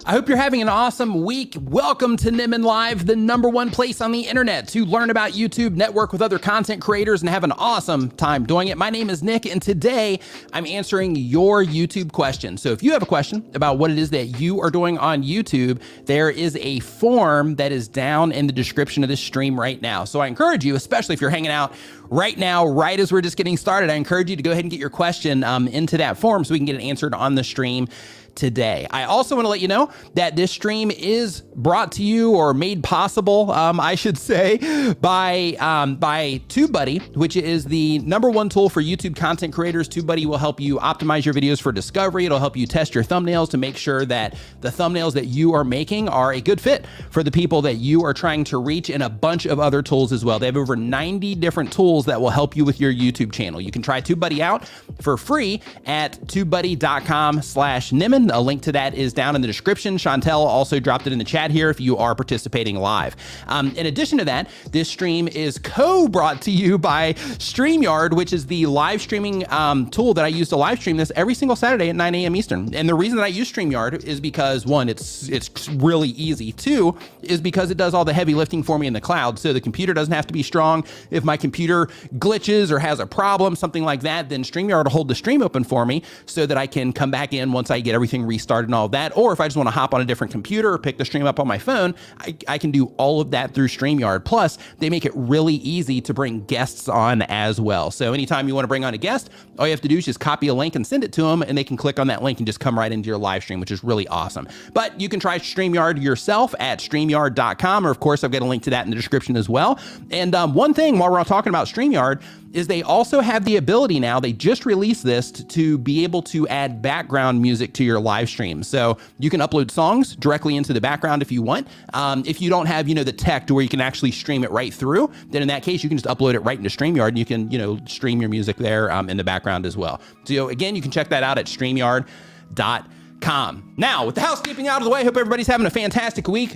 I hope you're having an awesome week. Welcome to Nimmin Live, the #1 place on the internet to learn about YouTube, network with other content creators, and have an awesome time doing it. My name is Nick, and today I'm answering your YouTube questions. So if you have a question about what it is that you are doing on YouTube, there is a form that is down in the description of this stream right now. So I encourage you, especially if you're hanging out right now, right as we're just getting started, I encourage you to go ahead and get your question into that form so we can get it answered on the stream today. I also want to let you know that this stream is brought to you, or made possible, I should say, by TubeBuddy, which is the #1 tool for YouTube content creators. TubeBuddy will help you optimize your videos for discovery. It'll help you test your thumbnails to make sure that the thumbnails that you are making are a good fit for the people that you are trying to reach, and a bunch of other tools as well. They have over 90 different tools that will help you with your YouTube channel. You can try TubeBuddy out for free at tubebuddy.com/Nimmin. A link to that is down in the description. Chantel also dropped it in the chat here if you are participating live. In addition to that, this stream is co-brought to you by StreamYard, which is the live streaming tool that I use to live stream this every single Saturday at 9 a.m. Eastern. And the reason that I use StreamYard is because, one, it's really easy. Two, is because it does all the heavy lifting for me in the cloud. So the computer doesn't have to be strong. If my computer glitches or has a problem, something like that, then StreamYard will hold the stream open for me so that I can come back in once I get everything restarted and all of that. Or if I just want to hop on a different computer or pick the stream up on my phone, I can do all of that through StreamYard. Plus, they make it really easy to bring guests on as well. So anytime you want to bring on a guest, all you have to do is just copy a link and send it to them, and they can click on that link and just come right into your live stream, which is really awesome. But you can try StreamYard yourself at StreamYard.com, or of course, I've got a link to that in the description as well. And one thing while we're talking about StreamYard is they also have the ability now, they just released this to be able to add background music to your live stream. So you can upload songs directly into the background if you want. If you don't have, the tech to where you can actually stream it right through, then in that case, you can just upload it right into StreamYard, and you can, stream your music there in the background as well. So again, you can check that out at StreamYard.com. Now, with the housekeeping out of the way, I hope everybody's having a fantastic week.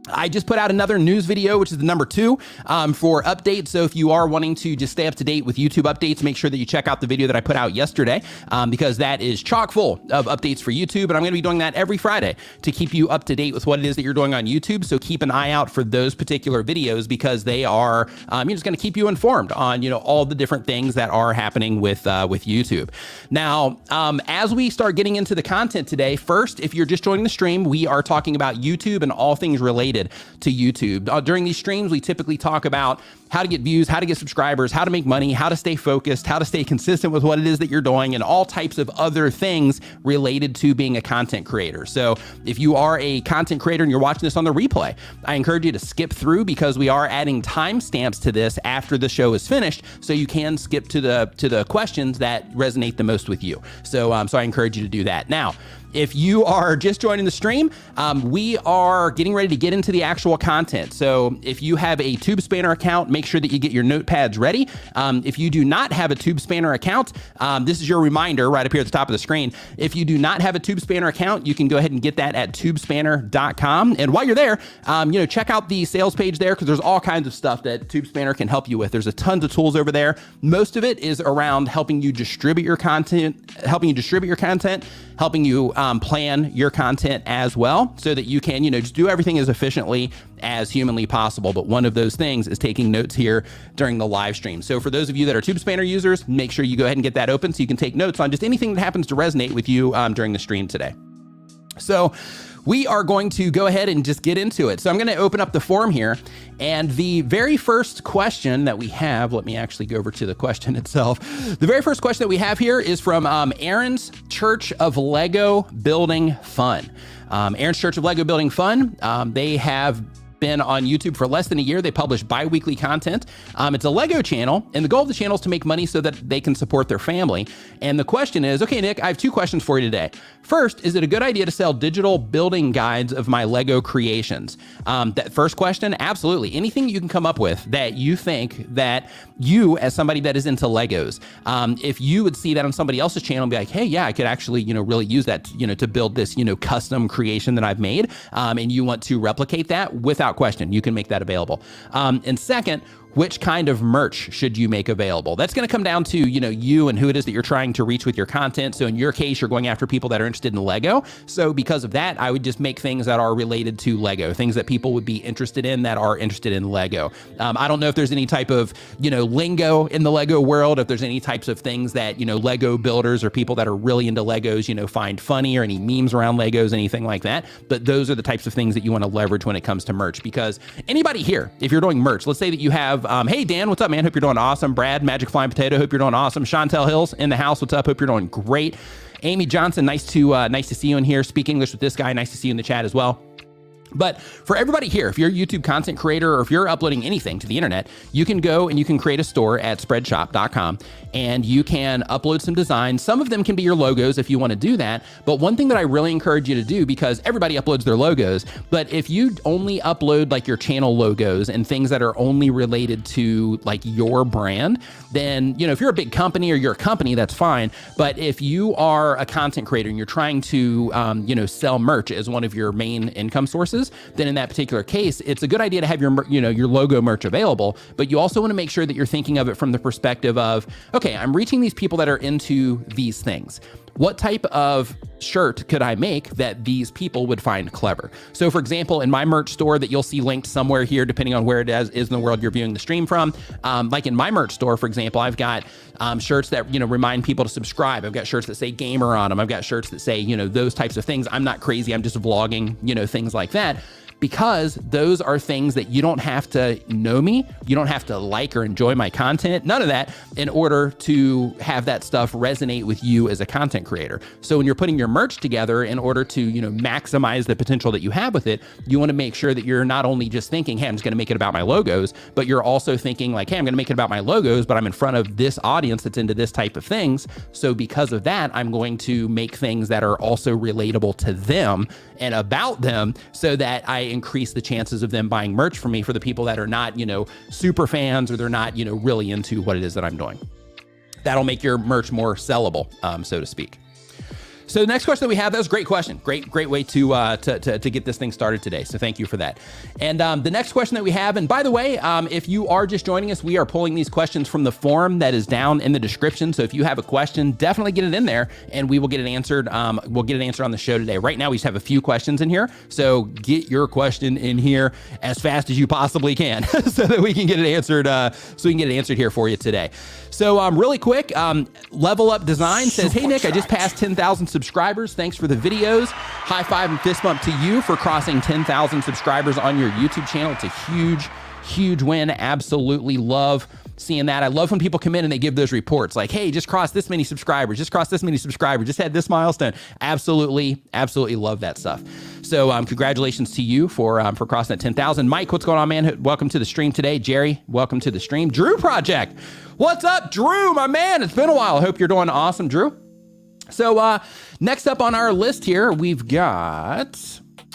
I just put out another news video, which is the #2 for updates. So if you are wanting to just stay up to date with YouTube updates, make sure that you check out the video that I put out yesterday, because that is chock full of updates for YouTube. And I'm going to be doing that every Friday to keep you up to date with what it is that you're doing on YouTube. So keep an eye out for those particular videos, because they are just going to keep you informed on all the different things that are happening with YouTube. Now, as we start getting into the content today, first, if you're just joining the stream, we are talking about YouTube and all things related to YouTube. During these streams, we typically talk about how to get views, how to get subscribers, how to make money, how to stay focused, how to stay consistent with what it is that you're doing, and all types of other things related to being a content creator. So if you are a content creator and you're watching this on the replay, I encourage you to skip through, because we are adding timestamps to this after the show is finished, so you can skip to the questions that resonate the most with you. So I encourage you to do that. Now, if you are just joining the stream, we are getting ready to get into the actual content. So if you have a TubeSpanner account, make sure that you get your notepads ready. If you do not have a TubeSpanner account, this is your reminder right up here at the top of the screen. If you do not have a TubeSpanner account, you can go ahead and get that at TubeSpanner.com. And while you're there, check out the sales page there, because there's all kinds of stuff that TubeSpanner can help you with. There's a tons of tools over there. Most of it is around helping you distribute your content, helping you plan your content as well, so that you can, just do everything as efficiently as humanly possible. But one of those things is taking notes here during the live stream. So for those of you that are TubeSpanner users, make sure you go ahead and get that open so you can take notes on just anything that happens to resonate with you during the stream today. So we are going to go ahead and just get into it. So I'm going to open up the form here. And the very first question that we have, let me actually go over to the question itself. The very first question that we have here is from Aaron's Church of Lego Building Fun. Aaron's Church of Lego Building Fun, they have been on YouTube for less than a year. They publish bi-weekly content. It's a Lego channel, and the goal of the channel is to make money so that they can support their family. And the question is, okay, Nick, I have 2 questions for you today. First, is it a good idea to sell digital building guides of my Lego creations? That first question, absolutely. Anything you can come up with that you think that you, as somebody that is into Legos, if you would see that on somebody else's channel and be like, hey, yeah, I could actually, really use that, to build this, custom creation that I've made, and you want to replicate that, without question, you can make that available. And second, which kind of merch should you make available? That's going to come down to, you and who it is that you're trying to reach with your content. So in your case, you're going after people that are interested in Lego. So because of that, I would just make things that are related to Lego, things that people would be interested in that are interested in Lego. I don't know if there's any type of, lingo in the Lego world, if there's any types of things that, Lego builders or people that are really into Legos, find funny, or any memes around Legos, anything like that. But those are the types of things that you want to leverage when it comes to merch, because anybody here, if you're doing merch, let's say that you have, hey Dan, what's up, man? Hope you're doing awesome. Brad, Magic Flying Potato, hope you're doing awesome. Chantel Hills in the house, what's up? Hope you're doing great. Amy Johnson, nice to see you in here. Speak English with this guy, nice to see you in the chat as well. But for everybody here, if you're a YouTube content creator or if you're uploading anything to the internet, you can go and you can create a store at Spreadshop.com and you can upload some designs. Some of them can be your logos if you want to do that. But one thing that I really encourage you to do, because everybody uploads their logos, but if you only upload like your channel logos and things that are only related to like your brand, then, if you're a big company or you're a company, that's fine. But if you are a content creator and you're trying to, sell merch as one of your main income sources, then in that particular case, it's a good idea to have your logo merch available, but you also want to make sure that you're thinking of it from the perspective of, okay, I'm reaching these people that are into these things. What type of shirt could I make that these people would find clever? So for example, in my merch store that you'll see linked somewhere here, depending on where it is in the world you're viewing the stream from, like in my merch store, for example, I've got shirts that, remind people to subscribe. I've got shirts that say gamer on them. I've got shirts that say, those types of things. I'm not crazy. I'm just vlogging, things like that. Because those are things that you don't have to know me, you don't have to like or enjoy my content, none of that, in order to have that stuff resonate with you as a content creator. So when you're putting your merch together in order to, maximize the potential that you have with it, you want to make sure that you're not only just thinking, hey, I'm just going to make it about my logos, but you're also thinking like, hey, I'm going to make it about my logos, but I'm in front of this audience that's into this type of things. So because of that, I'm going to make things that are also relatable to them and about them, so that I increase the chances of them buying merch from me for the people that are not, super fans, or they're not, really into what it is that I'm doing. That'll make your merch more sellable, so to speak. So the next question that we have, that was a great question. Great way to get this thing started today. So thank you for that. And the next question that we have, and by the way, if you are just joining us, we are pulling these questions from the forum that is down in the description. So if you have a question, definitely get it in there and we will get it answered. We'll get an answer on the show today. Right now, we just have a few questions in here. So get your question in here as fast as you possibly can so that we can get it answered. Here for you today. So really quick, Level Up Design says, hey Nick, I just passed 10,000 subscribers. Thanks for the videos. High five and fist bump to you for crossing 10,000 subscribers on your YouTube channel. It's a huge win. Absolutely love seeing that. I love when people come in and they give those reports like, hey, just crossed this many subscribers, just crossed this many subscribers, just had this milestone. Absolutely love that stuff. So congratulations to you for crossing that 10,000. Mike, what's going on, man? Welcome to the stream today. Jerry, welcome to the stream. Drew Project, what's up, Drew, my man? It's been a while. I hope you're doing awesome, Drew. So next up on our list here, we've got,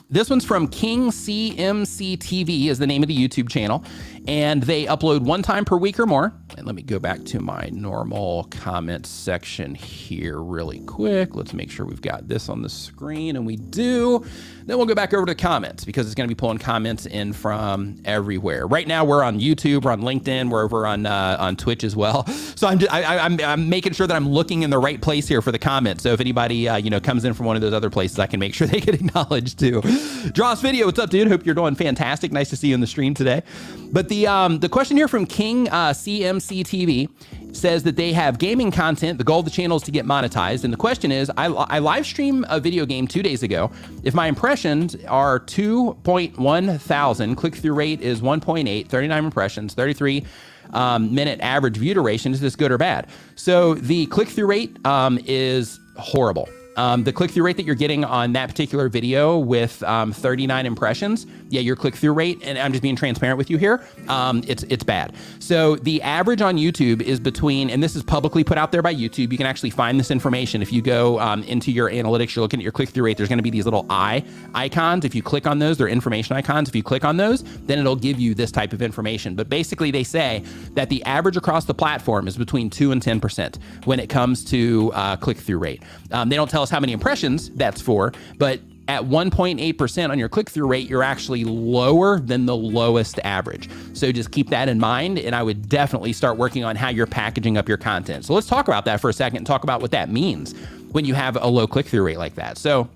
this one's from King CMC TV is the name of the YouTube channel. And they upload one time per week or more. And let me go back to my normal comment section here really quick. Let's make sure we've got this on the screen, and we do. Then we'll go back over to comments because it's going to be pulling comments in from everywhere. Right now we're on YouTube, we're on LinkedIn, we're over on Twitch as well. So I'm making sure that I'm looking in the right place here for the comments. So if anybody comes in from one of those other places, I can make sure they get acknowledged too. Dross Video, what's up, dude? Hope you're doing fantastic. Nice to see you in the stream today. But the question here from King CMC TV says that they have gaming content. The goal of the channel is to get monetized. And the question is, I live streamed a video game 2 days ago. If my impressions are 2.1 thousand, click-through rate is 1.8, 39 impressions, 33 minute average view duration, is this good or bad? So the click-through rate is horrible. The click-through rate that you're getting on that particular video with 39 impressions, yeah, your click-through rate, and I'm just being transparent with you here, it's bad. So the average on YouTube is between, and this is publicly put out there by YouTube, you can actually find this information. If you go into your analytics, you're looking at your click-through rate, there's gonna be these little eye icons. If you click on those, they're information icons. If you click on those, then it'll give you this type of information. But basically they say that the average across the platform is between 2 and 10% when it comes to click-through rate. They don't tell us how many impressions that's for, but at 1.8% on your click-through rate, you're actually lower than the lowest average. So just keep that in mind, and I would definitely start working on how you're packaging up your content. So let's talk about that for a second and talk about what that means when you have a low click-through rate like that. So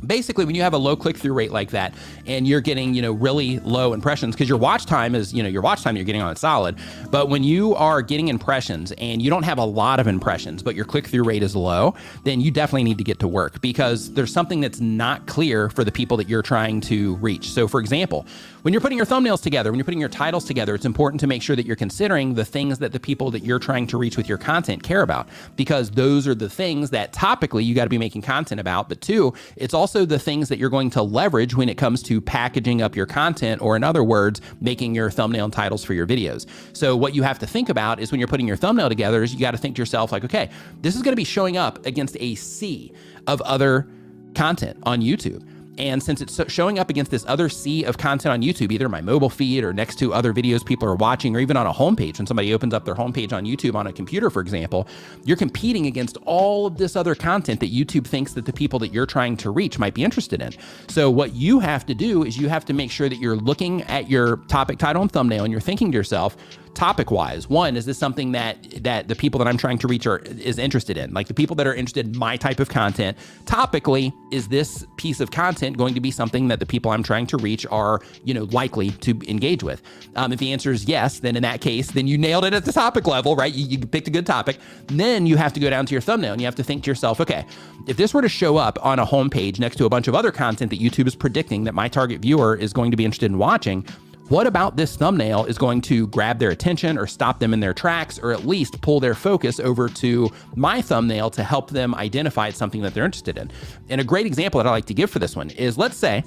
basically, when you have a low click-through rate like that and you're getting, really low impressions, because your watch time is, your watch time you're getting on it solid. But when you are getting impressions and you don't have a lot of impressions, but your click-through rate is low, then you definitely need to get to work, because there's something that's not clear for the people that you're trying to reach. So for example, when you're putting your thumbnails together, when you're putting your titles together, it's important to make sure that you're considering the things that the people that you're trying to reach with your content care about, because those are the things that topically you got to be making content about. But two, it's also the things that you're going to leverage when it comes to packaging up your content, or in other words, making your thumbnail and titles for your videos. So what you have to think about is when you're putting your thumbnail together is you got to think to yourself like, okay, this is going to be showing up against a sea of other content on YouTube. And since it's showing up against this other sea of content on YouTube, either my mobile feed or next to other videos people are watching, or even on a homepage, when somebody opens up their homepage on YouTube on a computer, for example, you're competing against all of this other content that YouTube thinks that the people that you're trying to reach might be interested in. So what you have to do is you have to make sure that you're looking at your topic, title, and thumbnail, and you're thinking to yourself, topic-wise, one, is this something that the people that I'm trying to reach is interested in? Like the people that are interested in my type of content, topically, is this piece of content going to be something that the people I'm trying to reach are, likely to engage with? If the answer is yes, then in that case, then you nailed it at the topic level, right? You picked a good topic. And then you have to go down to your thumbnail and you have to think to yourself, okay, if this were to show up on a homepage next to a bunch of other content that YouTube is predicting that my target viewer is going to be interested in watching, what about this thumbnail is going to grab their attention or stop them in their tracks, or at least pull their focus over to my thumbnail to help them identify something that they're interested in? And a great example that I like to give for this one is, let's say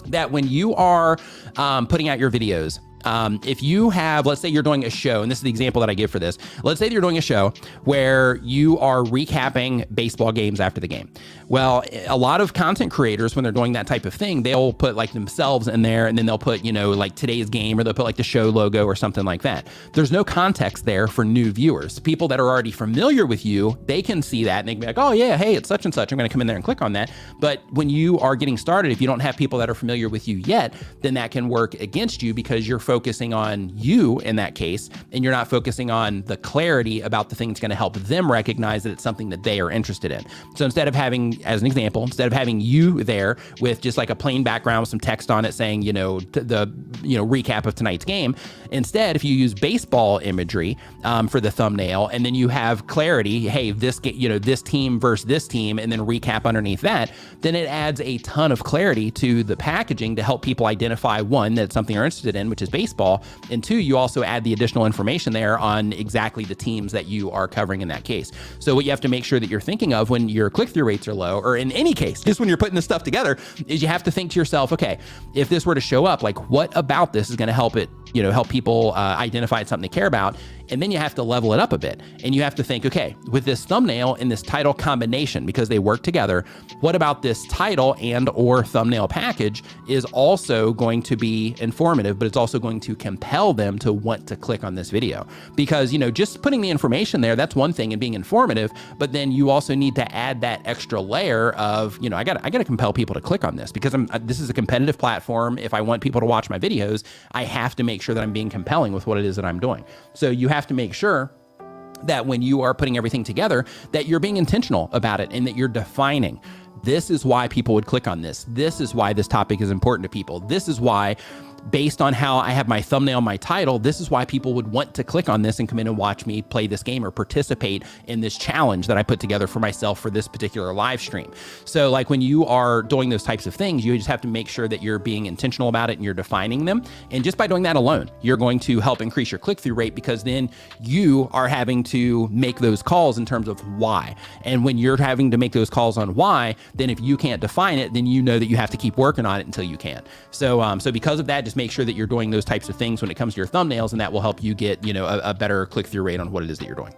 that when you are putting out your videos, if you have, let's say you're doing a show, and this is the example that I give for this. Let's say that you're doing a show where you are recapping baseball games after the game. Well, a lot of content creators, when they're doing that type of thing, they'll put like themselves in there, and then they'll put, like today's game, or they'll put like the show logo or something like that. There's no context there for new viewers. People that are already familiar with you, they can see that and they can be like, oh yeah, hey, it's such and such. I'm going to come in there and click on that. But when you are getting started, if you don't have people that are familiar with you yet, then that can work against you, because you're focusing on you in that case, and you're not focusing on the clarity about the thing that's going to help them recognize that it's something that they are interested in. So instead of having, as an example, instead of having you there with just like a plain background with some text on it saying, the recap of tonight's game, instead, if you use baseball imagery for the thumbnail, and then you have clarity, hey, this team versus this team, and then recap underneath that, then it adds a ton of clarity to the packaging to help people identify, one, that it's something they're interested in, which is baseball, and two, you also add the additional information there on exactly the teams that you are covering in that case. So what you have to make sure that you're thinking of when your click-through rates are low, or in any case, just when you're putting this stuff together, is you have to think to yourself, okay, if this were to show up, like what about this is going to help it, help people identify it's something they care about? And then you have to level it up a bit, and you have to think, okay, with this thumbnail and this title combination, because they work together, what about this title and or thumbnail package is also going to be informative, but it's also going to compel them to want to click on this video? Because, just putting the information there, that's one thing and being informative, but then you also need to add that extra layer of, I got to compel people to click on this, because this is a competitive platform. If I want people to watch my videos, I have to make sure that I'm being compelling with what it is that I'm doing. So you have to make sure that when you are putting everything together, that you're being intentional about it, and that you're defining, this is why people would click on this. This is why this topic is important to people. This is why, based on how I have my thumbnail, my title, this is why people would want to click on this and come in and watch me play this game or participate in this challenge that I put together for myself for this particular live stream. So like when you are doing those types of things, you just have to make sure that you're being intentional about it and you're defining them. And just by doing that alone, you're going to help increase your click-through rate, because then you are having to make those calls in terms of why. And when you're having to make those calls on why, then if you can't define it, then you know that you have to keep working on it until you can. So because of that, just make sure that you're doing those types of things when it comes to your thumbnails, and that will help you get, a better click-through rate on what it is that you're doing.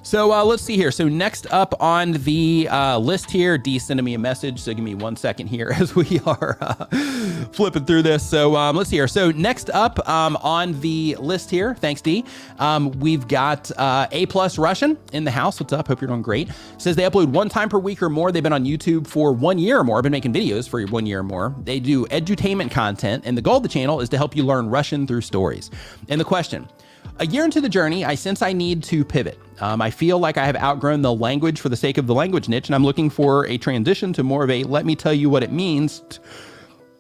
So let's see here. So next up on the list here, D sending me a message. So give me 1 second here as we are flipping through this. So let's see here. So next up on the list here, thanks D, we've got A+ Russian in the house. What's up? Hope you're doing great. Says they upload 1 time per week or more. They've been on YouTube for 1 year or more. I've been making videos for 1 year or more. They do edutainment content, and the goal of the channel is to help you learn Russian through stories. And the question: a year into the journey, I sense I need to pivot. I feel like I have outgrown the language for the sake of the language niche, and I'm looking for a transition to more of a let me tell you what it means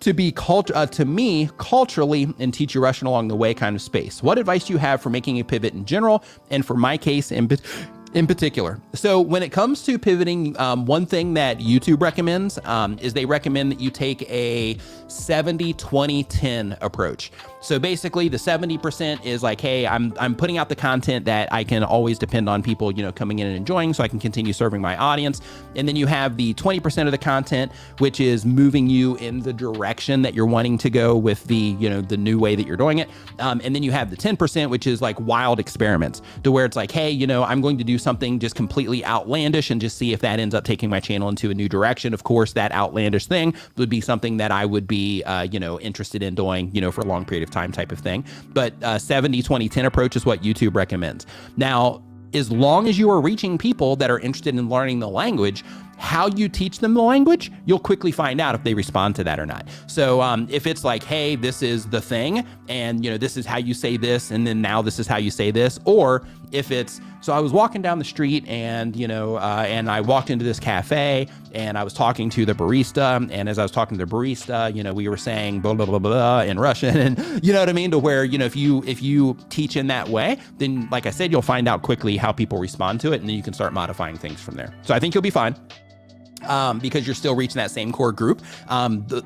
to be to me culturally and teach you Russian along the way kind of space. What advice do you have for making a pivot in general, and for my case in particular? So when it comes to pivoting, one thing that YouTube recommends is they recommend that you take a 70-20-10 approach. So basically the 70% is like, hey, I'm putting out the content that I can always depend on people, you know, coming in and enjoying, so I can continue serving my audience. And then you have the 20% of the content, which is moving you in the direction that you're wanting to go with the, you know, the new way that you're doing it. And then you have the 10%, which is like wild experiments, to where it's like, hey, you know, I'm going to do something just completely outlandish and just see if that ends up taking my channel into a new direction. Of course, that outlandish thing would be something that I would be, you know, interested in doing, you know, for a long period of time type of thing. But 70-20-10 approach is what YouTube recommends. Now, as long as you are reaching people that are interested in learning the language, how you teach them the language, you'll quickly find out if they respond to that or not. So if it's like, hey, this is the thing, and you know, this is how you say this, and then now this is how you say this, or if it's, so I was walking down the street and, you know, and I walked into this cafe and I was talking to the barista, and as I was talking to the barista, you know, we were saying blah, blah, blah, blah in Russian, and you know what I mean? To where, you know, if you teach in that way, then like I said, you'll find out quickly how people respond to it, and then you can start modifying things from there. So I think you'll be fine. Because you're still reaching that same core group.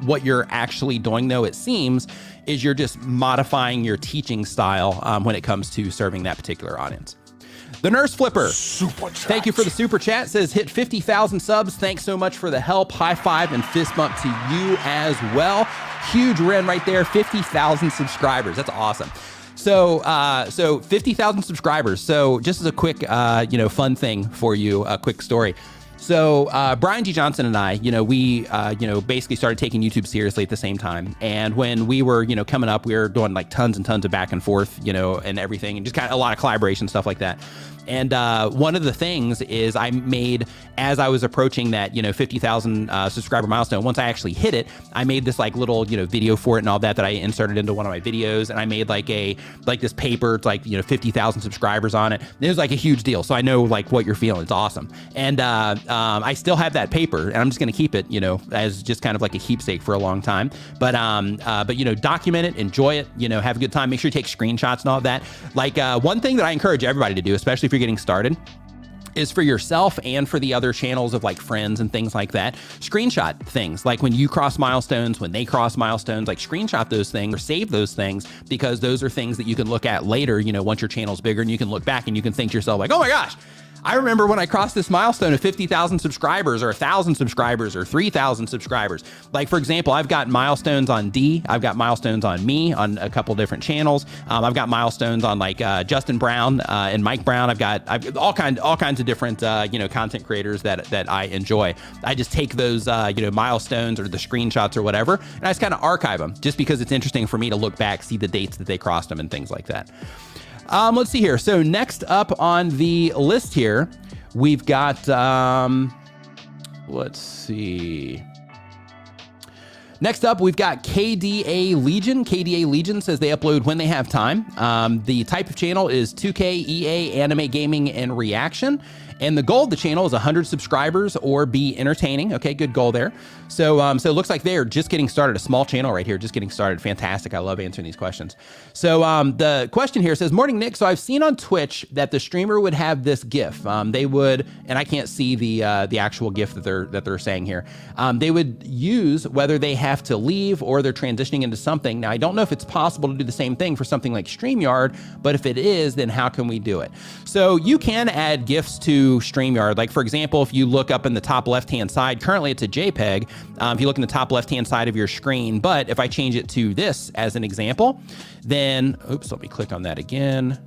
What you're actually doing, though, it seems, is you're just modifying your teaching style when it comes to serving that particular audience. The Nurse Flipper, thank you for the super chat. Says hit 50,000 subs. Thanks so much for the help. High five and fist bump to you as well. Huge win right there. 50,000 subscribers. That's awesome. So 50,000 subscribers. So just as a quick, you know, fun thing for you, a quick story. So Brian G. Johnson and I, you know, we, you know, basically started taking YouTube seriously at the same time. And when we were, you know, coming up, we were doing like tons and tons of back and forth, you know, and everything, and just kind of a lot of collaboration, stuff like that. And one of the things is I made, as I was approaching that, you know, 50,000 subscriber milestone, once I actually hit it, I made this like little, you know, video for it and all that I inserted into one of my videos. And I made like this paper, it's like, you know, 50,000 subscribers on it. It was like a huge deal. So I know like what you're feeling. It's awesome. And I still have that paper, and I'm just going to keep it, you know, as just kind of like a keepsake for a long time. But you know, document it, enjoy it, you know, have a good time. Make sure you take screenshots and all that. Like one thing that I encourage everybody to do, especially if you're getting started, is for yourself and for the other channels of like friends and things like that, screenshot things. Like when you cross milestones, when they cross milestones, like screenshot those things or save those things, because those are things that you can look at later, you know, once your channel's bigger, and you can look back and you can think to yourself like, oh my gosh, I remember when I crossed this milestone of 50,000 subscribers or 1,000 subscribers or 3,000 subscribers. Like, for example, I've got milestones on D. I've got milestones on me on a couple different channels. I've got milestones on like Justin Brown and Mike Brown. I've got all kinds of different, you know, content creators that I enjoy. I just take those, you know, milestones or the screenshots or whatever, and I just kind of archive them just because it's interesting for me to look back, see the dates that they crossed them and things like that. Let's see here. So next up on the list here, we've got, let's see. Next up, we've got KDA Legion. KDA Legion says they upload when they have time. The type of channel is 2K, EA, anime, gaming, and reaction. And the goal of the channel is 100 subscribers or be entertaining. Okay, good goal there. So it looks like they're just getting started. A small channel right here, just getting started. Fantastic. I love answering these questions. So the question here says, morning, Nick. So I've seen on Twitch that the streamer would have this GIF. They would, and I can't see the actual GIF that they're saying here. They would use whether they have to leave or they're transitioning into something. Now, I don't know if it's possible to do the same thing for something like StreamYard, but if it is, then how can we do it? So you can add GIFs to StreamYard. Like, for example, if you look up in the top left-hand side, currently it's a JPEG. If you look in the top left-hand side of your screen, but if I change it to this as an example, then, oops, let me click on that again.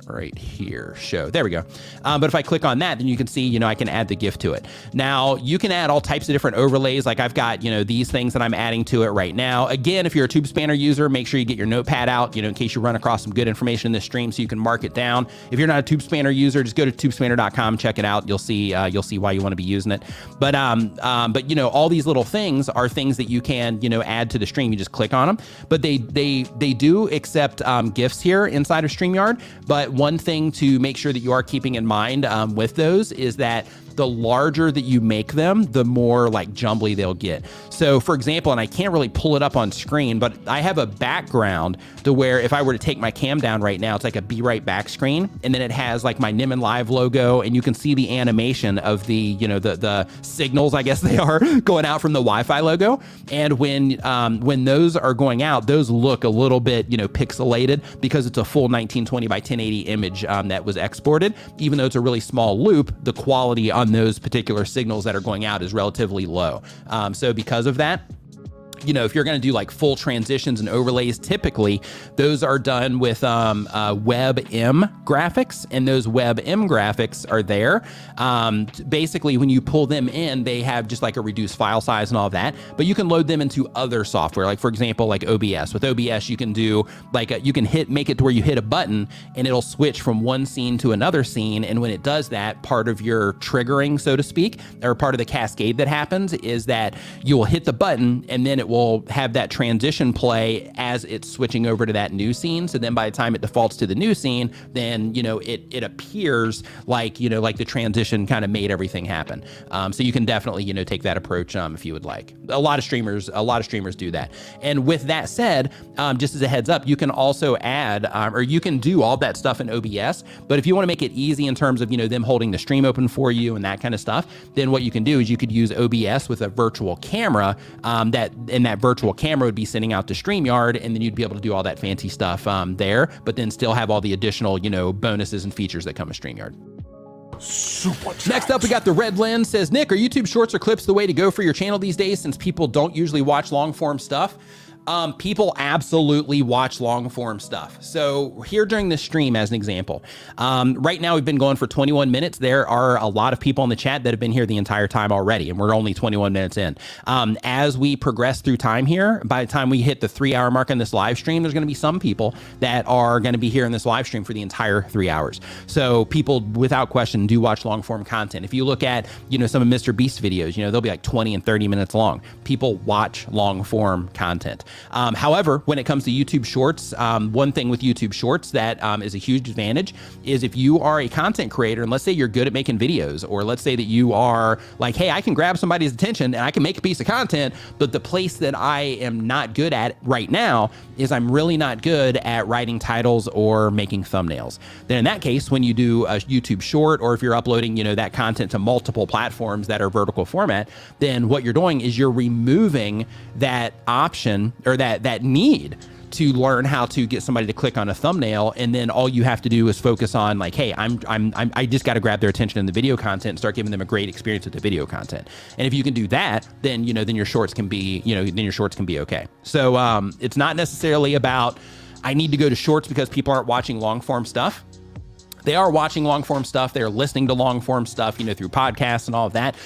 right here, show, there we go. But if I click on that, then you can see, you know, I can add the GIF to it. Now you can add all types of different overlays. Like I've got, you know, these things that I'm adding to it right now. Again, if you're a TubeSpanner user, make sure you get your notepad out, you know, in case you run across some good information in this stream so you can mark it down. If you're not a TubeSpanner user, just go to tubespanner.com, check it out. You'll see why you want to be using it. But you know, all these little things are things that you can, you know, add to the stream. You just click on them, but they do accept GIFs here inside of StreamYard. But one thing to make sure that you are keeping in mind with those is that the larger that you make them, the more like jumbly they'll get. So for example, and I can't really pull it up on screen, but I have a background to where if I were to take my cam down right now, it's like a be right back screen. And then it has like my Nimmin Live logo, and you can see the animation of the, you know, the signals, I guess they are, going out from the Wi-Fi logo. And when those are going out, those look a little bit, you know, pixelated because it's a full 1920 by 1080 image that was exported. Even though it's a really small loop, the quality on those particular signals that are going out is relatively low. So because of that, you know, if you're going to do like full transitions and overlays, typically those are done with WebM graphics, and those WebM graphics are there. Basically, when you pull them in, they have just like a reduced file size and all of that, but you can load them into other software. Like for example, like OBS. With OBS, you can do like you can make it to where you hit a button and it'll switch from one scene to another scene. And when it does that, part of your triggering, so to speak, or part of the cascade that happens is that you will hit the button and then it will have that transition play as it's switching over to that new scene. So then by the time it defaults to the new scene, then, you know, it appears like, you know, like the transition kind of made everything happen. So you can definitely, you know, take that approach if you would like. A lot of streamers do that. And with that said, just as a heads up, you can also add, or you can do all that stuff in OBS, but if you want to make it easy in terms of, you know, them holding the stream open for you and that kind of stuff, then what you can do is you could use OBS with a virtual camera, that virtual camera would be sending out to StreamYard, and then you'd be able to do all that fancy stuff there, but then still have all the additional, you know, bonuses and features that come with StreamYard. Next up, we got the Red Lens. Says, Nick, are YouTube Shorts or clips the way to go for your channel these days since people don't usually watch long form stuff? People absolutely watch long form stuff. So here during this stream, as an example, right now we've been going for 21 minutes. There are a lot of people in the chat that have been here the entire time already, and we're only 21 minutes in. As we progress through time here, by the time we hit the 3-hour mark in this live stream, there's going to be some people that are going to be here in this live stream for the entire 3 hours. So people, without question, do watch long form content. If you look at, you know, some of Mr. Beast videos, you know, they'll be like 20 and 30 minutes long. People watch long form content. However, when it comes to YouTube Shorts, one thing with YouTube Shorts that is a huge advantage is if you are a content creator, and let's say you're good at making videos, or let's say that you are like, hey, I can grab somebody's attention and I can make a piece of content, but the place that I am not good at right now is I'm really not good at writing titles or making thumbnails. Then in that case, when you do a YouTube Short, or if you're uploading, you know, that content to multiple platforms that are vertical format, then what you're doing is you're removing that option, or that need to learn how to get somebody to click on a thumbnail, and then all you have to do is focus on like, hey, I just got to grab their attention in the video content and start giving them a great experience with the video content. And if you can do that, then, you know, then your shorts can be, you know, then your shorts can be okay. So it's not necessarily about I need to go to shorts because people aren't watching long form stuff. They are watching long form stuff. They're listening to long form stuff, you know, through podcasts and all of that.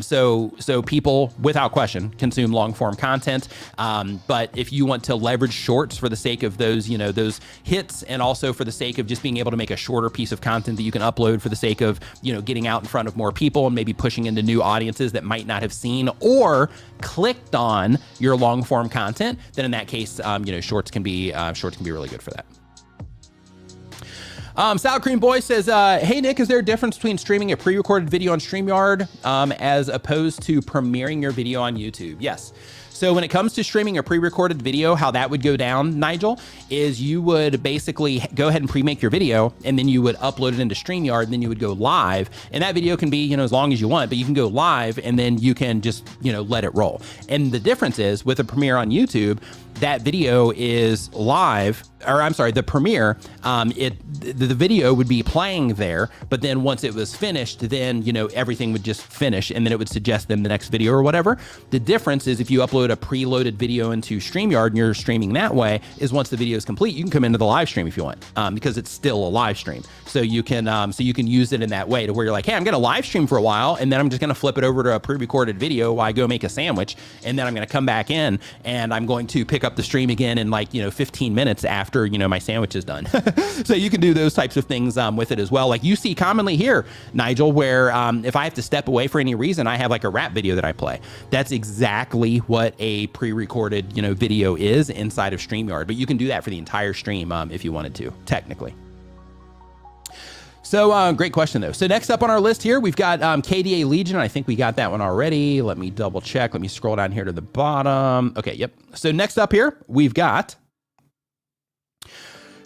So people, without question, consume long form content. But if you want to leverage shorts for the sake of those, you know, those hits, and also for the sake of just being able to make a shorter piece of content that you can upload for the sake of, you know, getting out in front of more people and maybe pushing into new audiences that might not have seen or clicked on your long form content, then in that case, you know, shorts can be really good for that. Sour Cream Boy says, hey Nick, is there a difference between streaming a pre-recorded video on StreamYard as opposed to premiering your video on YouTube? Yes. So when it comes to streaming a pre-recorded video, how that would go down, Nigel, is you would basically go ahead and pre-make your video, and then you would upload it into StreamYard, and then you would go live. And that video can be, you know, as long as you want, but you can go live and then you can just, you know, let it roll. And the difference is with a premiere on YouTube, that video is live, or I'm sorry, the premiere, the video would be playing there, but then once it was finished, then, you know, everything would just finish, and then it would suggest them the next video or whatever. The difference is if you upload a preloaded video into StreamYard and you're streaming that way, is once the video is complete, you can come into the live stream if you want, because it's still a live stream. So you can use it in that way to where you're like, hey, I'm going to live stream for a while, and then I'm just going to flip it over to a pre-recorded video while I go make a sandwich, and then I'm going to come back in and I'm going to pick up the stream again in 15 minutes after my sandwich is done. So you can do those types of things with it as well. Like you see commonly here, Nigel, where if I have to step away for any reason, I have like a rap video that I play. That's exactly what a pre-recorded video is inside of StreamYard. But you can do that for the entire stream if you wanted to, technically. So great question though. So next up on our list here, we've got KDA Legion. I think we got that one already. Let me double check. Let me scroll down here to the bottom. Okay, yep. So next up here, we've got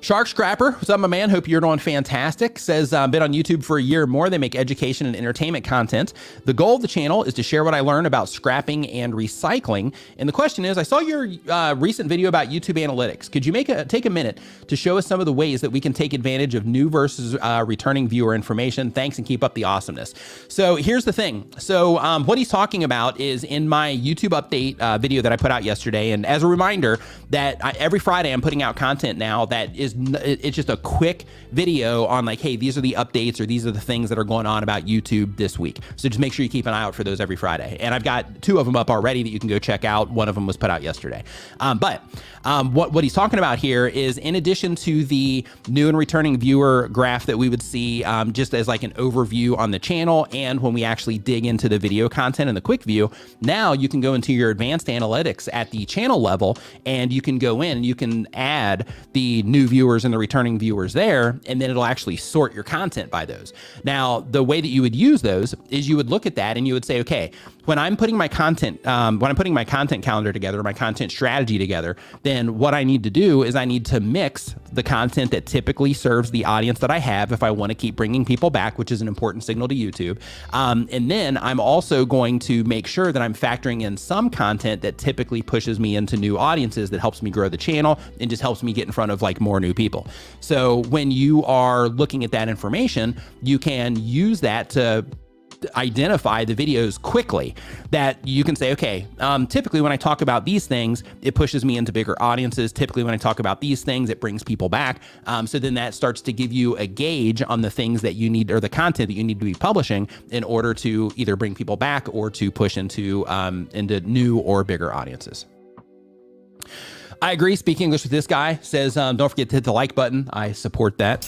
Shark Scrapper. What's up, my man? Hope you're doing fantastic. Says, been on YouTube for a year or more. They make education and entertainment content. The goal of the channel is to share what I learn about scrapping and recycling. And the question is, I saw your recent video about YouTube analytics. Could you take a minute to show us some of the ways that we can take advantage of new versus returning viewer information? Thanks, and keep up the awesomeness. So here's the thing. So what he's talking about is in my YouTube update video that I put out yesterday. And as a reminder that every Friday I'm putting out content now that is it's just a quick video on like, hey, these are the updates or these are the things that are going on about YouTube this week. So just make sure you keep an eye out for those every Friday. And I've got 2 of them up already that you can go check out. One of them was put out yesterday. But what he's talking about here is, in addition to the new and returning viewer graph that we would see just as like an overview on the channel, and when we actually dig into the video content in the quick view, now you can go into your advanced analytics at the channel level, and you can go in and you can add the new viewers and the returning viewers there, and then it'll actually sort your content by those. Now, the way that you would use those is you would look at that and you would say, okay, when I'm putting my content, calendar together, my content strategy together, then what I need to do is I need to mix the content that typically serves the audience that I have if I want to keep bringing people back, which is an important signal to YouTube. And then I'm also going to make sure that I'm factoring in some content that typically pushes me into new audiences, that helps me grow the channel and just helps me get in front of like more new people. So when you are looking at that information, you can use that to identify the videos quickly that you can say, okay, typically when I talk about these things, it pushes me into bigger audiences. Typically when I talk about these things, it brings people back. So then that starts to give you a gauge on the things that you need, or the content that you need to be publishing in order to either bring people back or to push into new or bigger audiences. I agree. Speak English with this guy. Says, don't forget to hit the like button. I support that.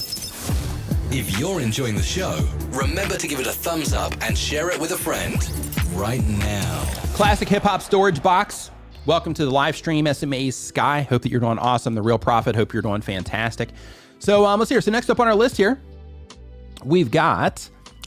If you're enjoying the show, remember to give it a thumbs up and share it with a friend right now. Classic Hip Hop Storage Box. Welcome to the live stream, SMA's Sky. Hope that you're doing awesome. The Real Prophet. Hope you're doing fantastic. So let's hear. So next up on our list here, we're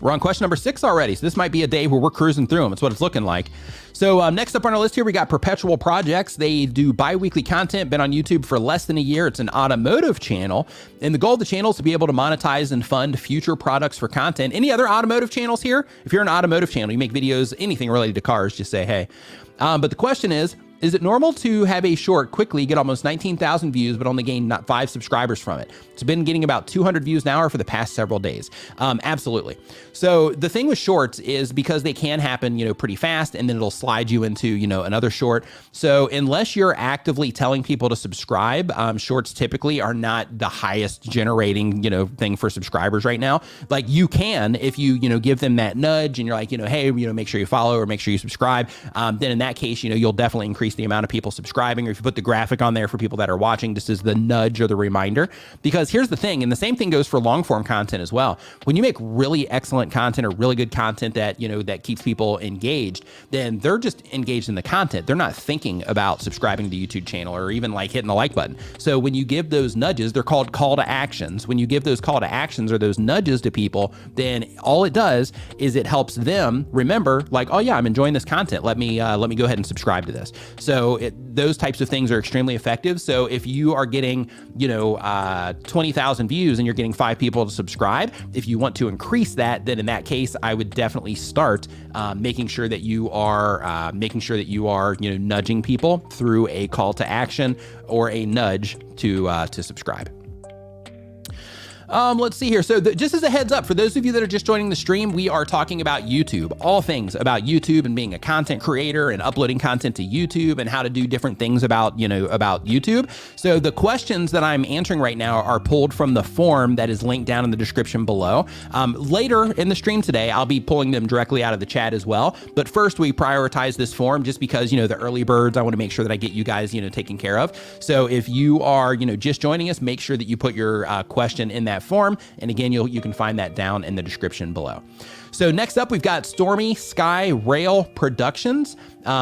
on question number 6 already. So this might be a day where we're cruising through them. That's what it's looking like. So next up on our list here, we got Perpetual Projects. They do bi-weekly content, been on YouTube for less than a year. It's an automotive channel. And the goal of the channel is to be able to monetize and fund future products for content. Any other automotive channels here? If you're an automotive channel, you make videos, anything related to cars, just say, hey. But the question is it normal to have a short quickly get almost 19,000 views, but only gain 5 subscribers from it? It's been getting about 200 views an hour for the past several days. Absolutely. So the thing with shorts is because they can happen, pretty fast, and then it'll slide you into, another short. So unless you're actively telling people to subscribe, shorts typically are not the highest generating, thing for subscribers right now. Like you can, if you, give them that nudge and you're like, hey, make sure you follow or make sure you subscribe. Then in that case, you'll definitely increase the amount of people subscribing, or if you put the graphic on there for people that are watching, just as the nudge or the reminder. Because here's the thing, and the same thing goes for long form content as well. When you make really excellent content or really good content that, that keeps people engaged, then they're just engaged in the content. They're not thinking about subscribing to the YouTube channel or even like hitting the like button. So when you give those nudges, they're called call to actions. When you give those call to actions or those nudges to people, then all it does is it helps them remember, like, oh yeah, I'm enjoying this content. Let me go ahead and subscribe to this. So those types of things are extremely effective. So if you are getting, 20,000 views and you're getting 5 people to subscribe, if you want to increase that, then in that case, I would definitely start making sure that you are nudging people through a call to action or a nudge to subscribe. Let's see here. So just as a heads up, for those of you that are just joining the stream, we are talking about YouTube, all things about YouTube and being a content creator and uploading content to YouTube and how to do different things about, about YouTube. So the questions that I'm answering right now are pulled from the form that is linked down in the description below. Later in the stream today, I'll be pulling them directly out of the chat as well. But first we prioritize this form just because, the early birds, I want to make sure that I get you guys, taken care of. So if you are, just joining us, make sure that you put your question in that form. And again, you can find that down in the description below. So next up, we've got Stormy Sky Rail Productions.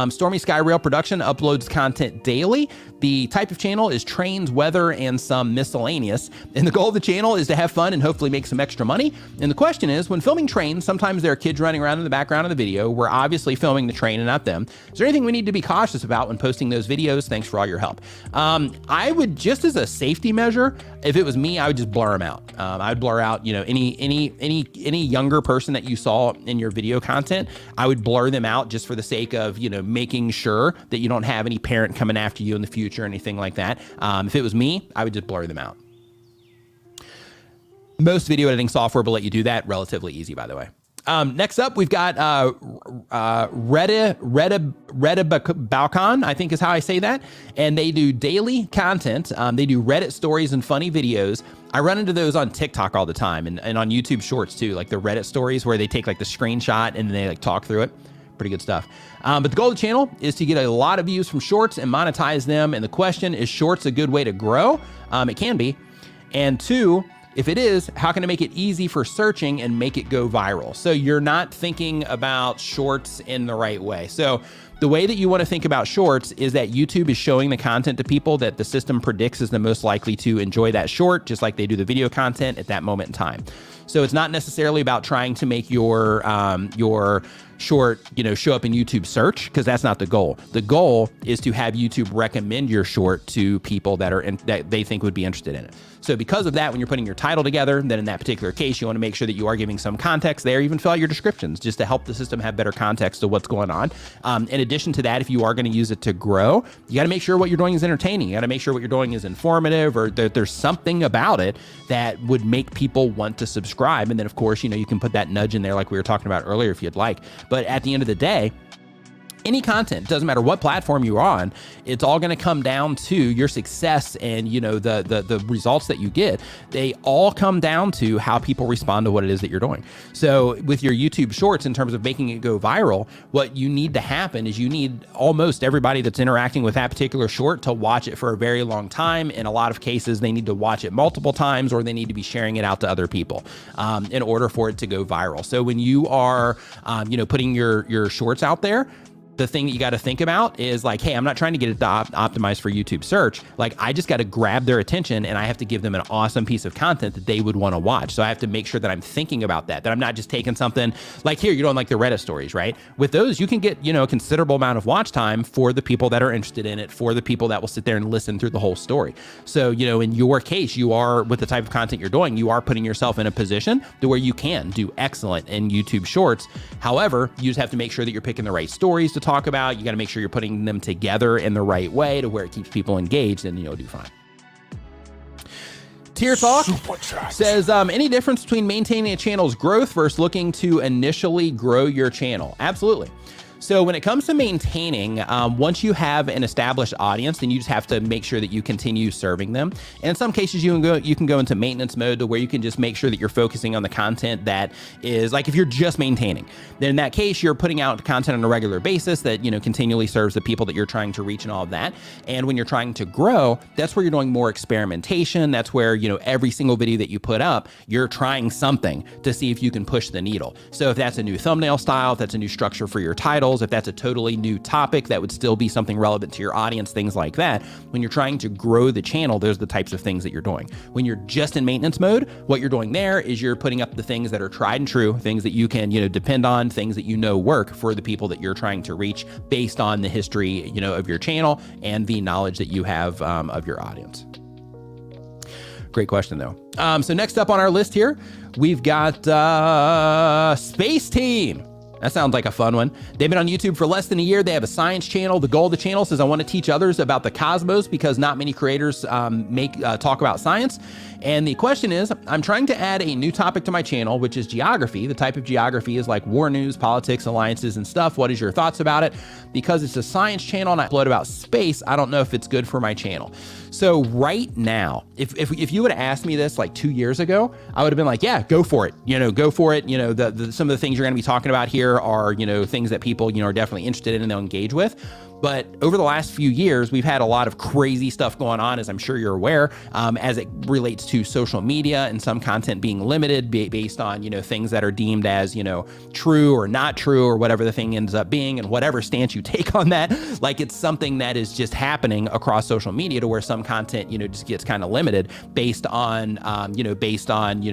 Stormy Sky Rail Production uploads content daily. The type of channel is trains, weather, and some miscellaneous. And the goal of the channel is to have fun and hopefully make some extra money. And the question is, when filming trains, sometimes there are kids running around in the background of the video. We're obviously filming the train and not them. Is there anything we need to be cautious about when posting those videos? Thanks for all your help. I would, just as a safety measure, if it was me, I would just blur them out. I'd blur out, any younger person that you saw in your video content. I would blur them out just for the sake of, making sure that you don't have any parent coming after you in the future or anything like that. If it was me, I would just blur them out. Most video editing software will let you do that. Relatively easy, by the way. Next up, we've got Reddit Balcon, I think is how I say that. And they do daily content. They do Reddit stories and funny videos. I run into those on TikTok all the time and on YouTube Shorts too, like the Reddit stories where they take like the screenshot and they like talk through it. Pretty good stuff. But the goal of the channel is to get a lot of views from shorts and monetize them. And the question is shorts a good way to grow? It can be. And two, if it is, how can I make it easy for searching and make it go viral? So you're not thinking about shorts in the right way. So the way that you want to think about shorts is that YouTube is showing the content to people that the system predicts is the most likely to enjoy that short, just like they do the video content at that moment in time. So it's not necessarily about trying to make your short, show up in YouTube search, because that's not the goal. The goal is to have YouTube recommend your short to people that they think would be interested in it. So because of that, when you're putting your title together, then in that particular case, you want to make sure that you are giving some context there, even fill out your descriptions, just to help the system have better context of what's going on. In addition to that, if you are going to use it to grow, you got to make sure what you're doing is entertaining. You got to make sure what you're doing is informative, or that there's something about it that would make people want to subscribe. And then of course, you can put that nudge in there like we were talking about earlier if you'd like. But at the end of the day, any content, doesn't matter what platform you're on, it's all going to come down to your success and, the results that you get. They all come down to how people respond to what it is that you're doing. So with your YouTube shorts, in terms of making it go viral, what you need to happen is you need almost everybody that's interacting with that particular short to watch it for a very long time. In a lot of cases, they need to watch it multiple times, or they need to be sharing it out to other people in order for it to go viral. So when you are, putting your shorts out there, the thing that you got to think about is like, hey, I'm not trying to get it optimized for YouTube search. Like, I just got to grab their attention and I have to give them an awesome piece of content that they would want to watch. So I have to make sure that I'm thinking about that I'm not just taking something like here, you're doing like the Reddit stories, right? With those, you can get, a considerable amount of watch time for the people that are interested in it, for the people that will sit there and listen through the whole story. So, in your case, you are, with the type of content you're doing, you are putting yourself in a position to where you can do excellent in YouTube Shorts. However, you just have to make sure that you're picking the right stories to talk about. You got to make sure you're putting them together in the right way to where it keeps people engaged, and you'll do fine. Tier Talk says, any difference between maintaining a channel's growth versus looking to initially grow your channel? Absolutely. So when it comes to maintaining, once you have an established audience, then you just have to make sure that you continue serving them. And in some cases, you can go into maintenance mode to where you can just make sure that you're focusing on the content that is, like, if you're just maintaining, then in that case, you're putting out content on a regular basis that, continually serves the people that you're trying to reach and all of that. And when you're trying to grow, that's where you're doing more experimentation. That's where, every single video that you put up, you're trying something to see if you can push the needle. So if that's a new thumbnail style, if that's a new structure for your title, if that's a totally new topic that would still be something relevant to your audience, things like that. When you're trying to grow the channel, those are the types of things that you're doing. When you're just in maintenance mode, what you're doing there is you're putting up the things that are tried and true, things that you can, depend on, things that work for the people that you're trying to reach based on the history, of your channel and the knowledge that you have of your audience. Great question, though. So next up on our list here, we've got Space Team. That sounds like a fun one. They've been on YouTube for less than a year. They have a science channel. The goal of the channel says, I want to teach others about the cosmos because not many creators talk about science. And the question is, I'm trying to add a new topic to my channel, which is geography. The type of geography is like war news, politics, alliances, and stuff. What is your thoughts about it? Because it's a science channel and I upload about space, I don't know if it's good for my channel. So right now, if you would have asked me this like 2 years ago, I would have been like, yeah, go for it. Go for it. Some of the things you're going to be talking about here are, things that people, are definitely interested in and they'll engage with. But over the last few years, we've had a lot of crazy stuff going on, as I'm sure you're aware, as it relates to social media and some content being limited based on, things that are deemed as, true or not true or whatever the thing ends up being, and whatever stance you take on that. Like, it's something that is just happening across social media to where some content, just gets kind of limited based on,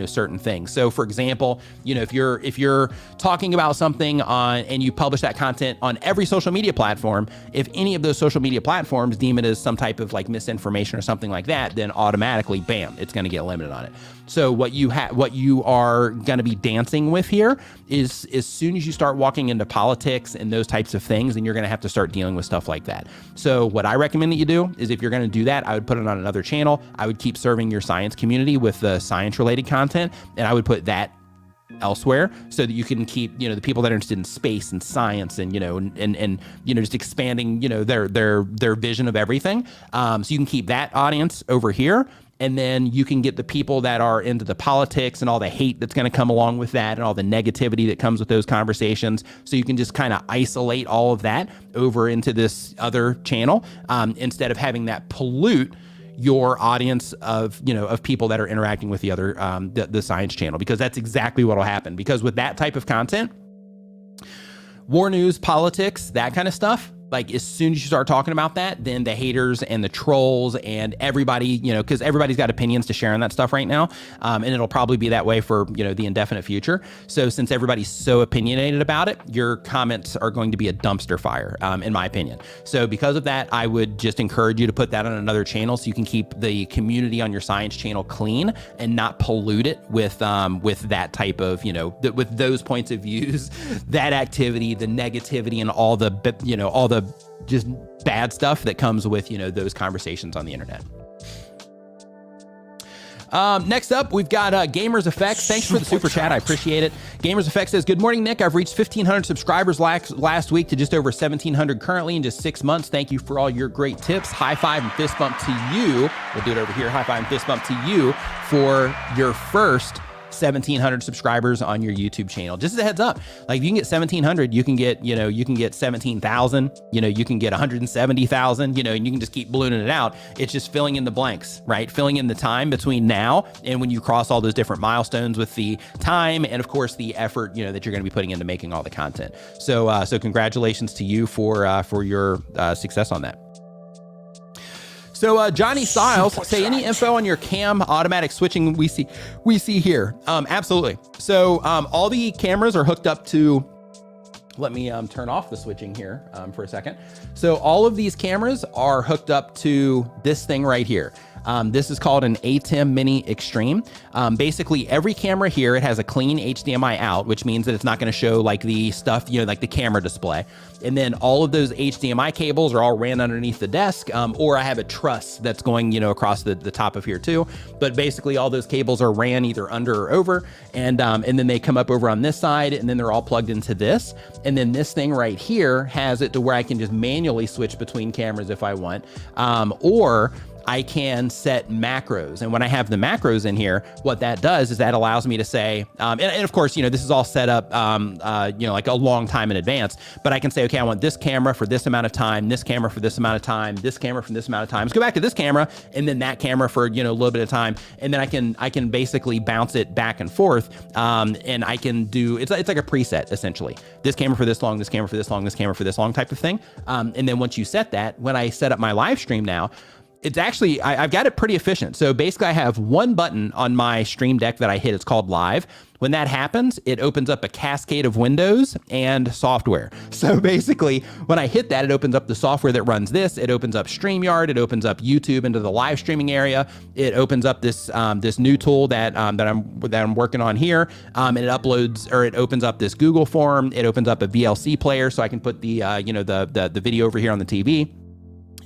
certain things. So for example, if you're talking about something and you publish that content on every social media platform, if any of those social media platforms deem it as some type of like misinformation or something like that, then automatically, bam, it's going to get limited on it. So what you are going to be dancing with here is, as soon as you start walking into politics and those types of things, then you're going to have to start dealing with stuff like that. So what I recommend that you do is, if you're going to do that, I would put it on another channel. I would keep serving your science community with the science related content, and I would put that elsewhere so that you can keep, the people that are interested in space and science and, just expanding, their vision of everything. So you can keep that audience over here. And then you can get the people that are into the politics and all the hate that's going to come along with that and all the negativity that comes with those conversations. So you can just kind of isolate all of that over into this other channel, instead of having that pollute your audience of people that are interacting with the other, the science channel, because that's exactly what will happen. Because with that type of content, war news, politics, that kind of stuff, like, as soon as you start talking about that, then the haters and the trolls and everybody, because everybody's got opinions to share on that stuff right now. And it'll probably be that way for, the indefinite future. So since everybody's so opinionated about it, your comments are going to be a dumpster fire, in my opinion. So because of that, I would just encourage you to put that on another channel so you can keep the community on your science channel clean and not pollute it with that type of, with those points of views, that activity, the negativity, and all the just bad stuff that comes with, those conversations on the internet. Next up, we've got Gamers Effects. Thanks for the super chat. I appreciate it. Gamers Effects says, good morning, Nick. I've reached 1,500 subscribers last week to just over 1,700 currently in just 6 months. Thank you for all your great tips. High five and fist bump to you. We'll do it over here. High five and fist bump to you for your first 1,700 subscribers on your YouTube channel. Just as a heads up, like, if you can get 1,700, you can get, you can get 17,000, you can get 170,000, and you can just keep ballooning it out. It's just filling in the blanks, right? Filling in the time between now and when you cross all those different milestones with the time and, of course, the effort, that you're going to be putting into making all the content. So, so congratulations to you for your success on that. So Johnny Styles, say, any info on your cam automatic switching we see here? Absolutely. So all the cameras are hooked up to, let me turn off the switching here for a second. So all of these cameras are hooked up to this thing right here. This is called an ATEM Mini Extreme. Basically, every camera here, it has a clean HDMI out, which means that it's not going to show like the stuff, like the camera display. And then all of those HDMI cables are all ran underneath the desk, or I have a truss that's going, across the top of here too. But basically, all those cables are ran either under or over, and then they come up over on this side, and then they're all plugged into this. And then this thing right here has it to where I can just manually switch between cameras if I want, or I can set macros. And when I have the macros in here, what that does is that allows me to say, and of course, this is all set up, like a long time in advance, but I can say, okay, I want this camera for this amount of time, this camera for this amount of time, this camera for this amount of time. Let's go back to this camera, and then that camera for, a little bit of time. And then I can basically bounce it back and forth. And I can do, it's like a preset, essentially. This camera for this long, this camera for this long, this camera for this long type of thing. And then once you set that, when I set up my live stream now, It's actually, I've got it pretty efficient. So basically I have one button on my Stream Deck that I hit. It's called Live. When that happens, it opens up a cascade of windows and software. So basically, when I hit that, it opens up the software that runs this. It opens up StreamYard. It opens up YouTube into the live streaming area. It opens up this this new tool that I'm working on here, and it uploads, or it opens up this Google form. It opens up a VLC player, so I can put the the video over here on the TV.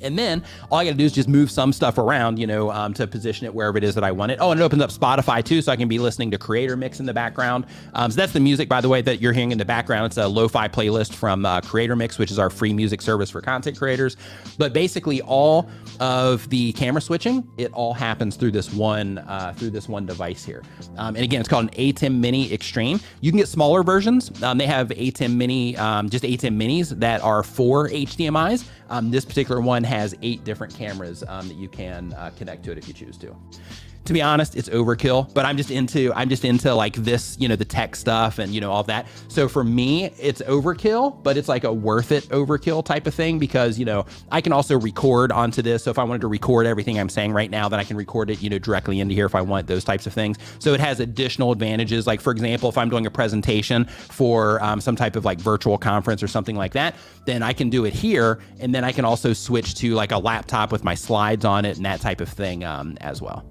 And then all I got to do is just move some stuff around, to position it wherever it is that I want it. Oh, and it opens up Spotify too, so I can be listening to Creator Mix in the background. So that's the music, by the way, that you're hearing in the background. It's a lo-fi playlist from Creator Mix, which is our free music service for content creators. But basically, all of the camera switching, it all happens through this one device here. And again, it's called an ATEM Mini Extreme. You can get smaller versions. They have ATEM Mini, just ATEM Minis that are 4 HDMIs. This particular one has 8 different cameras that you can connect to it if you choose to. To be honest, it's overkill, but I'm just into like this, the tech stuff and, all of that. So for me, it's overkill, but it's like a worth it overkill type of thing because, I can also record onto this. So if I wanted to record everything I'm saying right now, then I can record it, directly into here if I want those types of things. So it has additional advantages. Like for example, if I'm doing a presentation for some type of like virtual conference or something like that, then I can do it here. And then I can also switch to like a laptop with my slides on it and that type of thing as well.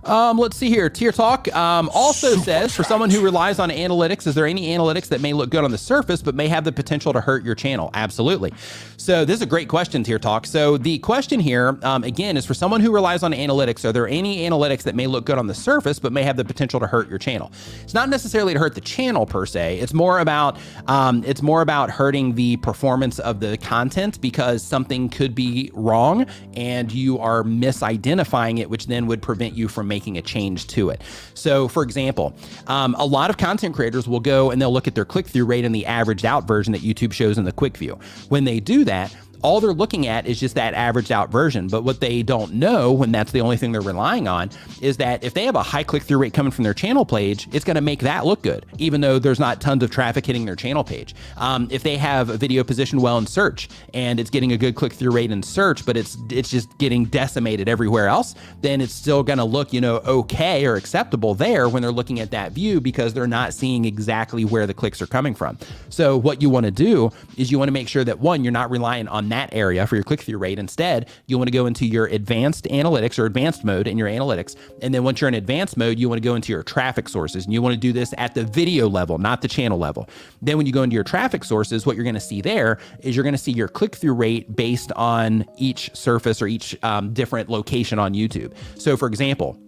Let's see here. Tier Talk also says, for someone who relies on analytics, is there any analytics that may look good on the surface, but may have the potential to hurt your channel? Absolutely. So this is a great question, Tier Talk. So the question here, again, is for someone who relies on analytics, are there any analytics that may look good on the surface, but may have the potential to hurt your channel? It's not necessarily to hurt the channel per se. It's more about hurting the performance of the content because something could be wrong and you are misidentifying it, which then would prevent you from making a change to it. So for example, a lot of content creators will go and they'll look at their click-through rate in the averaged out version that YouTube shows in the quick view. When they do that, all they're looking at is just that averaged out version. But what they don't know, when that's the only thing they're relying on, is that if they have a high click-through rate coming from their channel page, it's going to make that look good, even though there's not tons of traffic hitting their channel page. If they have a video positioned well in search and it's getting a good click-through rate in search, but it's just getting decimated everywhere else, then it's still going to look, okay or acceptable there when they're looking at that view because they're not seeing exactly where the clicks are coming from. So what you want to do is you want to make sure that, one, you're not relying on that area for your click-through rate. Instead, you want to go into your advanced analytics or advanced mode in your analytics. And then once you're in advanced mode, you want to go into your traffic sources. And you want to do this at the video level, not the channel level. Then when you go into your traffic sources, what you're going to see there is you're going to see your click-through rate based on each surface or each different location on YouTube. So for example,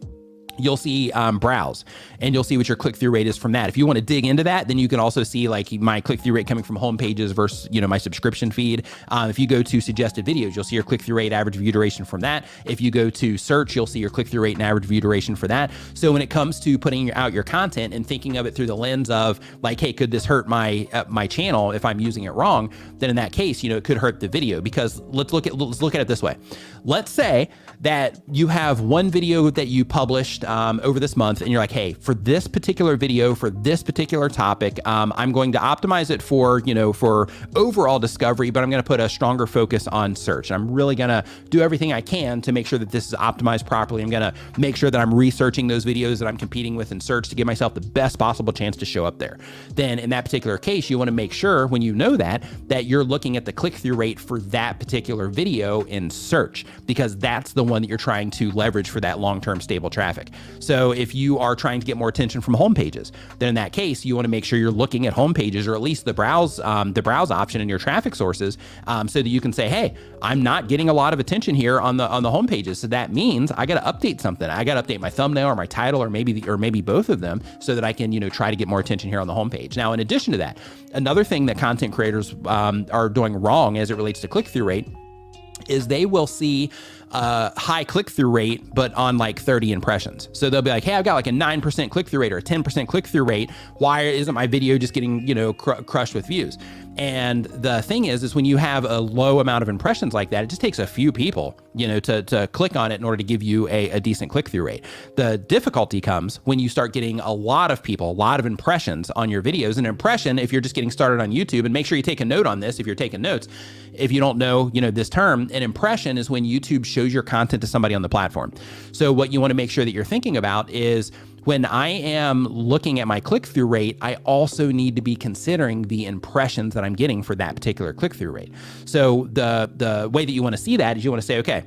you'll see browse and you'll see what your click-through rate is from that. If you want to dig into that, then you can also see like my click-through rate coming from home pages versus, my subscription feed. If you go to suggested videos, you'll see your click-through rate, average view duration from that. If you go to search, you'll see your click-through rate and average view duration for that. So when it comes to putting out your content and thinking of it through the lens of like, hey, could this hurt my channel if I'm using it wrong? Then in that case, it could hurt the video because let's look at it this way. Let's say that you have one video that you published over this month and you're like, hey, for this particular video, for this particular topic, I'm going to optimize it for overall discovery, but I'm going to put a stronger focus on search. I'm really going to do everything I can to make sure that this is optimized properly. I'm going to make sure that I'm researching those videos that I'm competing with in search to give myself the best possible chance to show up there. Then in that particular case, you want to make sure when you know that you're looking at the click-through rate for that particular video in search, because that's the one that you're trying to leverage for that long-term stable traffic. So if you are trying to get more attention from home pages, then in that case, you want to make sure you're looking at home pages or at least the browse option in your traffic sources, so that you can say, hey, I'm not getting a lot of attention here on the home pages. So that means I got to update something. I got to update my thumbnail or my title or maybe both of them so that I can, try to get more attention here on the home page. Now, in addition to that, another thing that content creators are doing wrong as it relates to click-through rate is they will see high click-through rate, but on like 30 impressions. So they'll be like, hey, I've got like a 9% click-through rate or a 10% click-through rate. Why isn't my video just getting, crushed with views? And the thing is when you have a low amount of impressions like that, it just takes a few people, to click on it in order to give you a decent click-through rate. The difficulty comes when you start getting a lot of people, a lot of impressions on your videos. An impression, if you're just getting started on YouTube, and make sure you take a note on this if you're taking notes, if you don't know, this term, an impression is when YouTube shows your content to somebody on the platform. So what you want to make sure that you're thinking about is when I am looking at my click-through rate, I also need to be considering the impressions that I'm getting for that particular click-through rate. So the way that you want to see that is you want to say, okay,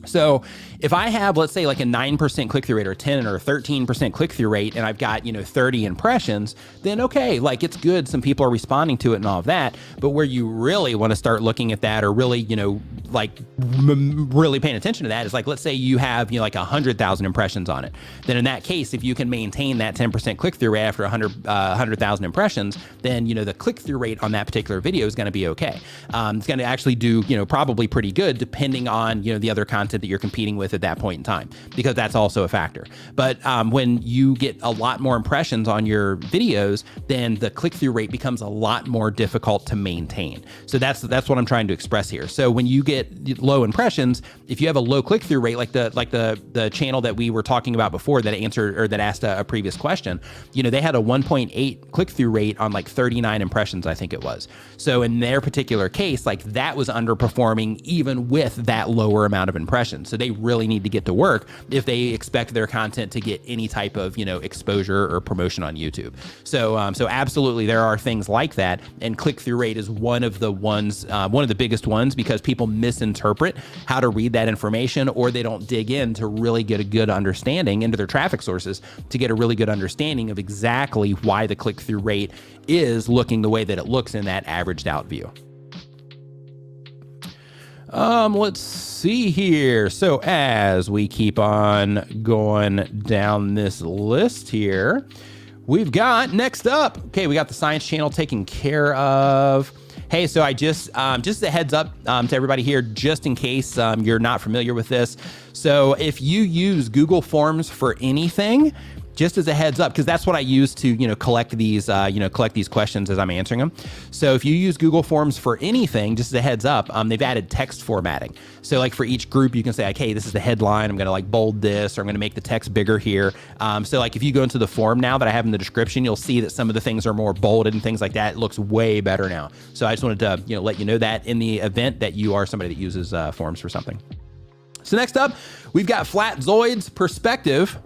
so if I have, let's say like a 9% click-through rate or 10 or 13% click-through rate, and I've got, 30 impressions, then okay, like it's good. Some people are responding to it and all of that. But where you really want to start looking at that or really, really paying attention to that is like, let's say you have, like 100,000 impressions on it. Then in that case, if you can maintain that 10% click-through rate after 100,000 impressions, then, the click-through rate on that particular video is going to be okay. It's going to actually do, probably pretty good depending on, the other content that you're competing with at that point in time, because that's also a factor. But when you get a lot more impressions on your videos, then the click-through rate becomes a lot more difficult to maintain. So that's what I'm trying to express here. So when you get low impressions, if you have a low click-through rate, like the channel that we were talking about before that answered or that asked a previous question, they had a 1.8 click-through rate on like 39 impressions, I think it was. So in their particular case, like that was underperforming even with that lower amount of impressions. So they really need to get to work if they expect their content to get any type of, exposure or promotion on YouTube. So absolutely there are things like that. And click-through rate is one of the ones, one of the biggest ones, because people misinterpret how to read that information, or they don't dig in to really get a good understanding into their traffic sources to get a really good understanding of exactly why the click-through rate is looking the way that it looks in that averaged out view. Let's see here. So as we keep on going down this list here, we've got next up, okay, we got the science channel taken care of. Hey, so I just a heads up to everybody here, just in case you're not familiar with this. So if you use Google Forms for anything, just as a heads up, because that's what I use to, collect these questions as I'm answering them. So if you use Google Forms for anything, just as a heads up, they've added text formatting. So like for each group, you can say like, hey, this is the headline. I'm going to like bold this, or I'm going to make the text bigger here. So like if you go into the form now that I have in the description, you'll see that some of the things are more bolded and things like that. It looks way better now. So I just wanted to, let you know that in the event that you are somebody that uses forms for something. So next up, we've got Flatzoid's Perspective.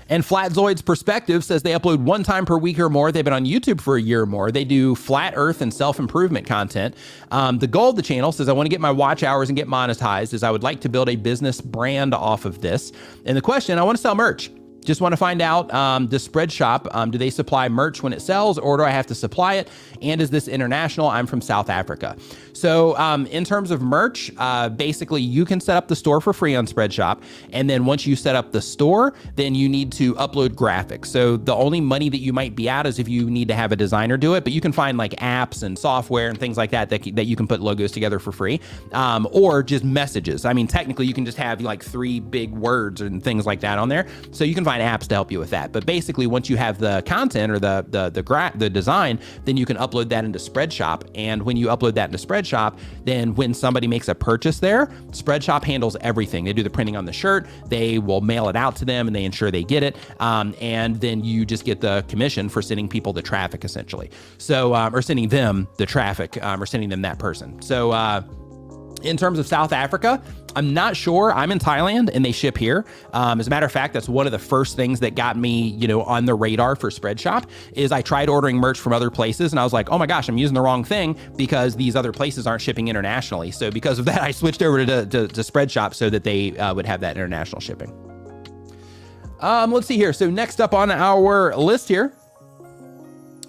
And Flatzoid's Perspective says they upload 1 time per week or more. They've been on YouTube for a year or more. They do flat earth and self-improvement content. The goal of the channel says, I want to get my watch hours and get monetized, as I would like to build a business brand off of this. And the question, I want to sell merch. Just want to find out, the Spreadshop, do they supply merch when it sells, or do I have to supply it? And is this international? I'm from South Africa. So in terms of merch, basically you can set up the store for free on Spreadshop. And then once you set up the store, then you need to upload graphics. So the only money that you might be out is if you need to have a designer do it, but you can find like apps and software and things like that that you can put logos together for free, or just messages. I mean, technically you can just have like 3 big words and things like that on there. So you can find apps to help you with that. But basically once you have the content or the design, then you can upload that into Spreadshop. And when you upload that into Spreadshop, then when somebody makes a purchase there, Spreadshop handles everything. They do the printing on the shirt, they will mail it out to them, and they ensure they get it. And then you just get the commission for sending people the traffic, essentially. So, or sending them the traffic, or sending them that person. So, in terms of South Africa, I'm not sure. I'm in Thailand and they ship here. As a matter of fact, that's one of the first things that got me, on the radar for Spreadshop is I tried ordering merch from other places and I was like, oh my gosh, I'm using the wrong thing because these other places aren't shipping internationally. So because of that, I switched over to Spreadshop so that they would have that international shipping. Let's see here. So next up on our list here,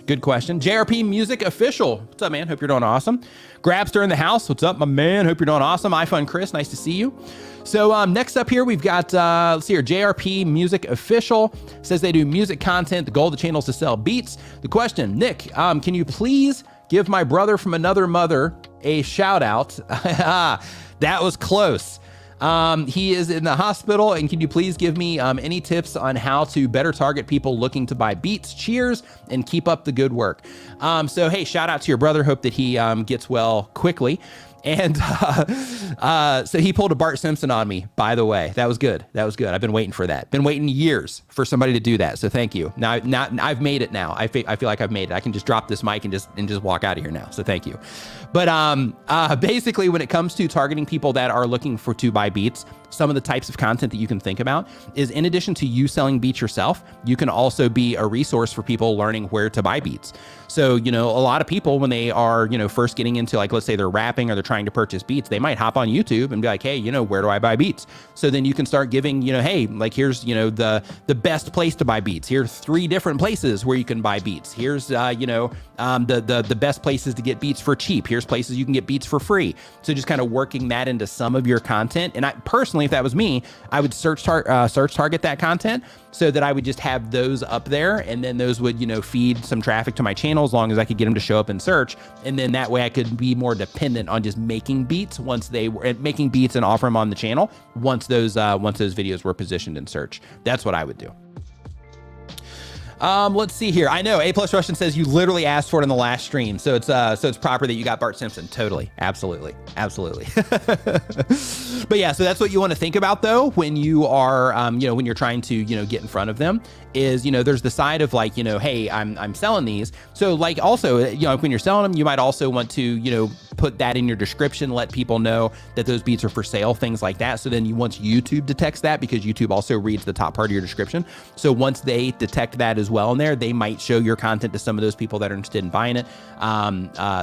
good question. JRP Music Official. What's up, man? Hope you're doing awesome. Grabster in the house. What's up, my man? Hope you're doing awesome. iFun Chris, nice to see you. So next up here, we've got, let's see here, JRP Music Official says they do music content. The goal of the channel is to sell beats. The question, Nick, can you please give my brother from another mother a shout out? That was close. He is in the hospital, and can you please give me any tips on how to better target people looking to buy beats? Cheers, and keep up the good work. So hey, shout out to your brother. Hope that he gets well quickly. And so he pulled a Bart Simpson on me, by the way. That was good. That was good. I've been waiting for that. Been waiting years for somebody to do that. So thank you. Now I've made it now. I feel like I've made it. I can just drop this mic and just walk out of here now. So thank you. But basically, when it comes to targeting people that are looking to buy beats, some of the types of content that you can think about is, in addition to you selling beats yourself, you can also be a resource for people learning where to buy beats. So, a lot of people, when they are, first getting into, like, let's say they're rapping or they're trying to purchase beats, they might hop on YouTube and be like, hey, where do I buy beats? So then you can start giving, hey, like, here's, the best place to buy beats. Here's 3 different places where you can buy beats. Here's, the best places to get beats for cheap. Here's places you can get beats for free. So just kind of working that into some of your content. And I personally, if that was me, I would search target that content so that I would just have those up there, and then those would, feed some traffic to my channel as long as I could get them to show up in search. And then that way I could be more dependent on just making beats and offer them on the channel once those videos were positioned in search. That's what I would do. Let's see here. I know A+ Russian says you literally asked for it in the last stream, so it's proper that you got Bart Simpson. Totally, absolutely. But yeah, so that's what you want to think about though when you are, when you're trying to, get in front of them. Is, there's the side of like, hey, I'm selling these. So like also, when you're selling them, you might also want to, put that in your description, let people know that those beats are for sale, things like that. So then once YouTube detects that, because YouTube also reads the top part of your description. So once they detect that as well in there, they might show your content to some of those people that are interested in buying it.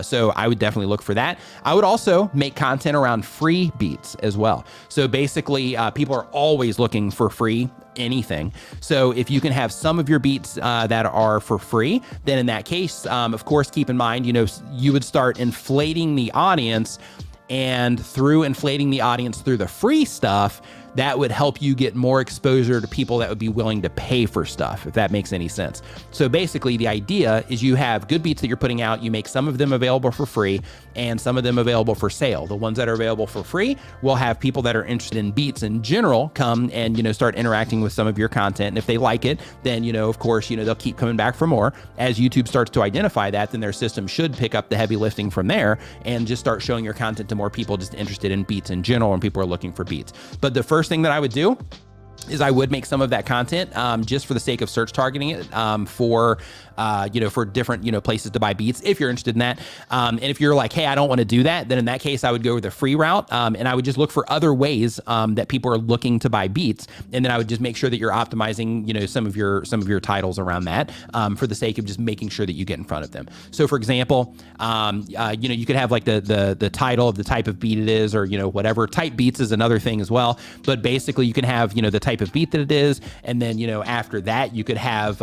So I would definitely look for that. I would also make content around free beats as well. So basically, people are always looking for free anything. So if you can have some of your beats that are for free, then in that case, of course, keep in mind, you would start inflating the audience, and through inflating the audience through the free stuff, that would help you get more exposure to people that would be willing to pay for stuff, if that makes any sense. So basically the idea is you have good beats that you're putting out, you make some of them available for free and some of them available for sale. The ones that are available for free will have people that are interested in beats in general come and, start interacting with some of your content. And if they like it, then, of course, they'll keep coming back for more. As YouTube starts to identify that, then their system should pick up the heavy lifting from there and just start showing your content to more people just interested in beats in general, and people are looking for beats. But the first thing that I would do is I would make some of that content just for the sake of search targeting it for different, places to buy beats if you're interested in that. And if you're like, hey, I don't want to do that, then in that case, I would go the free route. And I would just look for other ways that people are looking to buy beats. And then I would just make sure that you're optimizing, some of your titles around that for the sake of just making sure that you get in front of them. So for example, you could have like the title of the type of beat it is, or, whatever. Type beats is another thing as well. But basically you can have, the type of beat that it is. And then, after that, you could have,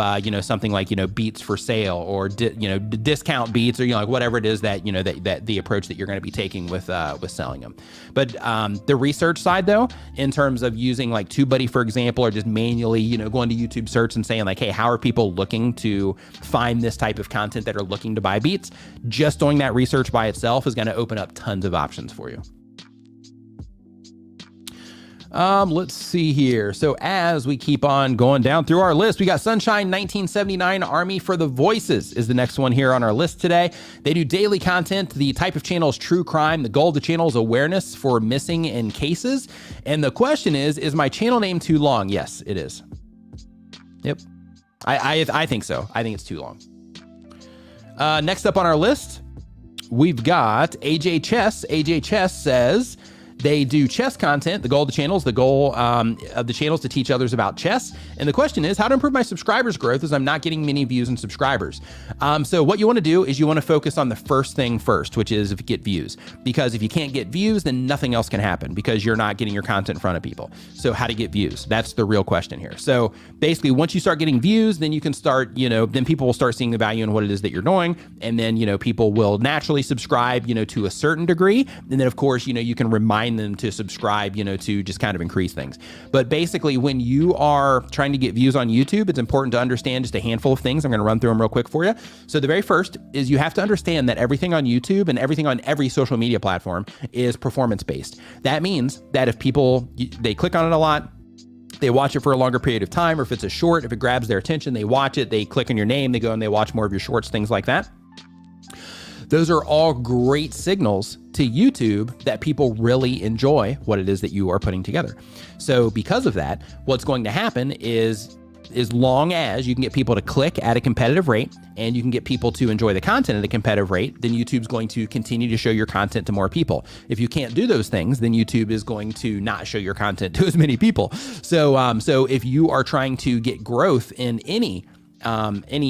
something like, beats for sale, or discount beats, or like whatever it is that that the approach that you're going to be taking with selling them. But the research side though, in terms of using like TubeBuddy for example, or just manually going to YouTube search and saying like, hey, how are people looking to find this type of content that are looking to buy beats? Just doing that research by itself is going to open up tons of options for you. Let's see here. So as we keep on going down through our list, we got Sunshine 1979 Army for the Voices is the next one here on our list today. They do daily content. The type of channel is true crime. The goal of the channel is awareness for missing in cases. And the question is my channel name too long? Yes, it is. Yep. I think so. I think it's too long. Next up on our list, we've got AJ Chess. AJ Chess says, they do chess content. The goal of the channel is to teach others about chess. And the question is how to improve my subscribers growth, as I'm not getting many views and subscribers. So what you want to do is you want to focus on the first thing first, which is get views. Because if you can't get views, then nothing else can happen because you're not getting your content in front of people. So how to get views? That's the real question here. So basically once you start getting views, then you can start, then people will start seeing the value in what it is that you're doing. And then, people will naturally subscribe, to a certain degree. And then of course, you can remind remind them to subscribe, to just kind of increase things. But basically, when you are trying to get views on YouTube, it's important to understand just a handful of things. I'm going to run through them real quick for you. So the very first is you have to understand that everything on YouTube and everything on every social media platform is performance-based. That means that if people, they click on it a lot, they watch it for a longer period of time, or if it's a short, if it grabs their attention, they watch it, they click on your name, they go and they watch more of your shorts, things like that. Those are all great signals to YouTube that people really enjoy what it is that you are putting together. So because of that, what's going to happen is, as long as you can get people to click at a competitive rate and you can get people to enjoy the content at a competitive rate, then YouTube's going to continue to show your content to more people. If you can't do those things, then YouTube is going to not show your content to as many people. So if you are trying to get growth in any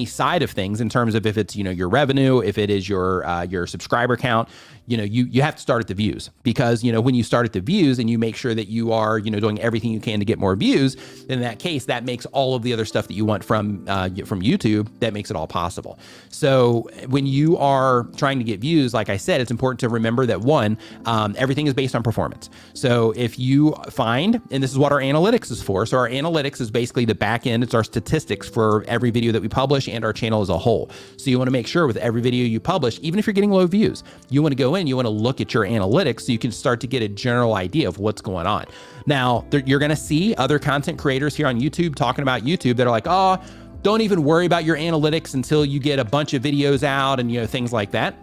side of things, in terms of if it's, your revenue, if it is your subscriber count, you have to start at the views, because, when you start at the views and you make sure that you are, doing everything you can to get more views, then in that case, that makes all of the other stuff that you want from YouTube, that makes it all possible. So when you are trying to get views, like I said, it's important to remember that one, everything is based on performance. So if you find, and this is what our analytics is for. So our analytics is basically the back end. It's our statistics for every video that we publish and our channel as a whole. So you want to make sure with every video you publish, even if you're getting low views, you want to go in, you want to look at your analytics so you can start to get a general idea of what's going on. Now, you're going to see other content creators here on YouTube talking about YouTube that are like, oh, don't even worry about your analytics until you get a bunch of videos out and, things like that.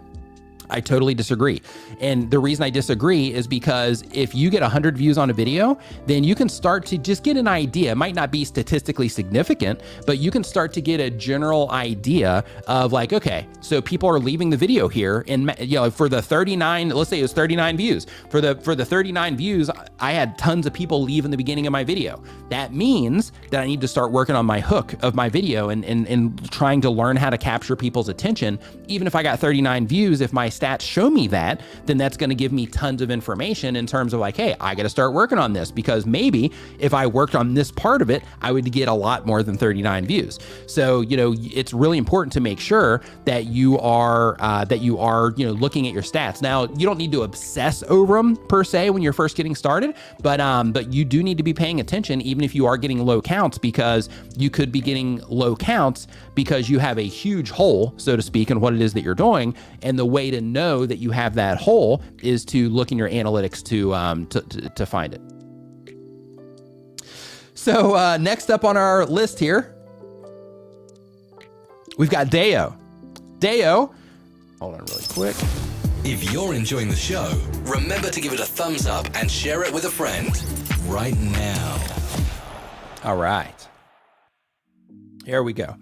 I totally disagree. And the reason I disagree is because if you get 100 views on a video, then you can start to just get an idea. It might not be statistically significant, but you can start to get a general idea of like, okay, so people are leaving the video here, and for the 39, let's say it was 39 views. For the 39 views, I had tons of people leave in the beginning of my video. That means that I need to start working on my hook of my video and trying to learn how to capture people's attention. Even if I got 39 views, if my stats show me that, then that's going to give me tons of information in terms of like, hey, I got to start working on this, because maybe if I worked on this part of it, I would get a lot more than 39 views. So, it's really important to make sure that you are looking at your stats. Now, you don't need to obsess over them per se when you're first getting started, but you do need to be paying attention, even if you are getting low counts, because you could be getting low counts because you have a huge hole, so to speak, in what it is that you're doing. And the way to know that you have that hole is to look in your analytics to find it. So next up on our list here, we've got Deo. Deo, hold on really quick. If you're enjoying the show, remember to give it a thumbs up and share it with a friend right now. All right. Here we go.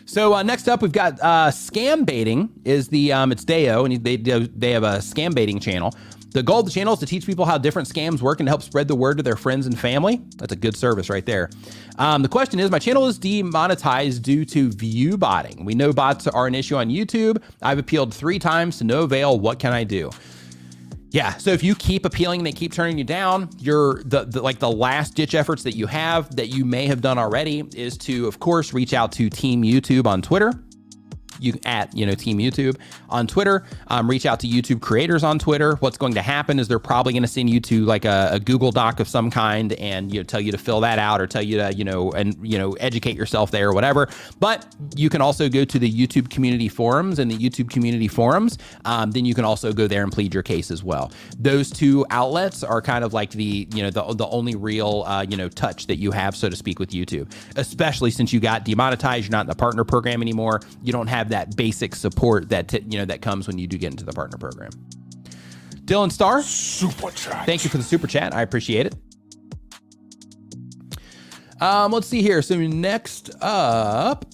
So next up, we've got scam baiting is it's Deo, and they have a scam baiting channel. The goal of the channel is to teach people how different scams work and help spread the word to their friends and family. That's a good service right there. The question is, my channel is demonetized due to view botting. We know bots are an issue on YouTube. I've appealed 3 times to no avail. What can I do? Yeah, so if you keep appealing and they keep turning you down, the last ditch efforts that you have that you may have done already is to, of course, reach out to Team YouTube on Twitter. Team YouTube on Twitter, reach out to YouTube creators on Twitter. What's going to happen is they're probably going to send you to like a Google Doc of some kind and tell you to fill that out, or tell you to educate yourself there or whatever. But you can also go to the YouTube community forums, and the YouTube community forums, then you can also go there and plead your case as well. Those 2 outlets are kind of like the only real touch that you have, so to speak, with YouTube, especially since you got demonetized. You're not in the partner program anymore. You don't have that basic support that that comes when you do get into the partner program. Dylan Starr, super chat. Thank you for the super chat. I appreciate it. Let's see here. So next up,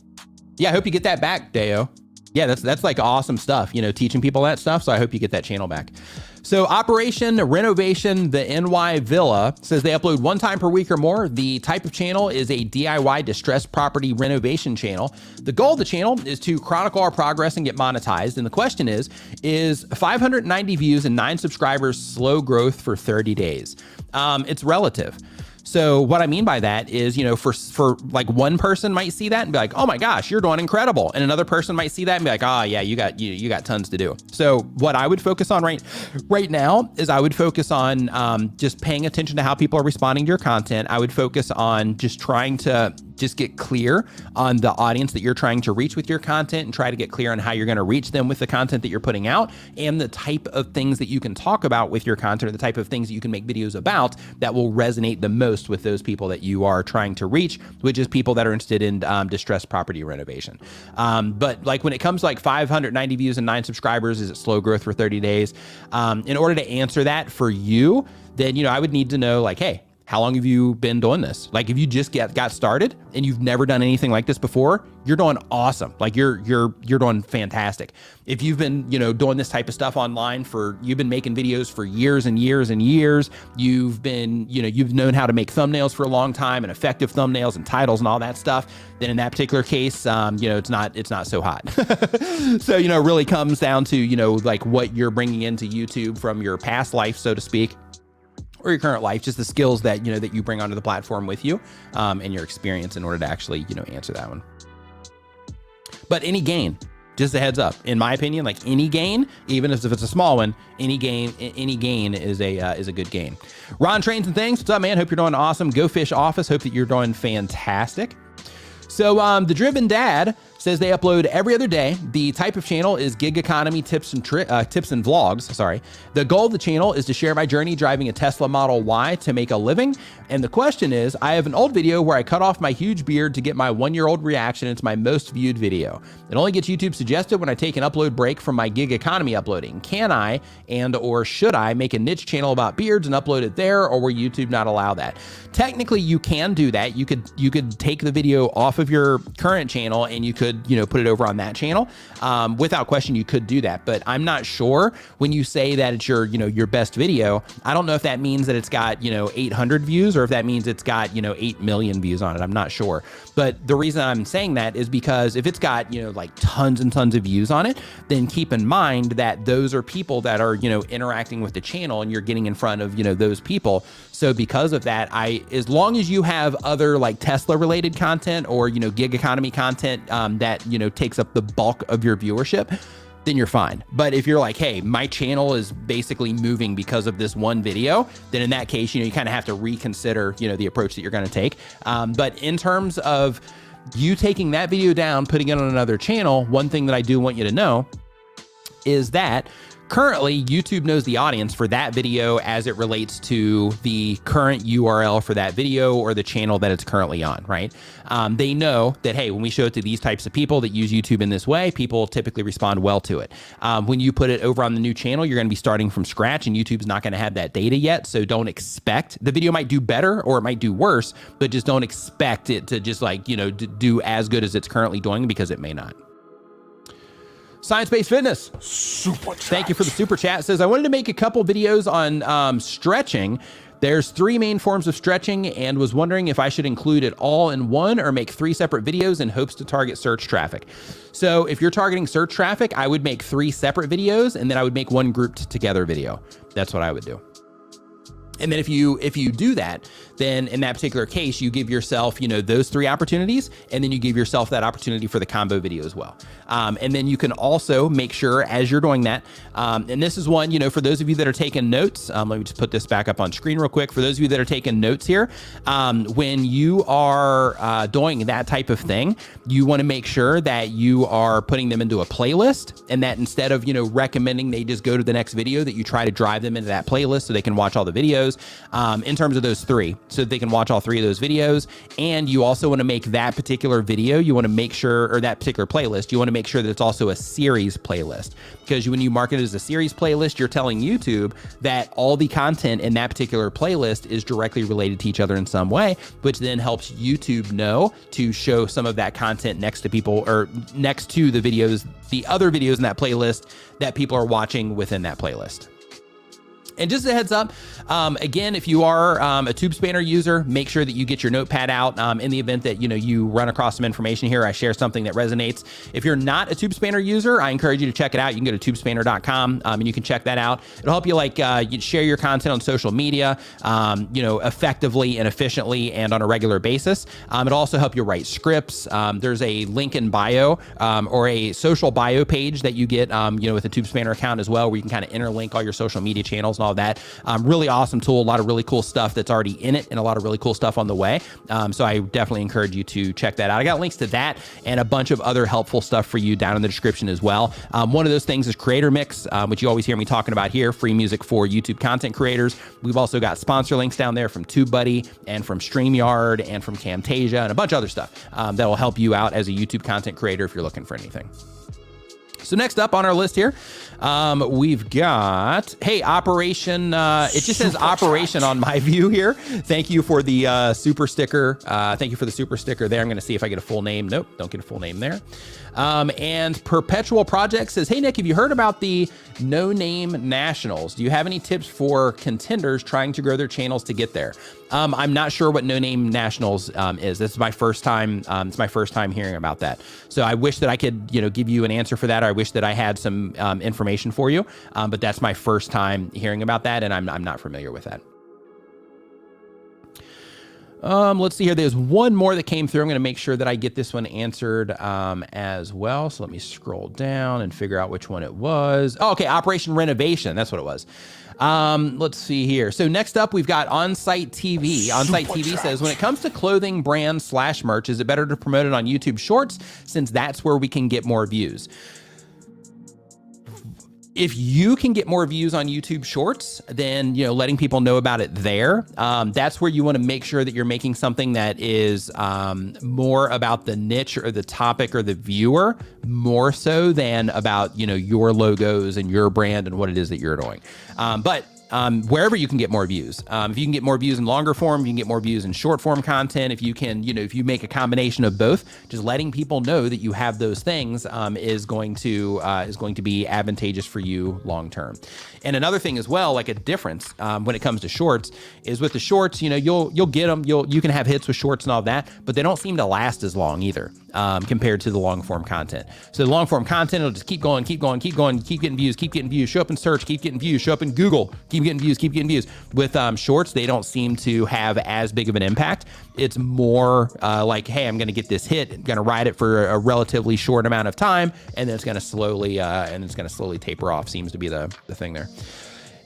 I hope you get that back, Deo. Yeah, that's like awesome stuff, teaching people that stuff. So I hope you get that channel back. So Operation Renovation, the NY Villa, says they upload 1 time per week or more. The type of channel is a DIY distressed property renovation channel. The goal of the channel is to chronicle our progress and get monetized. And the question is 590 views and 9 subscribers slow growth for 30 days? It's relative. So what I mean by that is, for like one person might see that and be like, oh my gosh, you're doing incredible. And another person might see that and be like, oh yeah, you got tons to do. So what I would focus on right now is I would focus on just paying attention to how people are responding to your content. I would focus on just trying to just get clear on the audience that you're trying to reach with your content, and try to get clear on how you're going to reach them with the content that you're putting out, and the type of things that you can talk about with your content, or the type of things that you can make videos about that will resonate the most with those people that you are trying to reach, which is people that are interested in distressed property renovation. But like when it comes to like 590 views and 9 subscribers, is it slow growth for 30 days? In order to answer that for you, then, I would need to know like, hey, how long have you been doing this? Like if you just got started and you've never done anything like this before, you're doing awesome. Like you're doing fantastic. If you've been, doing this type of stuff online you've been making videos for years and years and years, you've been, you've known how to make thumbnails for a long time, and effective thumbnails and titles and all that stuff, then in that particular case, it's not so hot. So, it really comes down to, like what you're bringing into YouTube from your past life, so to speak, or your current life, just the skills that, that you bring onto the platform with you, and your experience in order to actually, answer that one. But any gain, just a heads up, in my opinion, like any gain, even if it's a small one, any gain is a good gain. Ron Trains and Things, what's up, man? Hope you're doing awesome. Go Fish Office, hope that you're doing fantastic. So the Driven Dad says they upload every other day. The type of channel is gig economy tips and vlogs. Sorry. The goal of the channel is to share my journey driving a Tesla Model Y to make a living. And the question is, I have an old video where I cut off my huge beard to get my 1-year-old reaction. It's my most viewed video. It only gets YouTube suggested when I take an upload break from my gig economy uploading. Can I or should I make a niche channel about beards and upload it there, or will YouTube not allow that? Technically, you can do that. You could take the video off of your current channel and you could, put it over on that channel. Without question, you could do that, but I'm not sure when you say that it's your best video. I don't know if that means that it's got, 800 views, or if that means it's got, 8 million views on it. I'm not sure. But the reason I'm saying that is because if it's got, like tons and tons of views on it, then keep in mind that those are people that are, interacting with the channel, and you're getting in front of, those people. So because of that, as long as you have other like Tesla related content or, gig economy content, that, takes up the bulk of your viewership, then you're fine. But if you're like, hey, my channel is basically moving because of this one video, then in that case, you kind of have to reconsider, the approach that you're going to take. But in terms of you taking that video down, putting it on another channel, one thing that I do want you to know is that currently, YouTube knows the audience for that video as it relates to the current URL for that video or the channel that it's currently on, right? They know that, hey, when we show it to these types of people that use YouTube in this way, people typically respond well to it. When you put it over on the new channel, you're going to be starting from scratch, and YouTube's not going to have that data yet. So don't expect the video might do better or it might do worse, but just don't expect it to just like, do as good as it's currently doing, because it may not. Science-Based Fitness. Super chat. Thank you for the super chat. It says, I wanted to make a couple videos on stretching. There's 3 main forms of stretching and was wondering if I should include it all in one or make 3 separate videos in hopes to target search traffic. So if you're targeting search traffic, I would make 3 separate videos, and then I would make one grouped together video. That's what I would do. And then if you do that, then in that particular case, you give yourself, those 3 opportunities, and then you give yourself that opportunity for the combo video as well. And then you can also make sure as you're doing that, and this is one, for those of you that are taking notes, let me just put this back up on screen real quick. For those of you that are taking notes here, when you are doing that type of thing, you want to make sure that you are putting them into a playlist, and that instead of, recommending they just go to the next video, that you try to drive them into that playlist so they can watch all the videos. In terms of those 3, so that they can watch all 3 of those videos. And you also want to make that particular video, you want to make sure, or that particular playlist, you want to make sure that it's also a series playlist, because when you market it as a series playlist, you're telling YouTube that all the content in that particular playlist is directly related to each other in some way, which then helps YouTube know to show some of that content next to people, or next to the videos, the other videos in that playlist that people are watching within that playlist. And just a heads up, again, if you are a TubeSpanner user, make sure that you get your notepad out in the event that you run across some information here. I share something that resonates. If you're not a TubeSpanner user, I encourage you to check it out. You can go to tubespanner.com and you can check that out. It'll help you you share your content on social media, effectively and efficiently and on a regular basis. It'll also help you write scripts. There's a link in bio or a social bio page that you get, with a TubeSpanner account as well, where you can kind of interlink all your social media channels and all that. Really awesome tool, a lot of really cool stuff that's already in it and a lot of really cool stuff on the way. So I definitely encourage you to check that out. I got links to that and a bunch of other helpful stuff for you down in the description as well. One of those things is Creator Mix, which you always hear me talking about here, free music for YouTube content creators. We've also got sponsor links down there from TubeBuddy and from StreamYard and from Camtasia and a bunch of other stuff that will help you out as a YouTube content creator if you're looking for anything. So next up on our list here, we've got, hey, Operation, it just says Operation on my view here. Thank you for the super sticker. Thank you for the super sticker there. I'm going to see if I get a full name. Nope, don't get a full name there. And Perpetual Project says, hey, Nick, have you heard about the No Name Nationals? Do you have any tips for contenders trying to grow their channels to get there? I'm not sure what No Name Nationals is. This is my first time. It's my first time hearing about that. So I wish that I could, give you an answer for that. Or I wish that I had some information for you. But that's my first time hearing about that, and I'm not familiar with that. Let's see here. There's one more that came through. I'm going to make sure that I get this one answered as well. So let me scroll down and figure out which one it was. Oh, okay. Operation Renovation. That's what it was. Let's see here. So next up, we've got On-Site TV. On-Site TV says, when it comes to clothing brands / merch, is it better to promote it on YouTube Shorts since that's where we can get more views? If you can get more views on YouTube Shorts, then, letting people know about it there, that's where you want to make sure that you're making something that is more about the niche or the topic or the viewer, more so than about, your logos and your brand and what it is that you're doing. But wherever you can get more views. If you can get more views in longer form, you can get more views in short form content. If you can, if you make a combination of both, just letting people know that you have those things is going to be advantageous for you long term. And another thing as well, like a difference when it comes to shorts, is with the shorts, you'll get them. You can have hits with shorts and all that, but they don't seem to last as long either compared to the long form content. So the long form content will just keep going, keep getting views, show up in search, keep getting views, show up in Google, keep getting views. With shorts, they don't seem to have as big of an impact. It's more like, hey, I'm going to get this hit, I'm going to ride it for a relatively short amount of time, and then it's going to slowly taper off. Seems to be the thing there.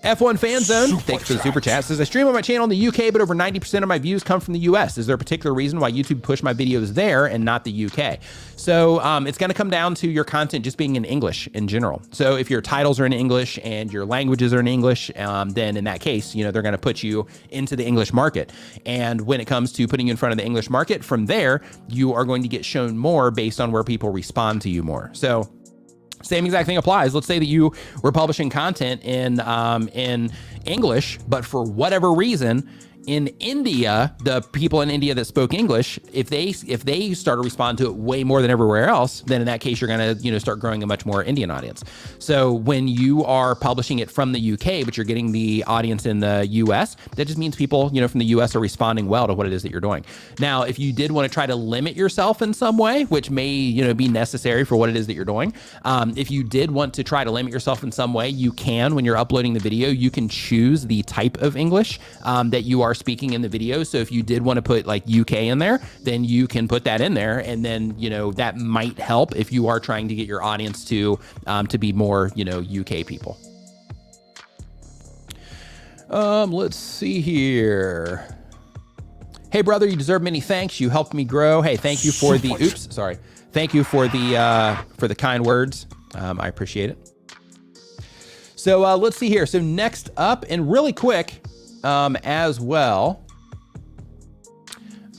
F1 Fan Zone, thanks for the super chat, says, I stream on my channel in the UK, but over 90% of my views come from the US. Is there a particular reason why YouTube pushed my videos there and not the UK? So it's going to come down to your content just being in English in general. So if your titles are in English and your languages are in English, then in that case, they're going to put you into the English market. And when it comes to putting you in front of the English market, from there, you are going to get shown more based on where people respond to you more. So same exact thing applies. Let's say that you were publishing content in English, but for whatever reason, in India, the people in India that spoke English, if they start to respond to it way more than everywhere else, then in that case, you're going to start growing a much more Indian audience. So when you are publishing it from the UK, but you're getting the audience in the US, that just means people from the US are responding well to what it is that you're doing. Now, if you did want to try to limit yourself in some way, which may be necessary for what it is that you're doing, if you did want to try to limit yourself in some way, you can. When you're uploading the video, you can choose the type of English that you are speaking in the video. So if you did want to put like UK in there, then you can put that in there, and then that might help if you are trying to get your audience to be more UK people. Let's see here. Hey brother, you deserve many thanks. You helped me grow. Hey, thank you for the Thank you for the kind words. I appreciate it. So let's see here. So next up, and really quick, as well,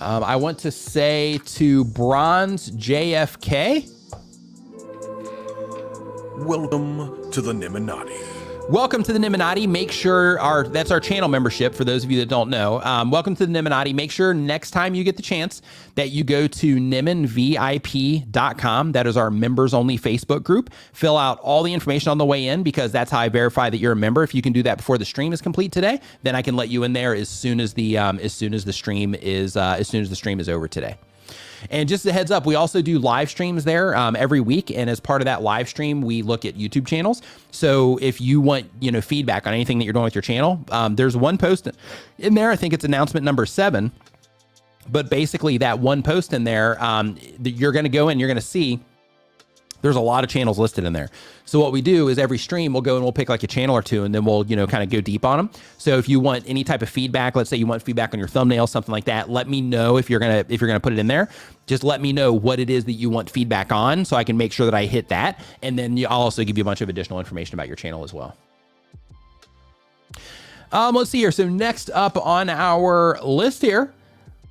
I want to say to Bronze JFK, welcome to the Nimminati. Welcome to the Nimminati. Make sure that's our channel membership for those of you that don't know. Welcome to the Nimminati. Make sure next time you get the chance that you go to nimminvip.com. That is our members only Facebook group. Fill out all the information on the way in, because that's how I verify that you're a member. If you can do that before the stream is complete today, then I can let you in there as soon as the stream is over today. And just a heads up, we also do live streams there every week. And as part of that live stream, we look at YouTube channels. So if you want, feedback on anything that you're doing with your channel, there's one post in there. I think it's announcement number 7. But basically that one post in there, you're going to go in, you're going to see there's a lot of channels listed in there. So what we do is every stream we'll go and we'll pick like a channel or two, and then we'll, kind of go deep on them. So if you want any type of feedback, let's say you want feedback on your thumbnail, something like that, let me know if you're going to put it in there. Just let me know what it is that you want feedback on, so I can make sure that I hit that. And then I'll also give you a bunch of additional information about your channel as well. Let's see here. So next up on our list here,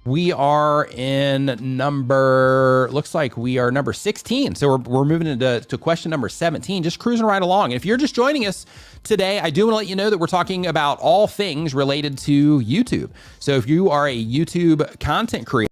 we are in number 16. So we're moving into question number 17, just cruising right along. And if you're just joining us today, I do want to let you know that we're talking about all things related to YouTube. So if you are a YouTube content creator,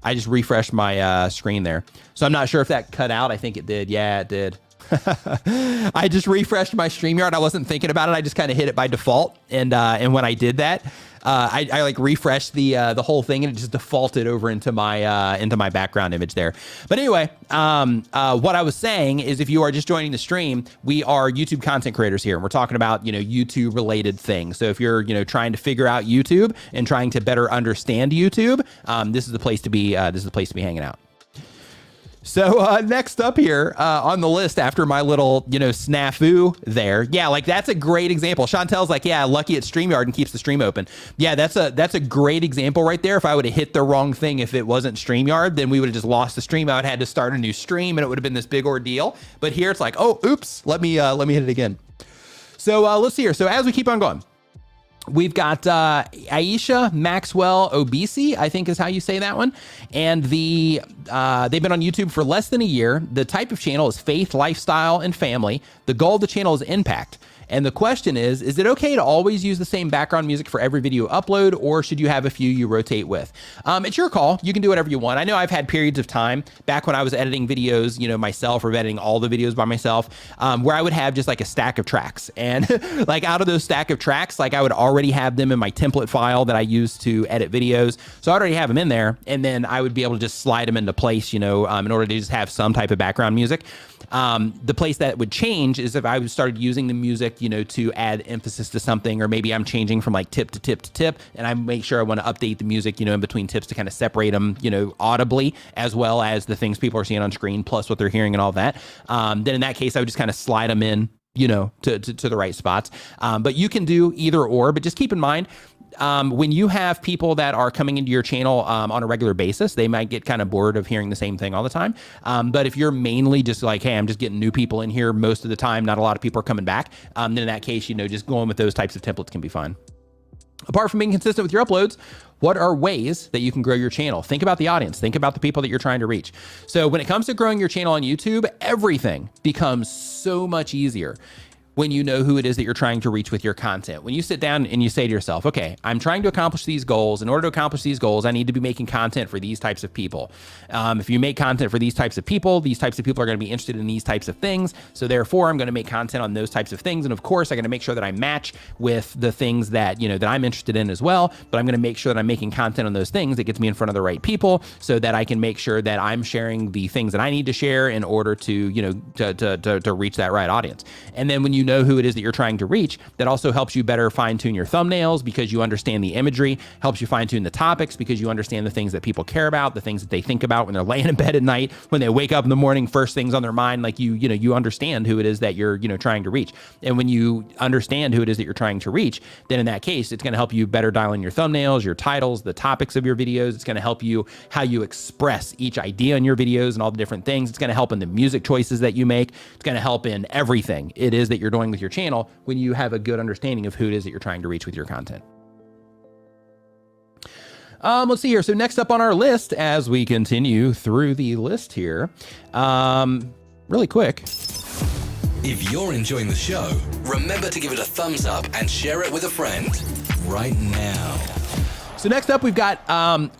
I just refreshed my screen there. So I'm not sure if that cut out. I think it did. Yeah, it did. I just refreshed my StreamYard. I wasn't thinking about it. I just kind of hit it by default. And when I did that, I like refreshed the whole thing, and it just defaulted over into my background image there. But anyway, what I was saying is, if you are just joining the stream, we are YouTube content creators here, and we're talking about YouTube related things. So if you're trying to figure out YouTube and trying to better understand YouTube, this is the place to be. This is the place to be hanging out. So next up here on the list, after my little, snafu there. Yeah, like that's a great example. Chantel's like, yeah, lucky it's StreamYard and keeps the stream open. Yeah, that's a great example right there. If I would have hit the wrong thing, if it wasn't StreamYard, then we would have just lost the stream. I would have had to start a new stream, and it would have been this big ordeal. But here it's like, oh, oops, let me hit it again. So let's see here. So as we keep on going, we've got Aisha Maxwell Obese, I think is how you say that one. And they've been on YouTube for less than a year. The type of channel is faith, lifestyle, and family. The goal of the channel is impact. And the question is it okay to always use the same background music for every video upload, or should you have a few you rotate with? It's your call. You can do whatever you want. I know I've had periods of time back when I was editing videos, myself, or editing all the videos by myself, where I would have just like a stack of tracks. And like out of those stack of tracks, like I would already have them in my template file that I use to edit videos. So I already have them in there, and then I would be able to just slide them into place, in order to just have some type of background music. The place that would change is if I started using the music, to add emphasis to something, or maybe I'm changing from like tip to tip to tip, and I make sure I want to update the music, in between tips to kind of separate them, audibly, as well as the things people are seeing on screen, plus what they're hearing and all that. Then in that case, I would just kind of slide them in, to the right spots. But you can do either or, but just keep in mind, when you have people that are coming into your channel on a regular basis, they might get kind of bored of hearing the same thing all the time. But if you're mainly just like, hey, I'm just getting new people in here most of the time, not a lot of people are coming back, then in that case, just going with those types of templates can be fine. Apart from being consistent with your uploads, what are ways that you can grow your channel? Think about the audience. Think about the people that you're trying to reach. So when it comes to growing your channel on YouTube, everything becomes so much easier when you know who it is that you're trying to reach with your content. When you sit down and you say to yourself, okay, I'm trying to accomplish these goals. In order to accomplish these goals, I need to be making content for these types of people. If you make content for these types of people are gonna be interested in these types of things. So therefore, I'm gonna make content on those types of things. And of course, I'm gonna make sure that I match with the things that, that I'm interested in as well. But I'm gonna make sure that I'm making content on those things that gets me in front of the right people, so that I can make sure that I'm sharing the things that I need to share in order to, to reach that right audience. And then when you know who it is that you're trying to reach, that also helps you better fine tune your thumbnails, because you understand the imagery, helps you fine tune the topics because you understand the things that people care about, the things that they think about when they're laying in bed at night, when they wake up in the morning, first things on their mind. Like you understand who it is that you're, trying to reach. And when you understand who it is that you're trying to reach, then in that case, it's going to help you better dial in your thumbnails, your titles, the topics of your videos. It's going to help you how you express each idea in your videos and all the different things. It's going to help in the music choices that you make. It's going to help in everything it is that you're doing with your channel when you have a good understanding of who it is that you're trying to reach with your content. Let's see here. So next up on our list, as we continue through the list here, really quick. If you're enjoying the show, remember to give it a thumbs up and share it with a friend right now. So next up, we've got Iona.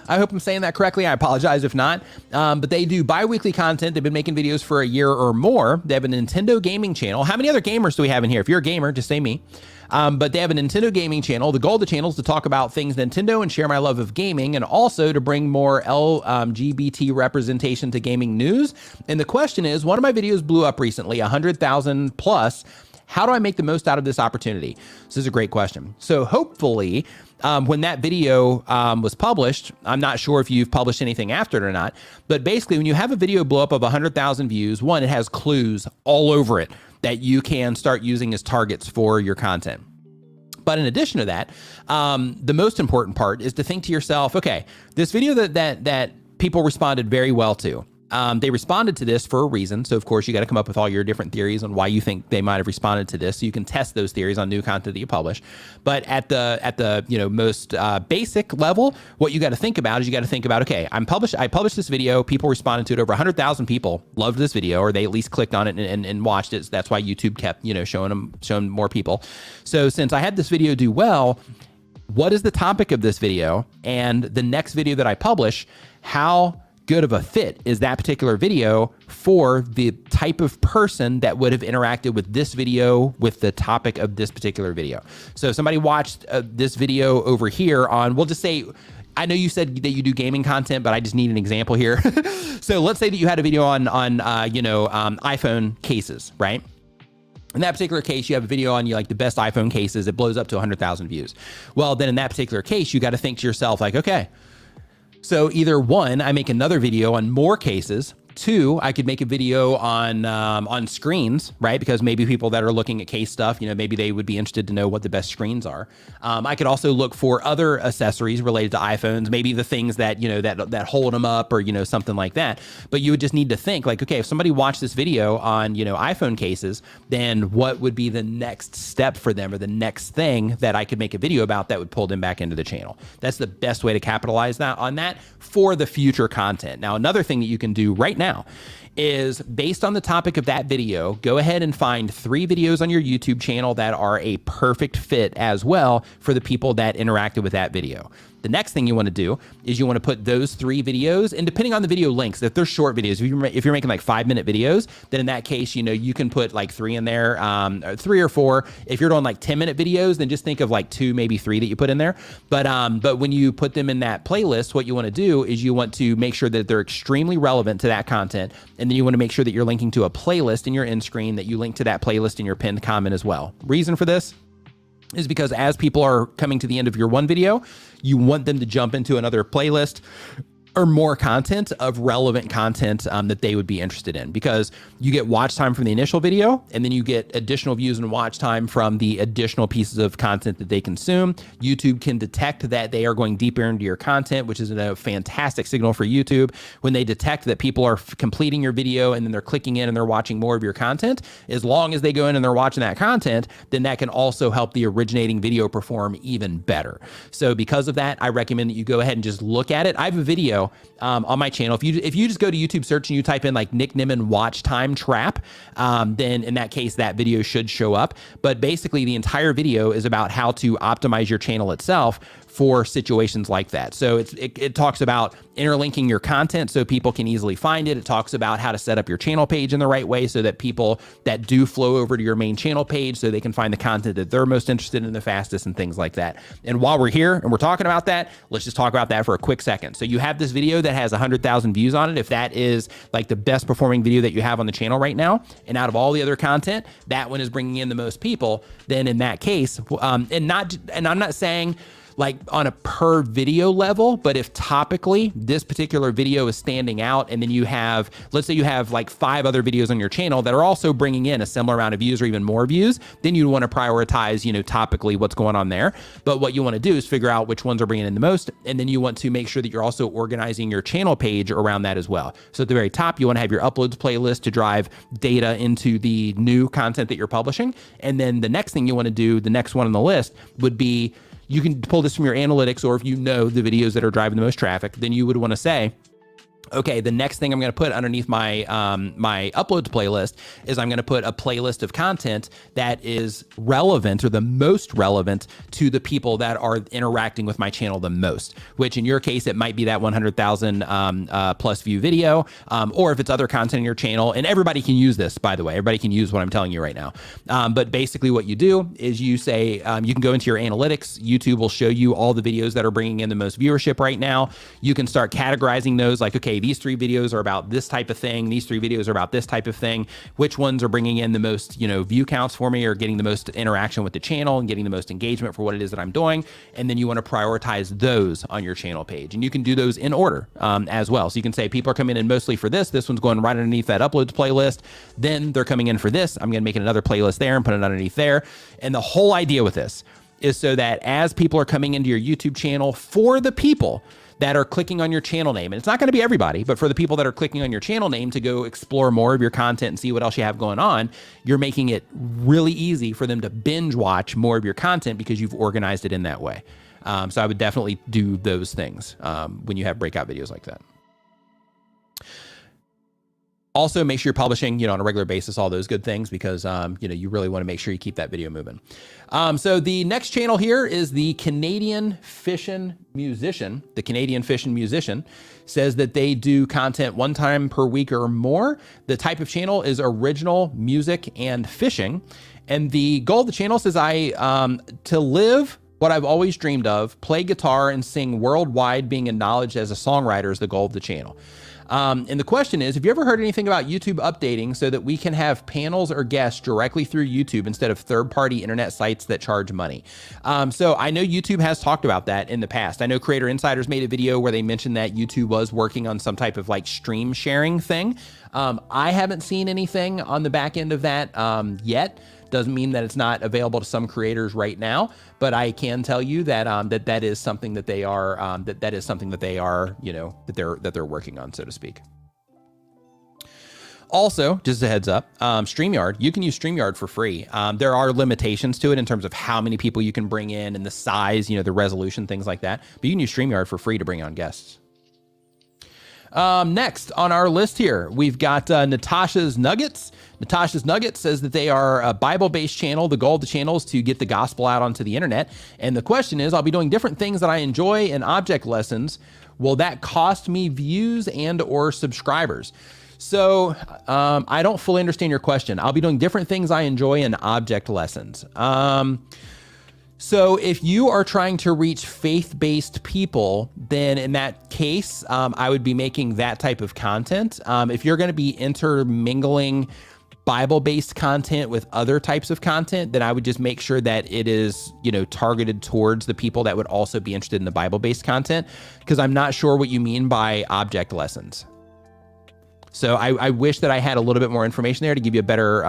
I hope I'm saying that correctly. I apologize if not. But they do bi-weekly content. They've been making videos for a year or more. They have a Nintendo gaming channel. How many other gamers do we have in here? If you're a gamer, just say me. But they have a Nintendo gaming channel. The goal of the channel is to talk about things Nintendo and share my love of gaming, and also to bring more LGBT representation to gaming news. And the question is, one of my videos blew up recently, 100,000 plus. How do I make the most out of this opportunity? This is a great question. So hopefully, when that video was published, I'm not sure if you've published anything after it or not, but basically when you have a video blow up of 100,000 views, one, it has clues all over it that you can start using as targets for your content. But in addition to that, the most important part is to think to yourself, okay, this video that people responded very well to, they responded to this for a reason. So of course you got to come up with all your different theories on why you think they might have responded to this. So you can test those theories on new content that you publish. But at the most basic level, what you got to think about is you got to think about, okay, I published this video. People responded to it. Over 100,000 people loved this video, or they at least clicked on it and watched it. So that's why YouTube kept, showing more people. So since I had this video do well, what is the topic of this video? And the next video that I publish, how good of a fit is that particular video for the type of person that would have interacted with this video with the topic of this particular video? So if somebody watched this video over here on, we'll just say, I know you said that you do gaming content, but I just need an example here. So let's say that you had a video on iPhone cases, right? In that particular case, you have a video on the best iPhone cases. It blows up to 100,000 views. Well, then in that particular case, you got to think to yourself like, okay, so either one, I make another video on more cases. Two, I could make a video on screens, right? Because maybe people that are looking at case stuff, maybe they would be interested to know what the best screens are. I could also look for other accessories related to iPhones, maybe the things that, that hold them up or, something like that. But you would just need to think like, okay, if somebody watched this video on, iPhone cases, then what would be the next step for them or the next thing that I could make a video about that would pull them back into the channel? That's the best way to capitalize on that for the future content. Now, another thing that you can do right now is, based on the topic of that video, go ahead and find 3 videos on your YouTube channel that are a perfect fit as well for the people that interacted with that video. The next thing you want to do is you want to put those 3 videos, and depending on the video lengths, if they're short videos, if you're making like 5-minute videos, then in that case, you can put like 3 in there, 3 or 4. If you're doing like 10-minute videos, then just think of like 2, maybe 3 that you put in there. But when you put them in that playlist, what you want to do is you want to make sure that they're extremely relevant to that content. And then you want to make sure that you're linking to a playlist in your end screen, that you link to that playlist in your pinned comment as well. Reason for this is because as people are coming to the end of your one video, you want them to jump into another playlist or more content of relevant content that they would be interested in, because you get watch time from the initial video, and then you get additional views and watch time from the additional pieces of content that they consume. YouTube can detect that they are going deeper into your content, which is a fantastic signal for YouTube. When they detect that people are completing your video and then they're clicking in and they're watching more of your content, as long as they go in and they're watching that content, then that can also help the originating video perform even better. So because of that, I recommend that you go ahead and just look at it. I have a video on my channel. If you just go to YouTube search and you type in like Nick Nimmin watch time trap, then in that case, that video should show up. But basically the entire video is about how to optimize your channel itself for situations like that. So it talks about interlinking your content so people can easily find it. It talks about how to set up your channel page in the right way so that people that do flow over to your main channel page so they can find the content that they're most interested in the fastest and things like that. And while we're here and we're talking about that, let's just talk about that for a quick second. So you have this video that has 100,000 views on it. If that is like the best performing video that you have on the channel right now, and out of all the other content, that one is bringing in the most people, then in that case, and I'm not saying like on a per video level, but if topically this particular video is standing out, and then you have, let's say you have like 5 other videos on your channel that are also bringing in a similar amount of views or even more views, then you want to prioritize, topically what's going on there. But what you want to do is figure out which ones are bringing in the most, and then you want to make sure that you're also organizing your channel page around that as well. So at the very top, you want to have your uploads playlist to drive data into the new content that you're publishing. And then the next thing you want to do, the next one on the list would be you can pull this from your analytics, or if you know the videos that are driving the most traffic, then you would want to say, okay, the next thing I'm going to put underneath my my uploads playlist is I'm going to put a playlist of content that is relevant, or the most relevant, to the people that are interacting with my channel the most, which in your case, it might be that 100,000 plus view video, or if it's other content in your channel. And everybody can use this, by the way. Everybody can use what I'm telling you right now. But basically what you do is you say, you can go into your analytics. YouTube will show you all the videos that are bringing in the most viewership right now. You can start categorizing those, like, okay, these 3 videos are about this type of thing. These 3 videos are about this type of thing. Which ones are bringing in the most, view counts for me, or getting the most interaction with the channel and getting the most engagement for what it is that I'm doing. And then you want to prioritize those on your channel page. And you can do those in order as well. So you can say people are coming in mostly for this. This one's going right underneath that uploads playlist. Then they're coming in for this. I'm going to make another playlist there and put it underneath there. And the whole idea with this is so that as people are coming into your YouTube channel, for the people that are clicking on your channel name, and it's not going to be everybody, but for the people that are clicking on your channel name to go explore more of your content and see what else you have going on, you're making it really easy for them to binge watch more of your content because you've organized it in that way. So I would definitely do those things when you have breakout videos like that. Also, make sure you're publishing, on a regular basis, all those good things, because, you really want to make sure you keep that video moving. So the next channel here is the Canadian Fishing Musician. The Canadian Fishing Musician says that they do content 1 time per week or more. The type of channel is original music and fishing. And the goal of the channel says, to live what I've always dreamed of, play guitar and sing worldwide, being acknowledged as a songwriter is the goal of the channel. And the question is, have you ever heard anything about YouTube updating so that we can have panels or guests directly through YouTube instead of third-party internet sites that charge money? So I know YouTube has talked about that in the past. I know Creator Insiders made a video where they mentioned that YouTube was working on some type of like stream sharing thing. I haven't seen anything on the back end of that yet. Doesn't mean that it's not available to some creators right now, but I can tell you that that is something that they are that is something that they are that they're working on, so to speak. Also, just a heads up, StreamYard, you can use StreamYard for free. There are limitations to it in terms of how many people you can bring in and the size, the resolution, things like that. But you can use StreamYard for free to bring on guests. Next on our list here, we've got Natasha's Nuggets. Natasha's Nuggets says that they are a Bible-based channel. The goal of the channel is to get the gospel out onto the internet. And the question is, I'll be doing different things that I enjoy in object lessons. Will that cost me views and or subscribers? So I don't fully understand your question. I'll be doing different things I enjoy in object lessons. So if you are trying to reach faith-based people, then in that case, I would be making that type of content. If you're going to be intermingling Bible-based content with other types of content, then I would just make sure that it is, targeted towards the people that would also be interested in the Bible-based content, because I'm not sure what you mean by object lessons. So I wish that I had a little bit more information there to give you a better,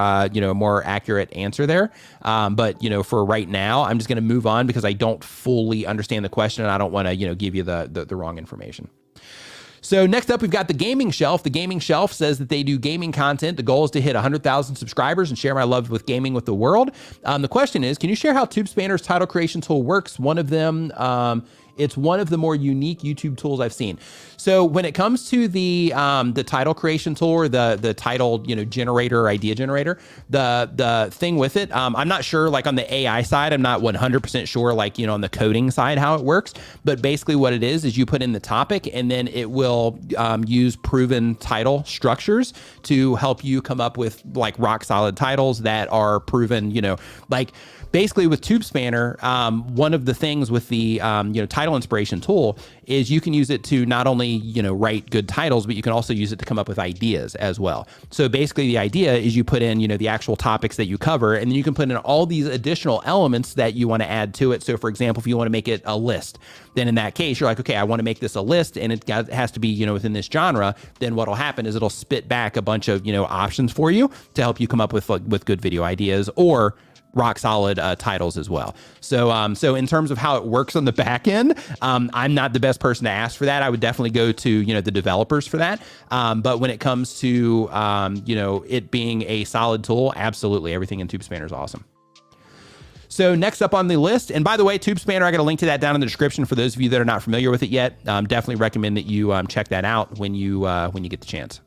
more accurate answer there. But, for right now, I'm just going to move on because I don't fully understand the question and I don't want to, give you the wrong information. So next up, we've got the Gaming Shelf. The Gaming Shelf says that they do gaming content. The goal is to hit 100,000 subscribers and share my love with gaming with the world. The question is, can you share how TubeSpanner's title creation tool works? One of them, it's one of the more unique YouTube tools I've seen. So when it comes to the title creation tool, or the title, generator, idea generator, the thing with it, I'm not sure, like on the AI side, I'm not 100% sure, like, on the coding side, how it works. But basically what it is you put in the topic and then it will use proven title structures to help you come up with like rock solid titles that are proven, like basically with TubeSpanner, one of the things with the title inspiration tool is you can use it to not only write good titles, but you can also use it to come up with ideas as well. So basically the idea is you put in the actual topics that you cover, and then you can put in all these additional elements that you want to add to it. So for example, if you want to make it a list, then in that case you're like, okay, I want to make this a list and it has to be within this genre. Then what'll happen is it'll spit back a bunch of options for you to help you come up with good video ideas or rock solid titles as well. So so in terms of how it works on the back end, I'm not the best person to ask for that. I would definitely go to the developers for that. But when it comes to it being a solid tool, absolutely everything in TubeSpanner is awesome. So next up on the list, and by the way, TubeSpanner, I got a link to that down in the description for those of you that are not familiar with it yet. Definitely recommend that you check that out when you get the chance.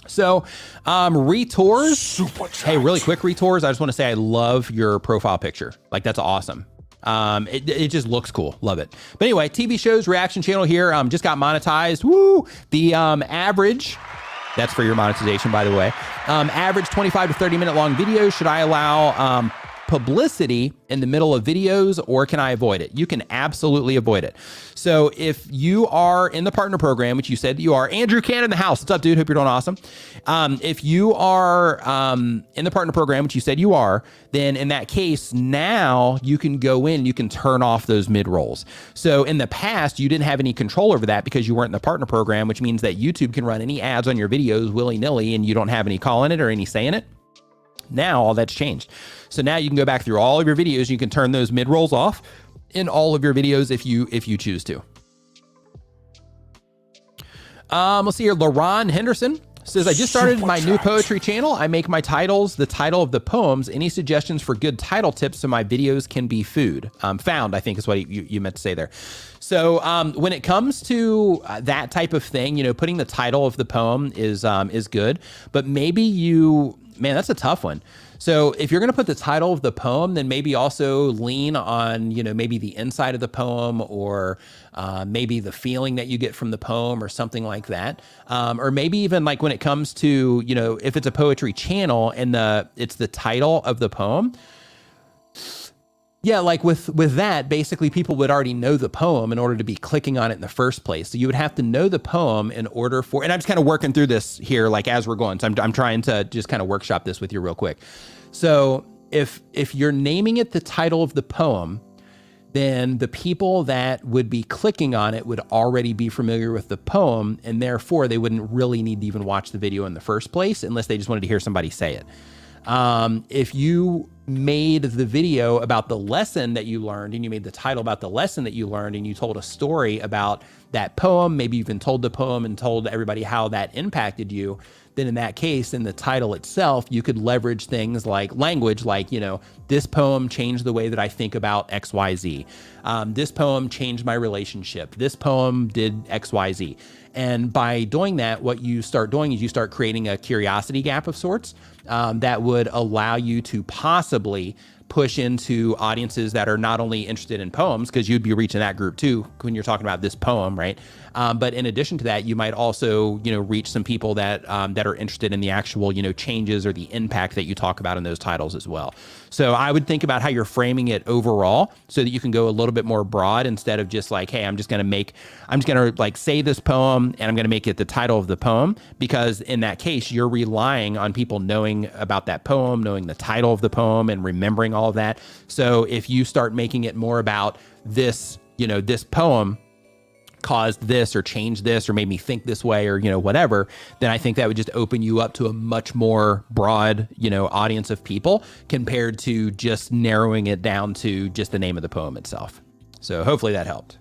So retours. Hey, really quick retours. I just want to say I love your profile picture. Like, that's awesome. It just looks cool. Love it. But anyway, TV shows reaction channel here. Just got monetized. Woo! The average, that's for your monetization, by the way. Average 25 to 30 minute long videos. Should I allow publicity in the middle of videos, or can I avoid it? You can absolutely avoid it. So if you are in the partner program, which you said that you are, Andrew Can in the house. What's up, dude? Hope you're doing awesome. If you are in the partner program, which you said you are, then in that case, now you can go in, you can turn off those mid rolls. So in the past, you didn't have any control over that because you weren't in the partner program, which means that YouTube can run any ads on your videos willy-nilly and you don't have any call in it or any say in it. Now all that's changed. So now you can go back through all of your videos and you can turn those mid rolls off in all of your videos if you choose to. Let's see here. LaRon Henderson says, I just started my new poetry channel. I make my titles the title of the poems. Any suggestions for good title tips so my videos can be food? Found, I think is what you meant to say there. So when it comes to that type of thing, you know, putting the title of the poem is good, but maybe man, that's a tough one. So if you're going to put the title of the poem, then maybe also lean on, you know, maybe the inside of the poem, or maybe the feeling that you get from the poem or something like that. Or maybe even like when it comes to, you know, if it's a poetry channel and it's the title of the poem. Yeah, like with that, basically people would already know the poem in order to be clicking on it in the first place. So you would have to know the poem in order for, and I'm just kind of working through this here, like as we're going. So I'm trying to just kind of workshop this with you real quick. So if you're naming it the title of the poem, then the people that would be clicking on it would already be familiar with the poem, and therefore they wouldn't really need to even watch the video in the first place unless they just wanted to hear somebody say it. If you made the video about the lesson that you learned and you made the title about the lesson that you learned and you told a story about that poem, maybe even told the poem and told everybody how that impacted you, then in that case, in the title itself, you could leverage things like language, like, you know, this poem changed the way that I think about XYZ. This poem changed my relationship. This poem did XYZ. And by doing that, what you start doing is you start creating a curiosity gap of sorts that would allow you to possibly push into audiences that are not only interested in poems, because you'd be reaching that group too when you're talking about this poem, right? But in addition to that, you might also, you know, reach some people that that are interested in the actual, you know, changes or the impact that you talk about in those titles as well. So I would think about how you're framing it overall so that you can go a little bit more broad instead of just like, hey, I'm just going to like say this poem and I'm going to make it the title of the poem, because in that case, you're relying on people knowing about that poem, knowing the title of the poem and remembering all of that. So if you start making it more about this, you know, this poem caused this or changed this or made me think this way or, you know, whatever, then I think that would just open you up to a much more broad, you know, audience of people compared to just narrowing it down to just the name of the poem itself. So hopefully that helped.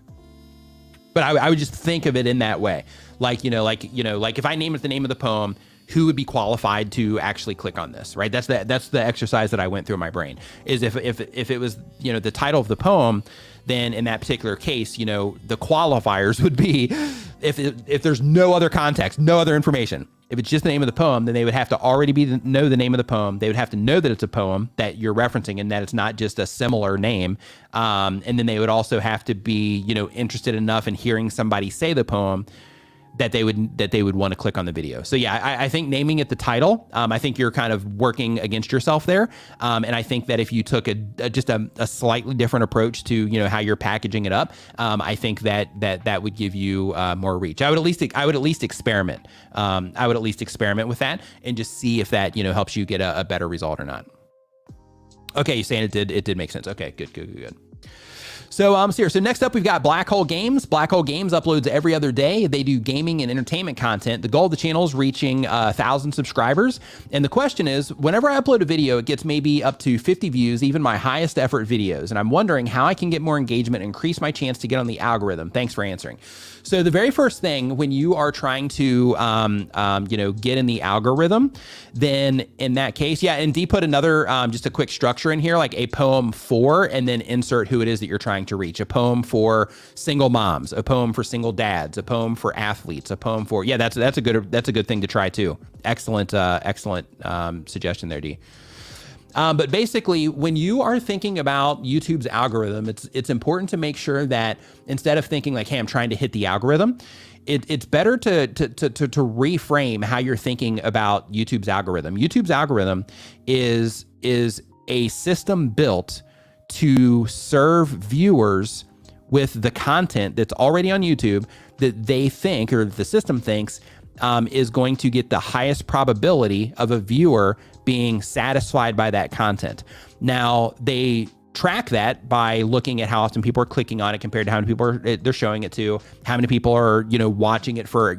But I would just think of it in that way. Like if I name it the name of the poem, who would be qualified to actually click on this, right? That's the exercise that I went through in my brain, is if it was, you know, the title of the poem, then in that particular case, you know, the qualifiers would be if there's no other context, no other information. If it's just the name of the poem, then they would have to already know the name of the poem. They would have to know that it's a poem that you're referencing and that it's not just a similar name. And then they would also have to be, you know, interested enough in hearing somebody say the poem that they would want to click on the video. So yeah, I think naming it the title, I think you're kind of working against yourself there. And I think that if you took just a slightly different approach to, you know, how you're packaging it up, I think that would give you more reach. I would at least experiment. I would at least experiment with that and just see if that, you know, helps you get a better result or not. Okay, you're saying it did make sense. Okay, good. So next up, we've got Black Hole Games. Black Hole Games uploads every other day. They do gaming and entertainment content. The goal of the channel is reaching 1,000 subscribers. And the question is, whenever I upload a video, it gets maybe up to 50 views, even my highest effort videos. And I'm wondering how I can get more engagement and increase my chance to get on the algorithm. Thanks for answering. So the very first thing when you are trying to, get in the algorithm, then in that case, yeah, and D put another, just a quick structure in here, like a poem for, and then insert who it is that you're trying to reach. A poem for single moms, a poem for single dads, a poem for athletes, a poem for, yeah, that's a good thing to try too. Excellent suggestion there, D. But basically, when you are thinking about YouTube's algorithm, it's important to make sure that instead of thinking like, hey, I'm trying to hit the algorithm, it's better to reframe how you're thinking about YouTube's algorithm. YouTube's algorithm is a system built to serve viewers with the content that's already on YouTube that they think, or the system thinks, is going to get the highest probability of a viewer being satisfied by that content. Now, they track that by looking at how often people are clicking on it compared to how many people they're showing it to, how many people are, watching it for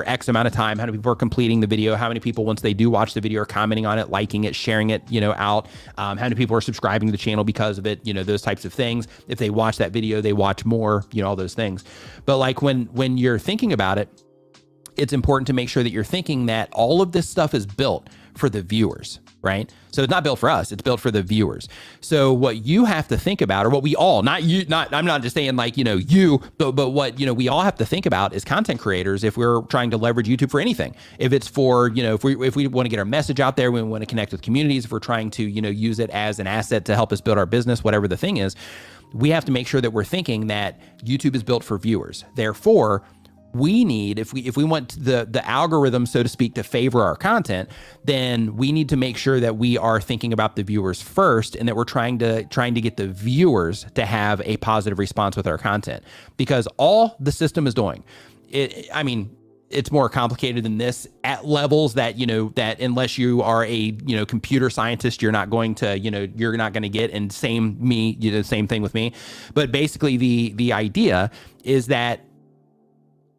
X amount of time, how many people are completing the video, how many people, once they do watch the video, are commenting on it, liking it, sharing it, out, how many people are subscribing to the channel because of it, those types of things. If they watch that video, they watch more, all those things. But like when you're thinking about it, it's important to make sure that you're thinking that all of this stuff is built for the viewers, right? So it's not built for us, it's built for the viewers. So what you have to think about, or what we all, I'm not just saying like, but what, we all have to think about as content creators, if we're trying to leverage YouTube for anything, if it's for, if we want to get our message out there, we want to connect with communities, if we're trying to, use it as an asset to help us build our business, whatever the thing is, we have to make sure that we're thinking that YouTube is built for viewers. Therefore, we need, if we want the algorithm, so to speak, to favor our content, then we need to make sure that we are thinking about the viewers first, and that we're trying to get the viewers to have a positive response with our content. Because all the system is doing, it's more complicated than this at levels that, that unless you are a, computer scientist, you're not going to, you're not going to get. And same thing with me. But basically the idea is that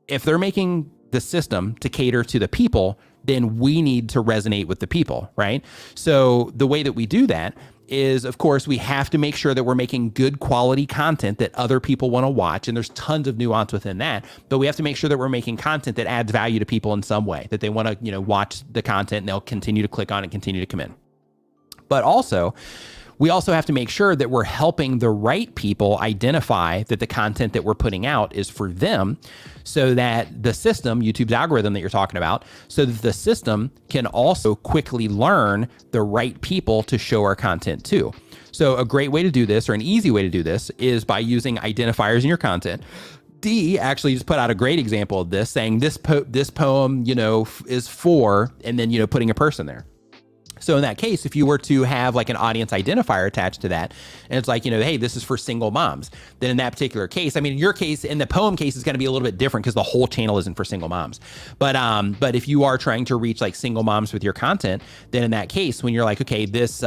if they're making the system to cater to the people, then we need to resonate with the people, right? So the way that we do that is, of course, we have to make sure that we're making good quality content that other people want to watch. And there's tons of nuance within that, but we have to make sure that we're making content that adds value to people in some way, that they want to, watch the content and they'll continue to click on it, continue to come in. But also, we also have to make sure that we're helping the right people identify that the content that we're putting out is for them, so that the system, YouTube's algorithm that you're talking about, so that the system can also quickly learn the right people to show our content to. So a great way to do this, or an easy way to do this, is by using identifiers in your content. D actually just put out a great example of this, saying this poem, is for, and then, putting a person there. So in that case, if you were to have like an audience identifier attached to that, and it's like, hey, this is for single moms, then in that particular case, in your case, in the poem case, it's going to be a little bit different because the whole channel isn't for single moms. But if you are trying to reach like single moms with your content, then in that case, when you're like, okay, this,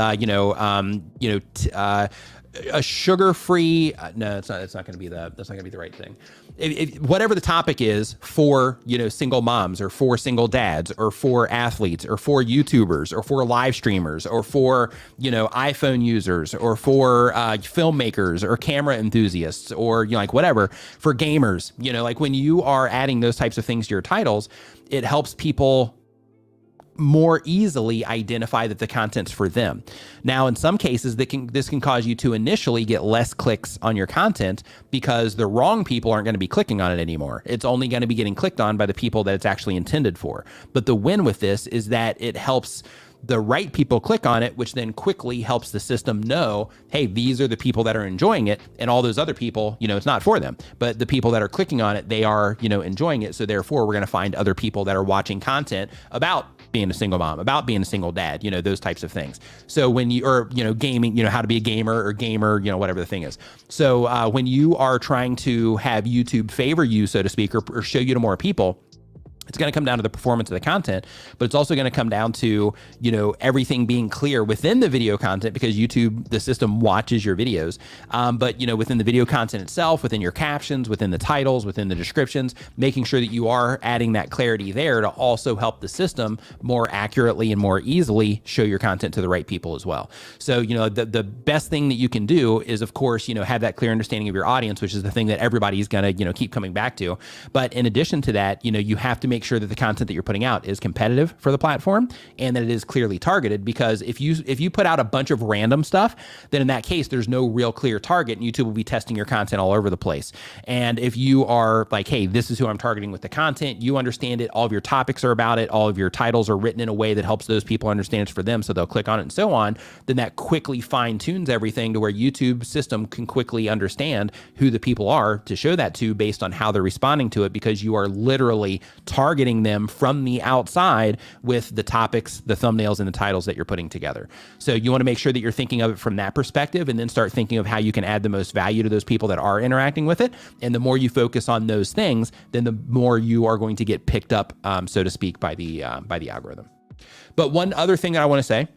a sugar-free, no, it's not going to be that's not going to be the right thing. Whatever the topic is for, single moms, or for single dads, or for athletes, or for YouTubers, or for live streamers, or for, iPhone users, or for filmmakers, or camera enthusiasts, or, like whatever, for gamers, like when you are adding those types of things to your titles, it helps people more easily identify that the content's for them. Now, in some cases, this can cause you to initially get less clicks on your content because the wrong people aren't going to be clicking on it anymore. It's only going to be getting clicked on by the people that it's actually intended for. But the win with this is that it helps the right people click on it, which then quickly helps the system know, hey, these are the people that are enjoying it, and all those other people, it's not for them. But the people that are clicking on it, they are, enjoying it. So therefore, we're going to find other people that are watching content about being a single mom, about being a single dad, those types of things. So when you are, gaming, how to be a gamer, whatever the thing is. So when you are trying to have YouTube favor you, so to speak, or show you to more people, It's going to come down to the performance of the content, but it's also going to come down to, you know, everything being clear within the video content, because YouTube, the system watches your videos. But, you know, within the video content itself, within your captions, within the titles, within the descriptions, making sure that you are adding that clarity there to also help the system more accurately and more easily show your content to the right people as well. So, you know, the best thing that you can do is, of course, you know, have that clear understanding of your audience, which is the thing that everybody's going to, you know, keep coming back to. But in addition to that, you know, you have to make sure that the content that you're putting out is competitive for the platform and that it is clearly targeted, because if you put out a bunch of random stuff, then in that case, there's no real clear target and YouTube will be testing your content all over the place. And if you are like, hey, this is who I'm targeting with the content, you understand it, all of your topics are about it, all of your titles are written in a way that helps those people understand it's for them, so they'll click on it and so on, then that quickly fine tunes everything to where YouTube system can quickly understand who the people are to show that to based on how they're responding to it, because you are literally targeting them from the outside with the topics, the thumbnails, and the titles that you're putting together. So you want to make sure that you're thinking of it from that perspective, and then start thinking of how you can add the most value to those people that are interacting with it. And the more you focus on those things, then the more you are going to get picked up, so to speak, by the algorithm. But one other thing that I want to say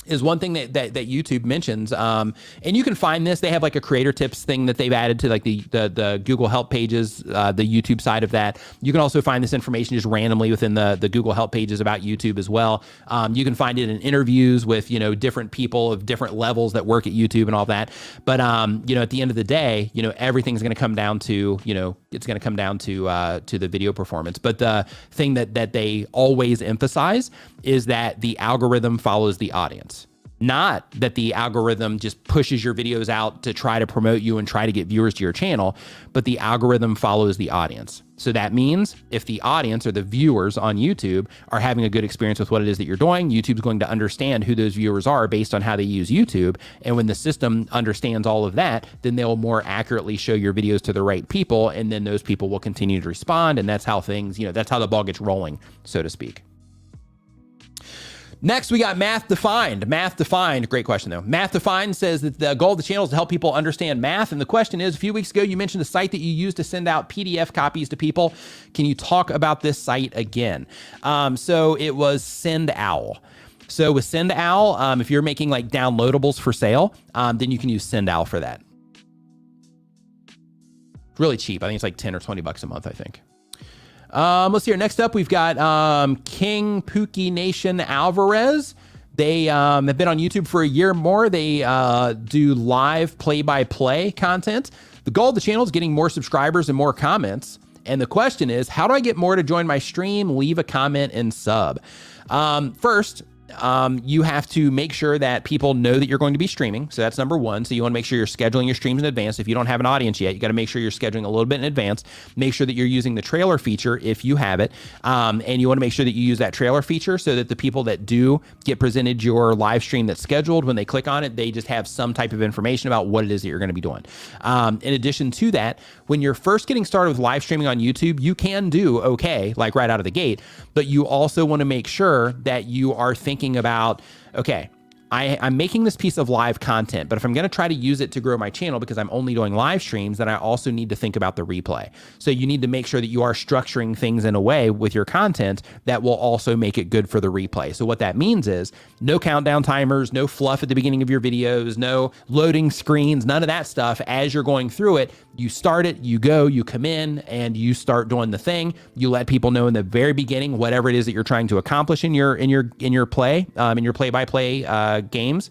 is one thing that YouTube mentions, and you can find this. They have like a creator tips thing that they've added to like the Google Help pages, the YouTube side of that. You can also find this information just randomly within the Google Help pages about YouTube as well. You can find it in interviews with, you know, different people of different levels that work at YouTube and all that. But, you know, at the end of the day, you know, everything's going to come down to, you know, it's going to come down to the video performance. But the thing that they always emphasize is that the algorithm follows the audience. Not that the algorithm just pushes your videos out to try to promote you and try to get viewers to your channel, but the algorithm follows the audience. So that means if the audience or the viewers on YouTube are having a good experience with what it is that you're doing, YouTube's going to understand who those viewers are based on how they use YouTube. And when the system understands all of that, then they'll more accurately show your videos to the right people. And then those people will continue to respond. And that's how things, you know, that's how the ball gets rolling, so to speak. Next, we got Math Defined. Math Defined, great question though. Math Defined says that the goal of the channel is to help people understand math. And the question is, a few weeks ago, you mentioned a site that you use to send out PDF copies to people. Can you talk about this site again? So it was SendOwl. So with SendOwl, if you're making like downloadables for sale, then you can use SendOwl for that. It's really cheap. I think it's like 10 or 20 bucks a month, I think. Let's see here. Next up, we've got King Pookie Nation Alvarez. They have been on YouTube for a year more. They do live play-by-play content. The goal of the channel is getting more subscribers and more comments. And the question is, how do I get more to join my stream? Leave a comment and sub. First, you have to make sure that people know that you're going to be streaming. So that's number one. So you want to make sure you're scheduling your streams in advance. If you don't have an audience yet, you got to make sure you're scheduling a little bit in advance. Make sure that you're using the trailer feature if you have it. And you want to make sure that you use that trailer feature so that the people that do get presented your live stream that's scheduled, when they click on it, they just have some type of information about what it is that you're going to be doing. In addition to that, when you're first getting started with live streaming on YouTube, you can do okay, like right out of the gate, but you also want to make sure that you are thinking about, okay, I'm making this piece of live content, but if I'm going to try to use it to grow my channel because I'm only doing live streams, then I also need to think about the replay. So you need to make sure that you are structuring things in a way with your content that will also make it good for the replay. So what that means is no countdown timers, no fluff at the beginning of your videos, no loading screens, none of that stuff. As you're going through it, you start it, you go, you come in, and you start doing the thing. You let people know in the very beginning whatever it is that you're trying to accomplish in your play-by-play games.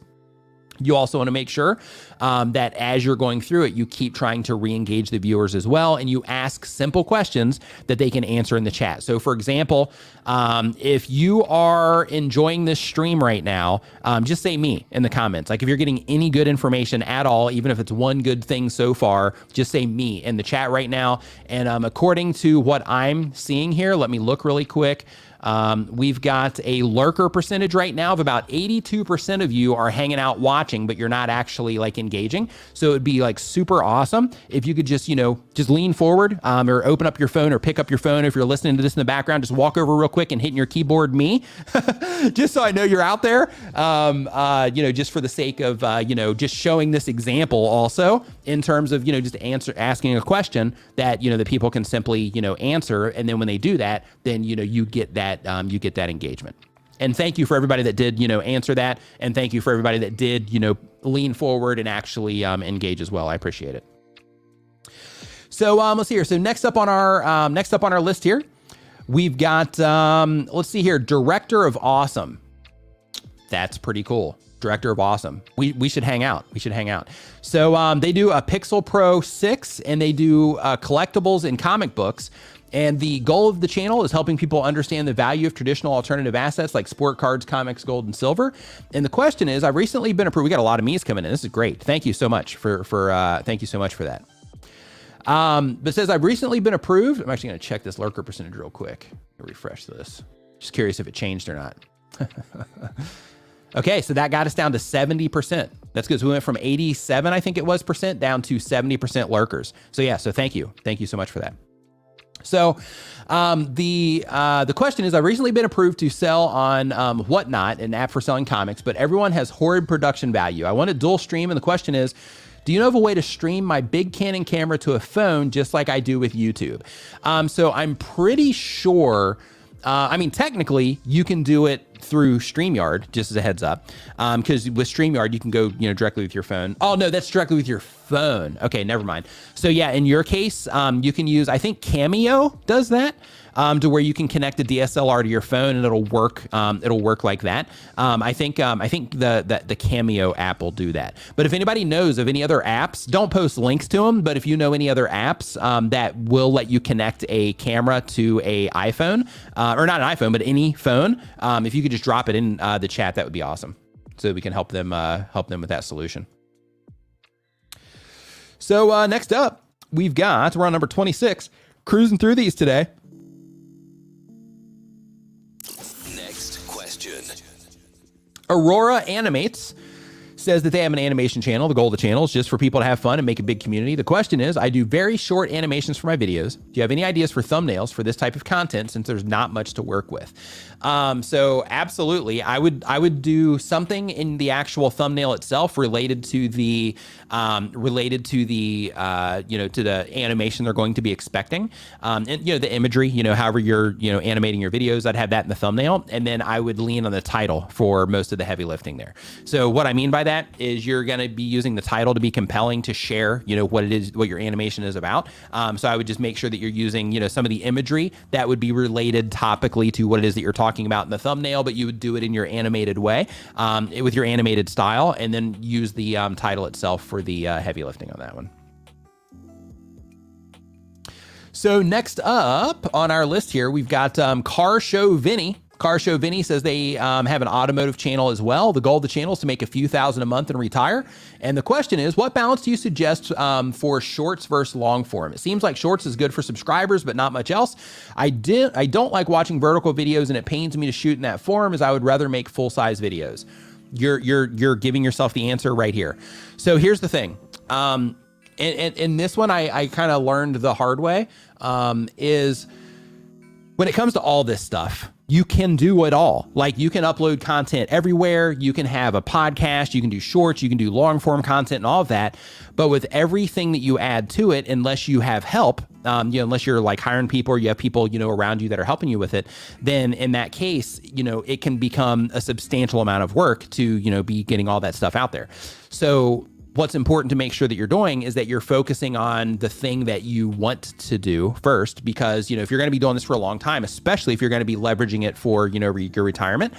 You also want to make sure that as you're going through it, you keep trying to re-engage the viewers as well, and you ask simple questions that they can answer in the chat. So for example, if you are enjoying this stream right now, just say me in the comments. Like if you're getting any good information at all, even if it's one good thing so far, just say me in the chat right now. And according to what I'm seeing here, let me look really quick. We've got a lurker percentage right now of about 82% of you are hanging out watching, but you're not actually like engaging. So it'd be like super awesome if you could just, you know, just lean forward, or open up your phone or pick up your phone. If you're listening to this in the background, just walk over real quick and hit in your keyboard me, just so I know you're out there. You know, just for the sake of, you know, just showing this example also. in terms of, just asking a question that, that people can simply, answer. And then when they do that, then, you get that engagement. And thank you for everybody that did, answer that. And thank you for everybody that did, lean forward and actually engage as well. I appreciate it. So let's see here. So next up on our list here, we've got, let's see here, Director of Awesome. That's pretty cool. Director of Awesome. We should hang out. So they do a Pixel Pro 6 and they do collectibles and comic books. And the goal of the channel is helping people understand the value of traditional alternative assets like sport cards, comics, gold, and silver. And the question is, I've recently been approved. We got a lot of me's coming in. This is great. Thank you so much for that. But it says, I've recently been approved. I'm actually going to check this lurker percentage real quick. Refresh this. Just curious if it changed or not. Okay, so that got us down to 70%. That's good. So we went from 87, I think it was, percent down to 70% lurkers. So yeah, so thank you. Thank you so much for that. So the question is, I've recently been approved to sell on Whatnot, an app for selling comics, but everyone has horrid production value. I want to dual stream, and the question is, do you know of a way to stream my big Canon camera to a phone just like I do with YouTube? So I'm pretty sure, technically you can do it through StreamYard, just as a heads up, because with StreamYard, you can go, directly with your phone. Oh no, that's directly with your phone. Okay, never mind. So yeah, in your case, you can use, I think Cameo does that, to where you can connect a DSLR to your phone and it'll work. It'll work like that. I think the Cameo app will do that. But if anybody knows of any other apps, don't post links to them. But if you know any other apps that will let you connect a camera to a iPhone, or not an iPhone, but any phone, if you could just drop it in the chat, that would be awesome. So we can help them with that solution. So next up, we're on number 26, cruising through these today. Next question. Aurora Animates says that they have an animation channel. The goal of the channel is just for people to have fun and make a big community. The question is, I do very short animations for my videos. Do you have any ideas for thumbnails for this type of content, since there's not much to work with? So absolutely, I would do something in the actual thumbnail itself related to the to the animation they're going to be expecting, and the imagery, however you're animating your videos. I'd have that in the thumbnail, and then I would lean on the title for most of the heavy lifting there. So what I mean by that is you're going to be using the title to be compelling to share, what it is, what your animation is about. So I would just make sure that you're using, some of the imagery that would be related topically to what it is that you're talking about in the thumbnail, but you would do it in your animated way, with your animated style, and then use the title itself for the heavy lifting on that one. So next up on our list here, we've got Car Show Vinny. Car Show Vinny says they have an automotive channel as well. The goal of the channel is to make a few thousand a month and retire. And the question is, what balance do you suggest for shorts versus long form? It seems like shorts is good for subscribers, but not much else. I don't like watching vertical videos, and it pains me to shoot in that form, as I would rather make full-size videos. You're giving yourself the answer right here. So here's the thing. And this one I kind of learned the hard way, is when it comes to all this stuff, you can do it all. Like, you can upload content everywhere. You can have a podcast, you can do shorts, you can do long form content and all of that. But with everything that you add to it, unless you have help, unless you're like hiring people or you have people, around you that are helping you with it, then in that case, it can become a substantial amount of work to, be getting all that stuff out there. So what's important to make sure that you're doing is that you're focusing on the thing that you want to do first, because, if you're going to be doing this for a long time, especially if you're going to be leveraging it for, your retirement,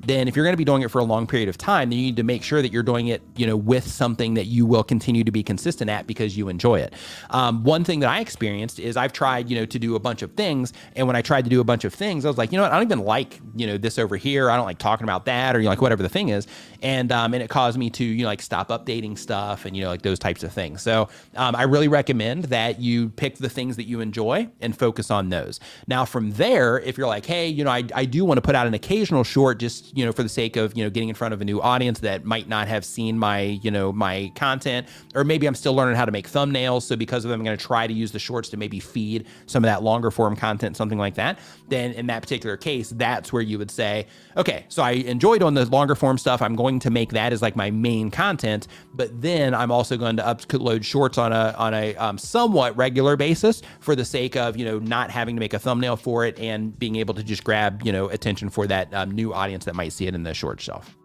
then if you're going to be doing it for a long period of time, then you need to make sure that you're doing it, with something that you will continue to be consistent at because you enjoy it. One thing that I experienced is I've tried, to do a bunch of things. And when I tried to do a bunch of things, I was like, I don't even like, this over here. I don't like talking about that, or, like whatever the thing is. And it caused me to, stop updating stuff and, like those types of things. So I really recommend that you pick the things that you enjoy and focus on those. Now from there, if you're like, hey, I do want to put out an occasional short just just, for the sake of, getting in front of a new audience that might not have seen my, my content, or maybe I'm still learning how to make thumbnails. So because of them, I'm going to try to use the shorts to maybe feed some of that longer form content, something like that. Then in that particular case, that's where you would say, okay, so I enjoyed on the longer form stuff. I'm going to make that as like my main content, but then I'm also going to upload shorts on a somewhat regular basis for the sake of, not having to make a thumbnail for it and being able to just grab, attention for that new audience that might see it in the short shelf.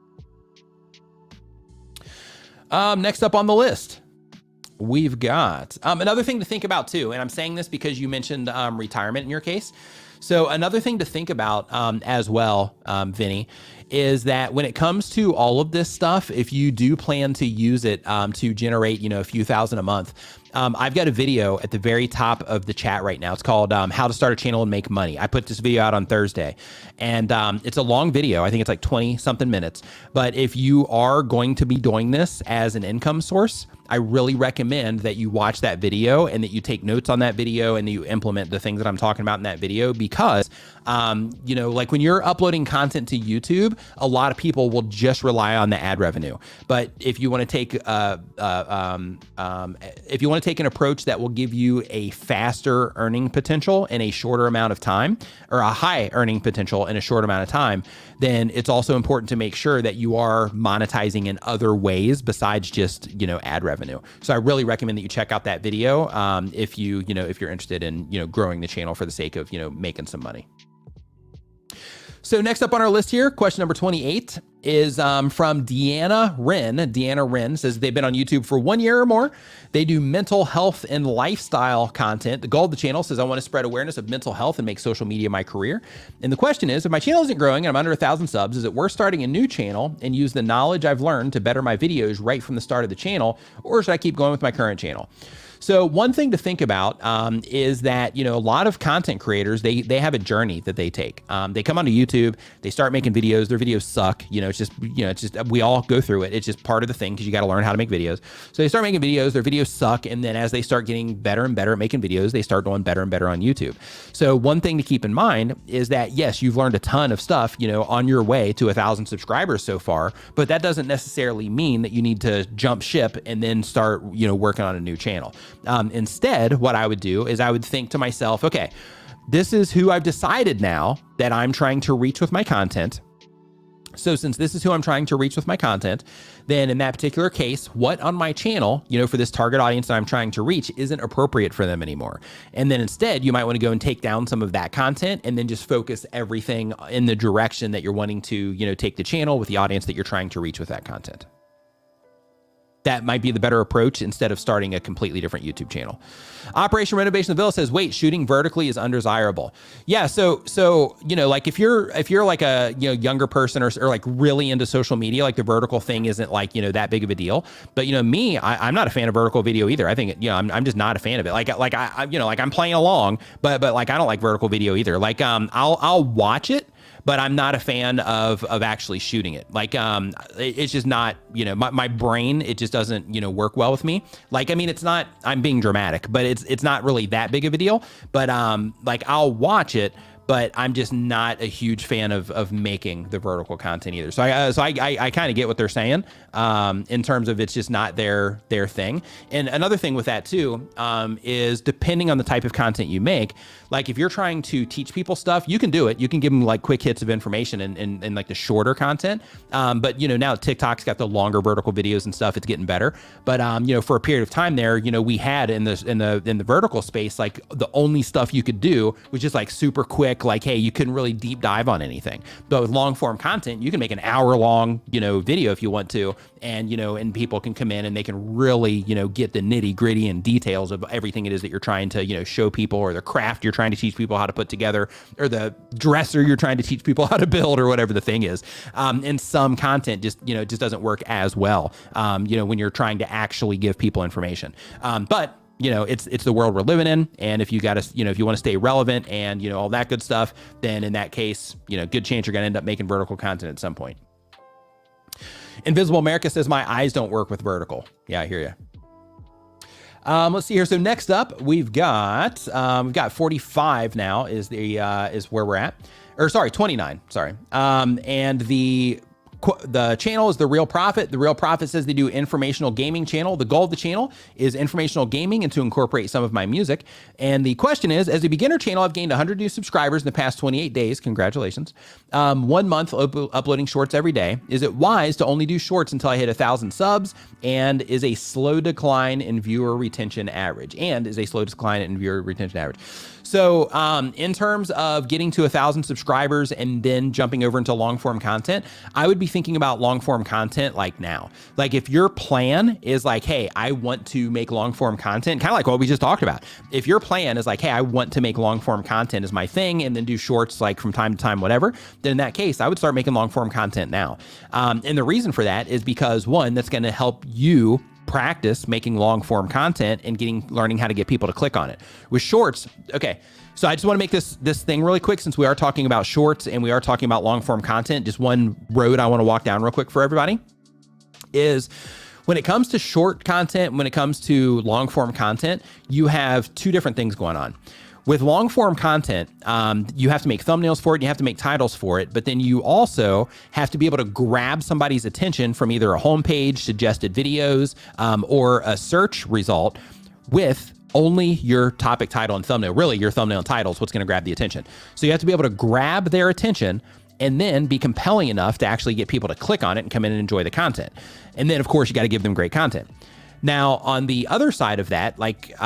Next up on the list, we've got another thing to think about too. And I'm saying this because you mentioned retirement in your case. So another thing to think about as well, Vinny, is that when it comes to all of this stuff, if you do plan to use it to generate, a few thousand a month, I've got a video at the very top of the chat right now. It's called How to Start a Channel and Make Money. I put this video out on Thursday, and it's a long video. I think it's like 20 something minutes. But if you are going to be doing this as an income source, I really recommend that you watch that video and that you take notes on that video and that you implement the things that I'm talking about in that video, because, like when you're uploading content to YouTube, a lot of people will just rely on the ad revenue. But if you want to take, take an approach that will give you a faster earning potential in a shorter amount of time, or a high earning potential in a short amount of time, then it's also important to make sure that you are monetizing in other ways besides just, ad revenue. So I really recommend that you check out that video if you're interested in, growing the channel for the sake of, making some money. So next up on our list here, question number 28 is from Deanna Wren. Deanna Wren says they've been on YouTube for 1 year or more. They do mental health and lifestyle content. The goal of the channel says, I want to spread awareness of mental health and make social media my career. And the question is, if my channel isn't growing and I'm under 1,000 subs, is it worth starting a new channel and use the knowledge I've learned to better my videos right from the start of the channel? Or should I keep going with my current channel? So one thing to think about is that, a lot of content creators, they have a journey that they take. They come onto YouTube, they start making videos, their videos suck. It's just, we all go through it. It's just part of the thing because you got to learn how to make videos. So they start making videos, their videos suck. And then as they start getting better and better at making videos, they start doing better and better on YouTube. So one thing to keep in mind is that, yes, you've learned a ton of stuff, on your way to 1,000 subscribers so far, but that doesn't necessarily mean that you need to jump ship and then start, working on a new channel. Instead, what I would do is I would think to myself, okay, this is who I've decided now that I'm trying to reach with my content. So since this is who I'm trying to reach with my content, then in that particular case, what on my channel, for this target audience that I'm trying to reach isn't appropriate for them anymore. And then instead, you might want to go and take down some of that content and then just focus everything in the direction that you're wanting to, take the channel with the audience that you're trying to reach with that content. That might be the better approach instead of starting a completely different YouTube channel. Operation Renovation of the Villa says, wait, shooting vertically is undesirable. Yeah. So, like if you're like a, younger person or like really into social media, like the vertical thing isn't like, that big of a deal. But, me, I'm not a fan of vertical video either. I think, I'm just not a fan of it. Like I'm playing along, but like, I don't like vertical video either. Like, I'll watch it, but I'm not a fan of actually shooting it. Like, it's just not, my brain, it just doesn't, work well with me. Like, I mean, it's not, I'm being dramatic, but it's not really that big of a deal. But like I'll watch it, but I'm just not a huge fan of making the vertical content either. So I kind of get what they're saying in terms of it's just not their thing. And another thing with that too is depending on the type of content you make, like if you're trying to teach people stuff, you can do it. You can give them like quick hits of information and like the shorter content. But now TikTok's got the longer vertical videos and stuff. It's getting better. But for a period of time there, we had in the vertical space, like the only stuff you could do was just like super quick. Like, hey, you couldn't really deep dive on anything. But with long form content, you can make an hour long, video if you want to, and people can come in and they can really, get the nitty gritty and details of everything it is that you're trying to, show people, or the craft you're trying to teach people how to put together, or the dresser you're trying to teach people how to build, or whatever the thing is. And some content just doesn't work as well, when you're trying to actually give people information. But it's the world we're living in. And if you got to, if you want to stay relevant and, all that good stuff, then in that case, good chance you're going to end up making vertical content at some point. Invisible America says, my eyes don't work with vertical. Yeah, I hear you. Let's see here. So next up, we've got 45 now is where we're at. or sorry, 29, sorry. And the channel is The Real Profit. The Real Profit says they do informational gaming channel. The goal of the channel is informational gaming and to incorporate some of my music. And the question is, as a beginner channel, I've gained 100 new subscribers in the past 28 days. Congratulations. 1 month uploading shorts every day. Is it wise to only do shorts until I hit 1,000 subs? And is a slow decline in viewer retention average? So in terms of getting to 1,000 subscribers and then jumping over into long form content, I would be thinking about long form content like now. Like if your plan is like, hey, I want to make long form content, kind of like what we just talked about. If your plan is like, hey, I want to make long form content as my thing and then do shorts like from time to time, whatever, then in that case, I would start making long form content now. And the reason for that is because one, that's going to help you practice making long form content and learning how to get people to click on it. With shorts, okay, so I just want to make this thing really quick since we are talking about shorts and we are talking about long form content. Just one road I want to walk down real quick for everybody is when it comes to short content, when it comes to long form content, you have two different things going on. With long form content, you have to make thumbnails for it, you have to make titles for it, but then you also have to be able to grab somebody's attention from either a homepage, suggested videos, or a search result with only your topic, title, and thumbnail. Really, your thumbnail and title is what's going to grab the attention. So you have to be able to grab their attention and then be compelling enough to actually get people to click on it and come in and enjoy the content. And then, of course, you got to give them great content. Now, on the other side of that, like,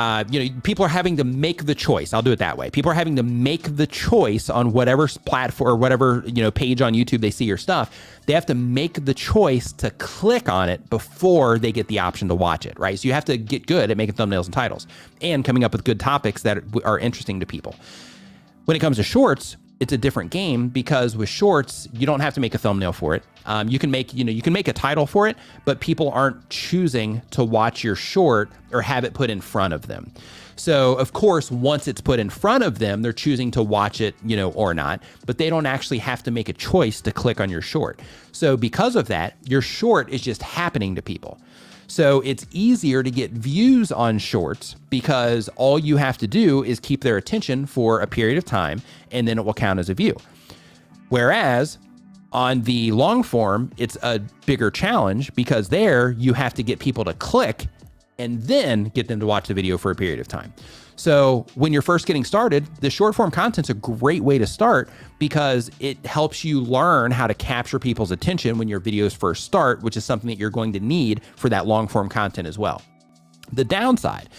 people are having to make the choice. I'll do it that way. People are having to make the choice on whatever platform or whatever, page on YouTube they see your stuff. They have to make the choice to click on it before they get the option to watch it, right? So you have to get good at making thumbnails and titles and coming up with good topics that are interesting to people. When it comes to shorts, it's a different game because with shorts, you don't have to make a thumbnail for it. You can make a title for it, but people aren't choosing to watch your short or have it put in front of them. So of course, once it's put in front of them, they're choosing to watch it, or not, but they don't actually have to make a choice to click on your short. So because of that, your short is just happening to people. So it's easier to get views on shorts because all you have to do is keep their attention for a period of time and then it will count as a view. Whereas on the long form, it's a bigger challenge because there you have to get people to click and then get them to watch the video for a period of time. So when you're first getting started, the short form content's a great way to start because it helps you learn how to capture people's attention when your videos first start, which is something that you're going to need for that long form content as well. The downside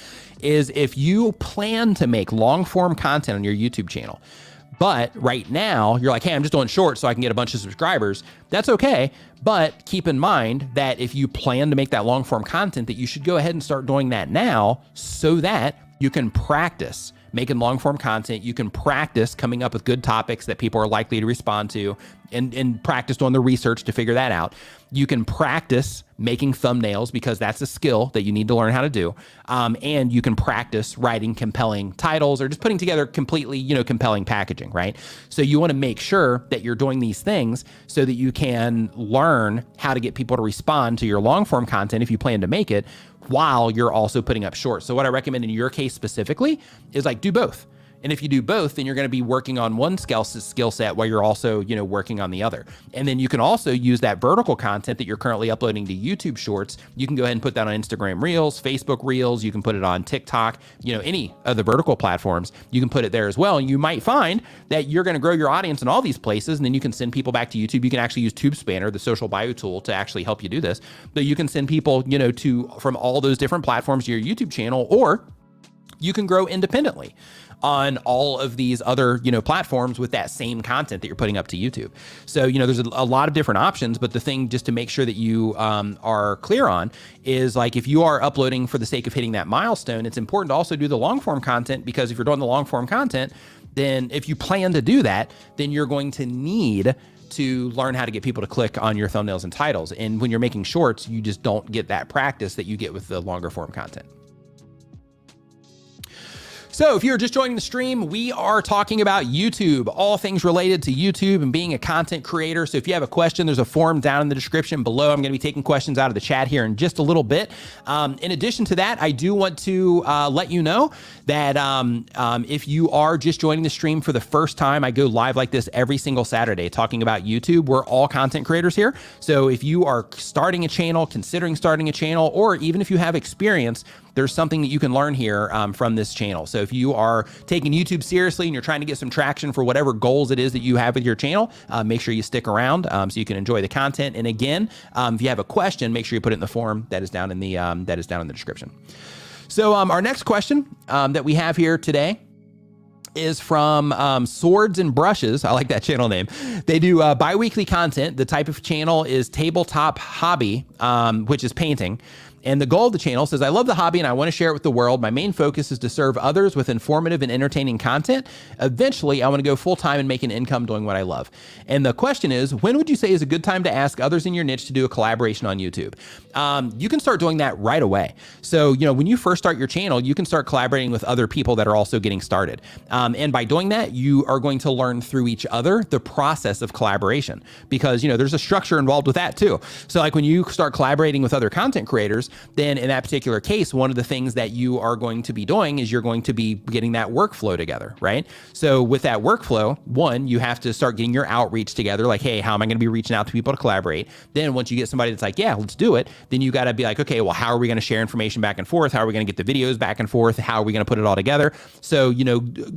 is if you plan to make long form content on your YouTube channel, but right now you're like, hey, I'm just doing shorts so I can get a bunch of subscribers. That's okay. But keep in mind that if you plan to make that long form content, that you should go ahead and start doing that now so that you can practice making long form content. You can practice coming up with good topics that people are likely to respond to and practice doing the research to figure that out. You can practice making thumbnails because that's a skill that you need to learn how to do. And you can practice writing compelling titles or just putting together completely, compelling packaging, right? So you want to make sure that you're doing these things so that you can learn how to get people to respond to your long form content if you plan to make it while you're also putting up shorts. So what I recommend in your case specifically is like do both. And if you do both, then you're going to be working on one skill set while you're also, working on the other. And then you can also use that vertical content that you're currently uploading to YouTube Shorts. You can go ahead and put that on Instagram Reels, Facebook Reels. You can put it on TikTok, any of the vertical platforms. You can put it there as well. And you might find that you're going to grow your audience in all these places. And then you can send people back to YouTube. You can actually use TubeSpanner, the social bio tool, to actually help you do this. But you can send people, from all those different platforms to your YouTube channel, or you can grow independently on all of these other, platforms with that same content that you're putting up to YouTube. So, there's a lot of different options, but the thing just to make sure that you are clear on is like, if you are uploading for the sake of hitting that milestone, it's important to also do the long form content, because if you're doing the long form content, then if you plan to do that, then you're going to need to learn how to get people to click on your thumbnails and titles. And when you're making shorts, you just don't get that practice that you get with the longer form content. So if you're just joining the stream, we are talking about YouTube, all things related to YouTube and being a content creator. So if you have a question, there's a form down in the description below. I'm going to be taking questions out of the chat here in just a little bit. In addition to that, I do want to let you know that if you are just joining the stream for the first time, I go live like this every single Saturday talking about YouTube. We're all content creators here. So if you are starting a channel, considering starting a channel, or even if you have experience, there's something that you can learn here from this channel. So if you are taking YouTube seriously and you're trying to get some traction for whatever goals it is that you have with your channel, make sure you stick around so you can enjoy the content. And again, if you have a question, make sure you put it in the form that is down in the description. So our next question that we have here today is from Swords and Brushes. I like that channel name. They do bi-weekly content. The type of channel is Tabletop Hobby, which is painting. And the goal of the channel says, I love the hobby and I want to share it with the world. My main focus is to serve others with informative and entertaining content. Eventually, I want to go full-time and make an income doing what I love. And the question is, when would you say is a good time to ask others in your niche to do a collaboration on YouTube? You can start doing that right away. So, when you first start your channel, you can start collaborating with other people that are also getting started. And by doing that, you are going to learn through each other the process of collaboration because, there's a structure involved with that too. So like when you start collaborating with other content creators, then in that particular case, one of the things that you are going to be doing is you're going to be getting that workflow together, right? So with that workflow, one, you have to start getting your outreach together. Like, hey, how am I going to be reaching out to people to collaborate? Then once you get somebody that's like, yeah, let's do it. Then you got to be like, okay, well, how are we going to share information back and forth? How are we going to get the videos back and forth? How are we going to put it all together? So,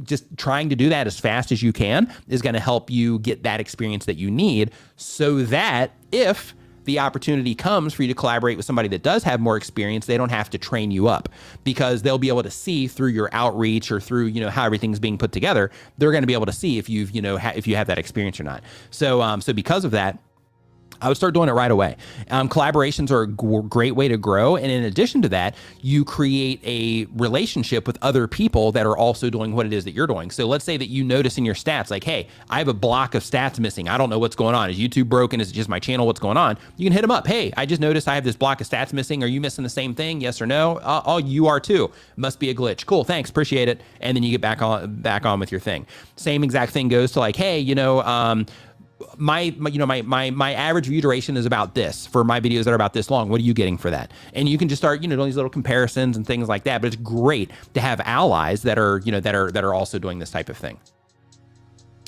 just trying to do that as fast as you can is going to help you get that experience that you need so that if the opportunity comes for you to collaborate with somebody that does have more experience, they don't have to train you up because they'll be able to see through your outreach or through, how everything's being put together. They're going to be able to see if you've, if you have that experience or not. So, so because of that, I would start doing it right away. Collaborations are a great way to grow. And in addition to that, you create a relationship with other people that are also doing what it is that you're doing. So let's say that you notice in your stats, like, hey, I have a block of stats missing. I don't know what's going on. Is YouTube broken? Is it just my channel? What's going on? You can hit them up. Hey, I just noticed I have this block of stats missing. Are you missing the same thing? Yes or no? Oh, you are too. Must be a glitch. Cool. Thanks. Appreciate it. And then you get back on with your thing. Same exact thing goes to like, hey, my average view duration is about this for my videos that are about this long. What are you getting for that? And you can just start, doing these little comparisons and things like that. But it's great to have allies that are, that are also doing this type of thing.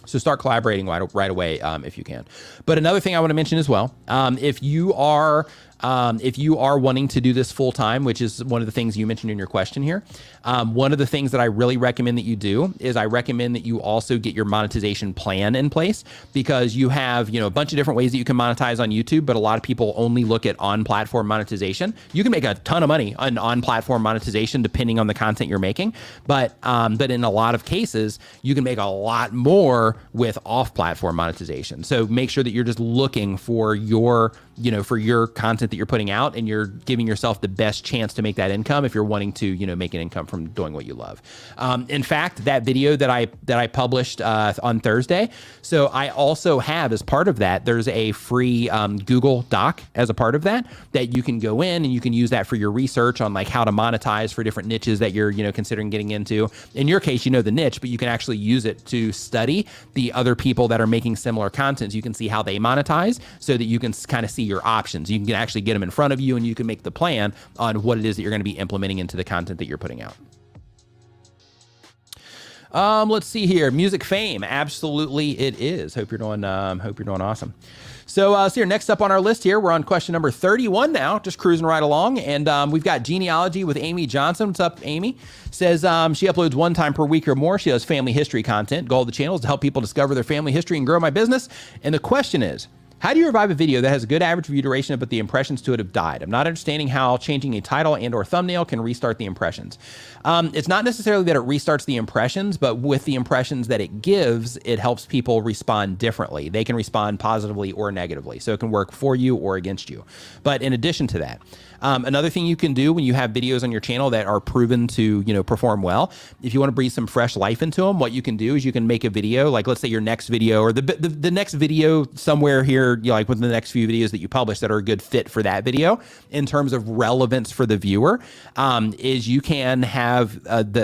So start collaborating right away if you can. But another thing I want to mention as well, if you are wanting to do this full time, which is one of the things you mentioned in your question here, one of the things that I really recommend that you do is I recommend that you also get your monetization plan in place because you have, a bunch of different ways that you can monetize on YouTube, but a lot of people only look at on-platform monetization. You can make a ton of money on on-platform monetization depending on the content you're making, but in a lot of cases, you can make a lot more with off-platform monetization. So make sure that you're just looking for your content that you're putting out and you're giving yourself the best chance to make that income if you're wanting to, make an income from doing what you love. In fact, that video that I published on Thursday, so I also have as part of that, there's a free Google Doc as a part of that you can go in and you can use that for your research on like how to monetize for different niches that you're, considering getting into. In your case, the niche, but you can actually use it to study the other people that are making similar content. So you can see how they monetize so that you can kind of see your options. You can actually get them in front of you and you can make the plan on what it is that you're going to be implementing into the content that you're putting out. Let's see here. Music fame. Absolutely it is. Hope you're doing awesome. So here, next up on our list here, we're on question number 31 now, just cruising right along. And we've got genealogy with Amy Johnson. What's up, Amy? Says she uploads one time per week or more. She does family history content. Goal of the channel is to help people discover their family history and grow my business. And the question is, how do you revive a video that has a good average view duration, but the impressions to it have died? I'm not understanding how changing a title and or thumbnail can restart the impressions. It's not necessarily that it restarts the impressions, but with the impressions that it gives, it helps people respond differently. They can respond positively or negatively. So it can work for you or against you. But in addition to that, Another thing you can do when you have videos on your channel that are proven to, perform well, if you want to breathe some fresh life into them, what you can do is you can make a video, like let's say your next video or the next video somewhere here, like within the next few videos that you publish that are a good fit for that video in terms of relevance for the viewer, is you can have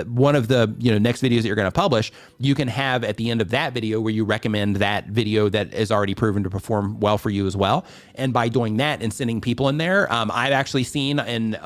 one of the next videos that you're going to publish, you can have at the end of that video where you recommend that video that is already proven to perform well for you as well. And by doing that and sending people in there, I've actually seen in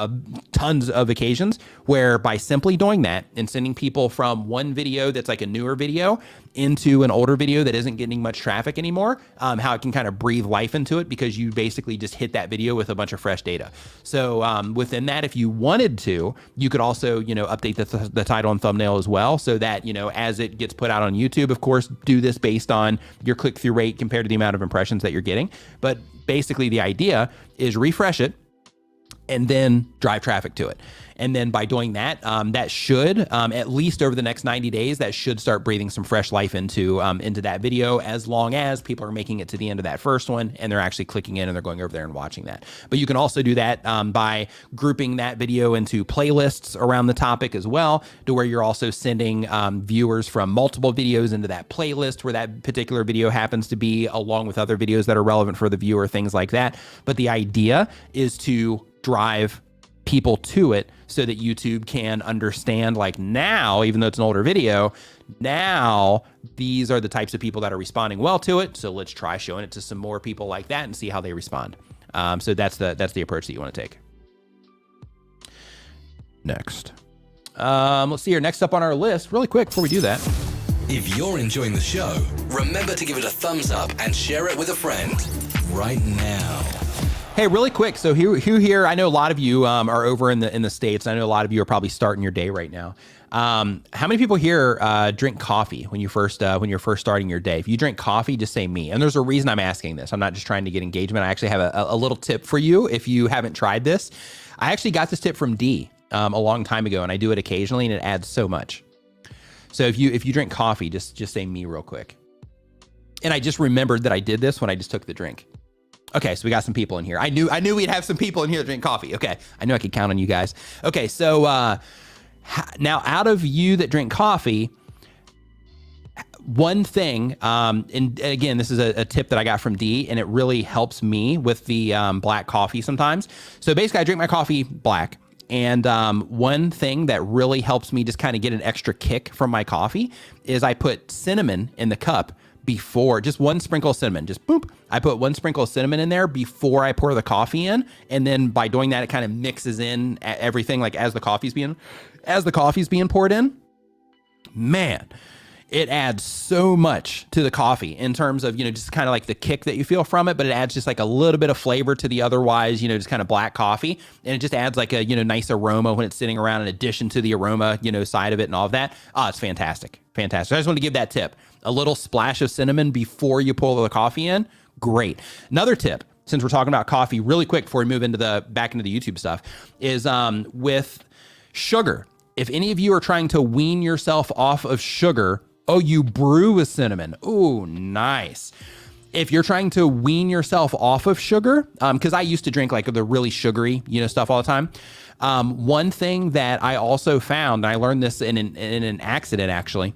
tons of occasions where by simply doing that and sending people from one video that's like a newer video into an older video that isn't getting much traffic anymore, how it can kind of breathe life into it because you basically just hit that video with a bunch of fresh data. So within that, if you wanted to, you could also, update the title and thumbnail as well so that, as it gets put out on YouTube, of course, do this based on your click-through rate compared to the amount of impressions that you're getting. But basically the idea is refresh it and then drive traffic to it. And then by doing that, that should, at least over the next 90 days, that should start breathing some fresh life into that video, as long as people are making it to the end of that first one and they're actually clicking in and they're going over there and watching that. But you can also do that by grouping that video into playlists around the topic as well, to where you're also sending viewers from multiple videos into that playlist where that particular video happens to be, along with other videos that are relevant for the viewer, things like that. But the idea is to drive people to it so that YouTube can understand, like, now, even though it's an older video, now these are the types of people that are responding well to it. So let's try showing it to some more people like that and see how they respond. So that's the approach that you want to take. Next. Let's see here. Next up on our list, really quick before we do that. If you're enjoying the show, remember to give it a thumbs up and share it with a friend right now. Hey, really quick. So here, I know a lot of you are over in the States. I know a lot of you are probably starting your day right now. How many people here drink coffee when you're first starting your day? If you drink coffee, just say me. And there's a reason I'm asking this. I'm not just trying to get engagement. I actually have a little tip for you if you haven't tried this. I actually got this tip from D a long time ago, and I do it occasionally, and it adds so much. So if you drink coffee, just say me real quick. And I just remembered that I did this when I just took the drink. Okay, so we got some people in here. I knew we'd have some people in here that drink coffee. Okay, I knew I could count on you guys. Okay, so now out of you that drink coffee, one thing, and again, this is a tip that I got from D, and it really helps me with the black coffee sometimes. So basically, I drink my coffee black. And one thing that really helps me just kind of get an extra kick from my coffee is I put cinnamon in the cup before, just one sprinkle of cinnamon, just boop. I put one sprinkle of cinnamon in there before I pour the coffee in. And then by doing that, it kind of mixes in everything, like as the coffee's being poured in. Man, it adds so much to the coffee in terms of, just kind of like the kick that you feel from it, but it adds just like a little bit of flavor to the otherwise, just kind of black coffee. And it just adds like a, nice aroma when it's sitting around in addition to the aroma, side of it and all of that. Oh, it's fantastic. Fantastic. I just want to give that tip. A little splash of cinnamon before you pour the coffee in. Great. Another tip, since we're talking about coffee really quick before we move into back into the YouTube stuff, is with sugar. If any of you are trying to wean yourself off of sugar, you brew with cinnamon. Ooh, nice. If you're trying to wean yourself off of sugar, because I used to drink like the really sugary, stuff all the time. One thing that I also found, and I learned this in an accident actually,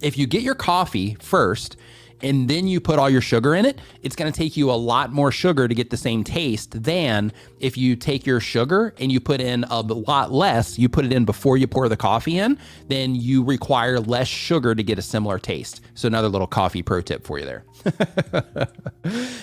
if you get your coffee first and then you put all your sugar in it, it's going to take you a lot more sugar to get the same taste than if you take your sugar and you put in a lot less, you put it in before you pour the coffee in, then you require less sugar to get a similar taste. So another little coffee pro tip for you there.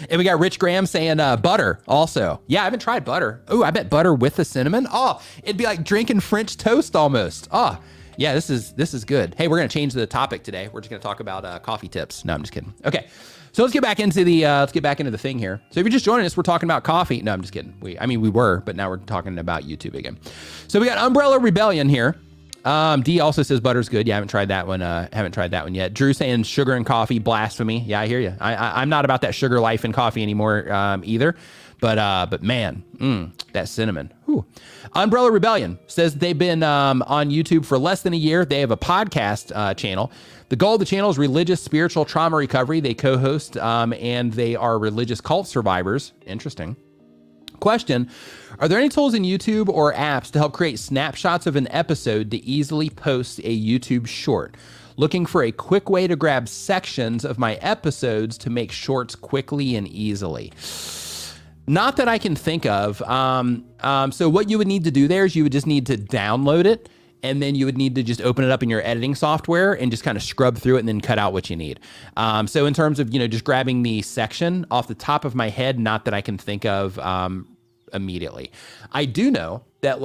And we got Rich Graham saying butter also. Yeah, I haven't tried butter. Oh, I bet butter with the cinnamon. Oh, it'd be like drinking French toast almost. Oh, yeah, this is good. Hey, we're going to change the topic today. We're just going to talk about coffee tips. No, I'm just kidding. Okay, so let's get back into the thing here. So if you're just joining us, we're talking about coffee. No, I'm just kidding. We were, but now we're talking about YouTube again. So we got Umbrella Rebellion here. D also says butter's good. Yeah, I haven't tried that one yet. Drew saying sugar and coffee, blasphemy. Yeah, I hear you. I'm not about that sugar life and coffee anymore either. But man, that cinnamon. Whew. Umbrella Rebellion says they've been on YouTube for less than a year. They have a podcast channel. The goal of the channel is religious, spiritual trauma recovery. They co-host and they are religious cult survivors. Interesting. Question, are there any tools in YouTube or apps to help create snapshots of an episode to easily post a YouTube short? Looking for a quick way to grab sections of my episodes to make shorts quickly and easily. Not that I can think of. So what you would need to do there is you would just need to download it, and then you would need to just open it up in your editing software and just kind of scrub through it and then cut out what you need. So in terms of, just grabbing the section off the top of my head, not that I can think of immediately. I do know that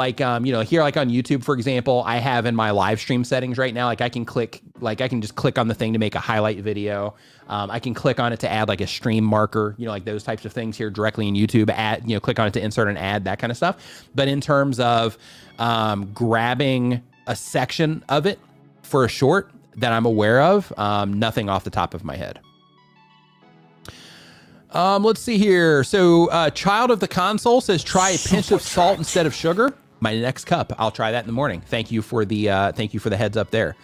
here, like on YouTube, for example, I have in my live stream settings right now, I can just click on the thing to make a highlight video. I can click on it to add like a stream marker, like those types of things here directly in YouTube, click on it to insert an ad, that kind of stuff. But in terms of grabbing a section of it for a short that I'm aware of, nothing off the top of my head. Let's see here. So Child of the Console says, try a pinch of salt instead of sugar. My next cup. I'll try that in the morning. Thank you for the heads up there.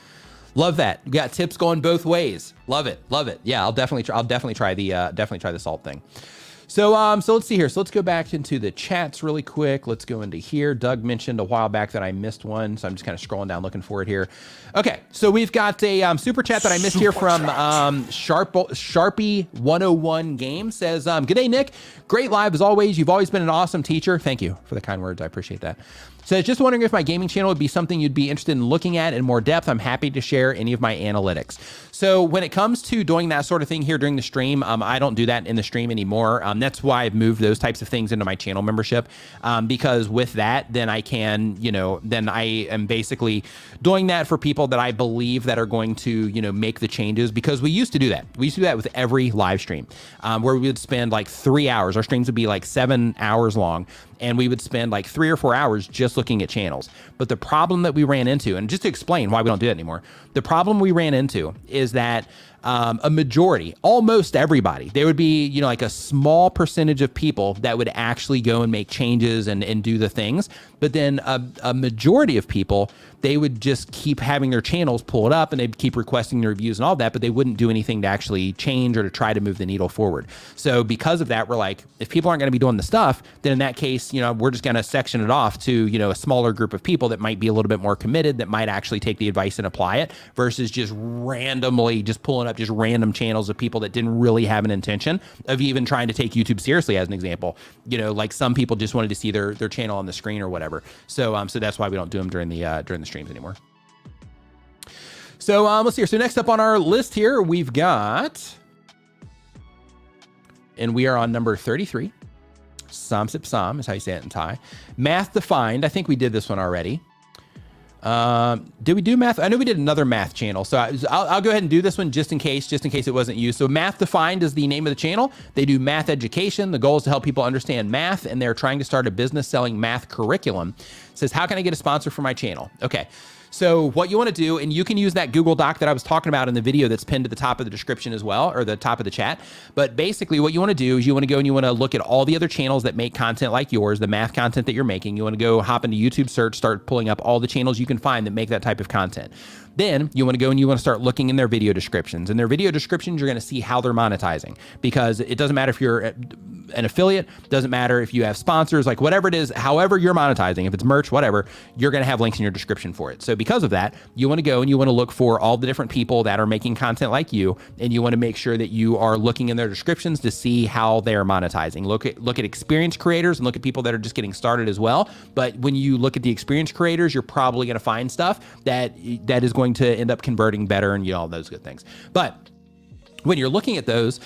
Love that. We got tips going both ways. Love it. Love it. Yeah, I'll definitely try the salt thing. So let's see here. So let's go back into the chats really quick. Let's go into here. Doug mentioned a while back that I missed one, so I'm just kind of scrolling down looking for it here. Okay, so we've got a super chat that I missed here from Sharpie101 Game. Says, "G'day, Nick. Great live as always. You've always been an awesome teacher." Thank you for the kind words. I appreciate that. Says, just wondering if my gaming channel would be something you'd be interested in looking at in more depth. I'm happy to share any of my analytics. So when it comes to doing that sort of thing here during the stream, I don't do that in the stream anymore. That's why I've moved those types of things into my channel membership, because with that, then I can, then I am basically doing that for people that I believe that are going to, make the changes, because we used to do that. We used to do that with every live stream, where we would spend like 3 hours. Our streams would be like 7 hours long, and we would spend like 3 or 4 hours just looking at channels. But the problem that we ran into, and just to explain why we don't do that anymore, the problem we ran into is that a majority, almost everybody, there would be, like a small percentage of people that would actually go and make changes and do the things. But then a majority of people, they would just keep having their channels pull it up and they'd keep requesting the reviews and all that, but they wouldn't do anything to actually change or to try to move the needle forward. So because of that, we're like, if people aren't going to be doing the stuff, then in that case, we're just going to section it off to, a smaller group of people that might be a little bit more committed, that might actually take the advice and apply it, versus just randomly just pulling up just random channels of people that didn't really have an intention of even trying to take YouTube seriously, as an example. Like some people just wanted to see their channel on the screen or whatever. So so that's why we don't do them during the streams anymore. So let's see here. So next up on our list here, we've got, and we are on number 33. Sam Sip Sam is how you say it in Thai. Math Defined. I think we did this one already. Did we do math? I know we did another math channel, so I'll go ahead and do this one just in case it wasn't you. So Math Defined is the name of the channel. They do math education. The goal is to help people understand math, and they're trying to start a business selling math curriculum. It says, how can I get a sponsor for my channel? Okay. So what you want to do, and you can use that Google Doc that I was talking about in the video that's pinned to the top of the description as well, or the top of the chat. But basically what you want to do is you want to go and you want to look at all the other channels that make content like yours, the math content that you're making. You want to go hop into YouTube search, start pulling up all the channels you can find that make that type of content. Then you want to go and you want to start looking in their video descriptions. In their video descriptions, you're going to see how they're monetizing, because it doesn't matter if you're an affiliate, doesn't matter if you have sponsors, like whatever it is, however you're monetizing, if it's merch, whatever, you're going to have links in your description for it. So because of that, you want to go and you want to look for all the different people that are making content like you, and you want to make sure that you are looking in their descriptions to see how they're monetizing. Look at experienced creators and look at people that are just getting started as well. But when you look at the experienced creators, you're probably going to find stuff that is going to end up converting better and all those good things. But when you're looking at those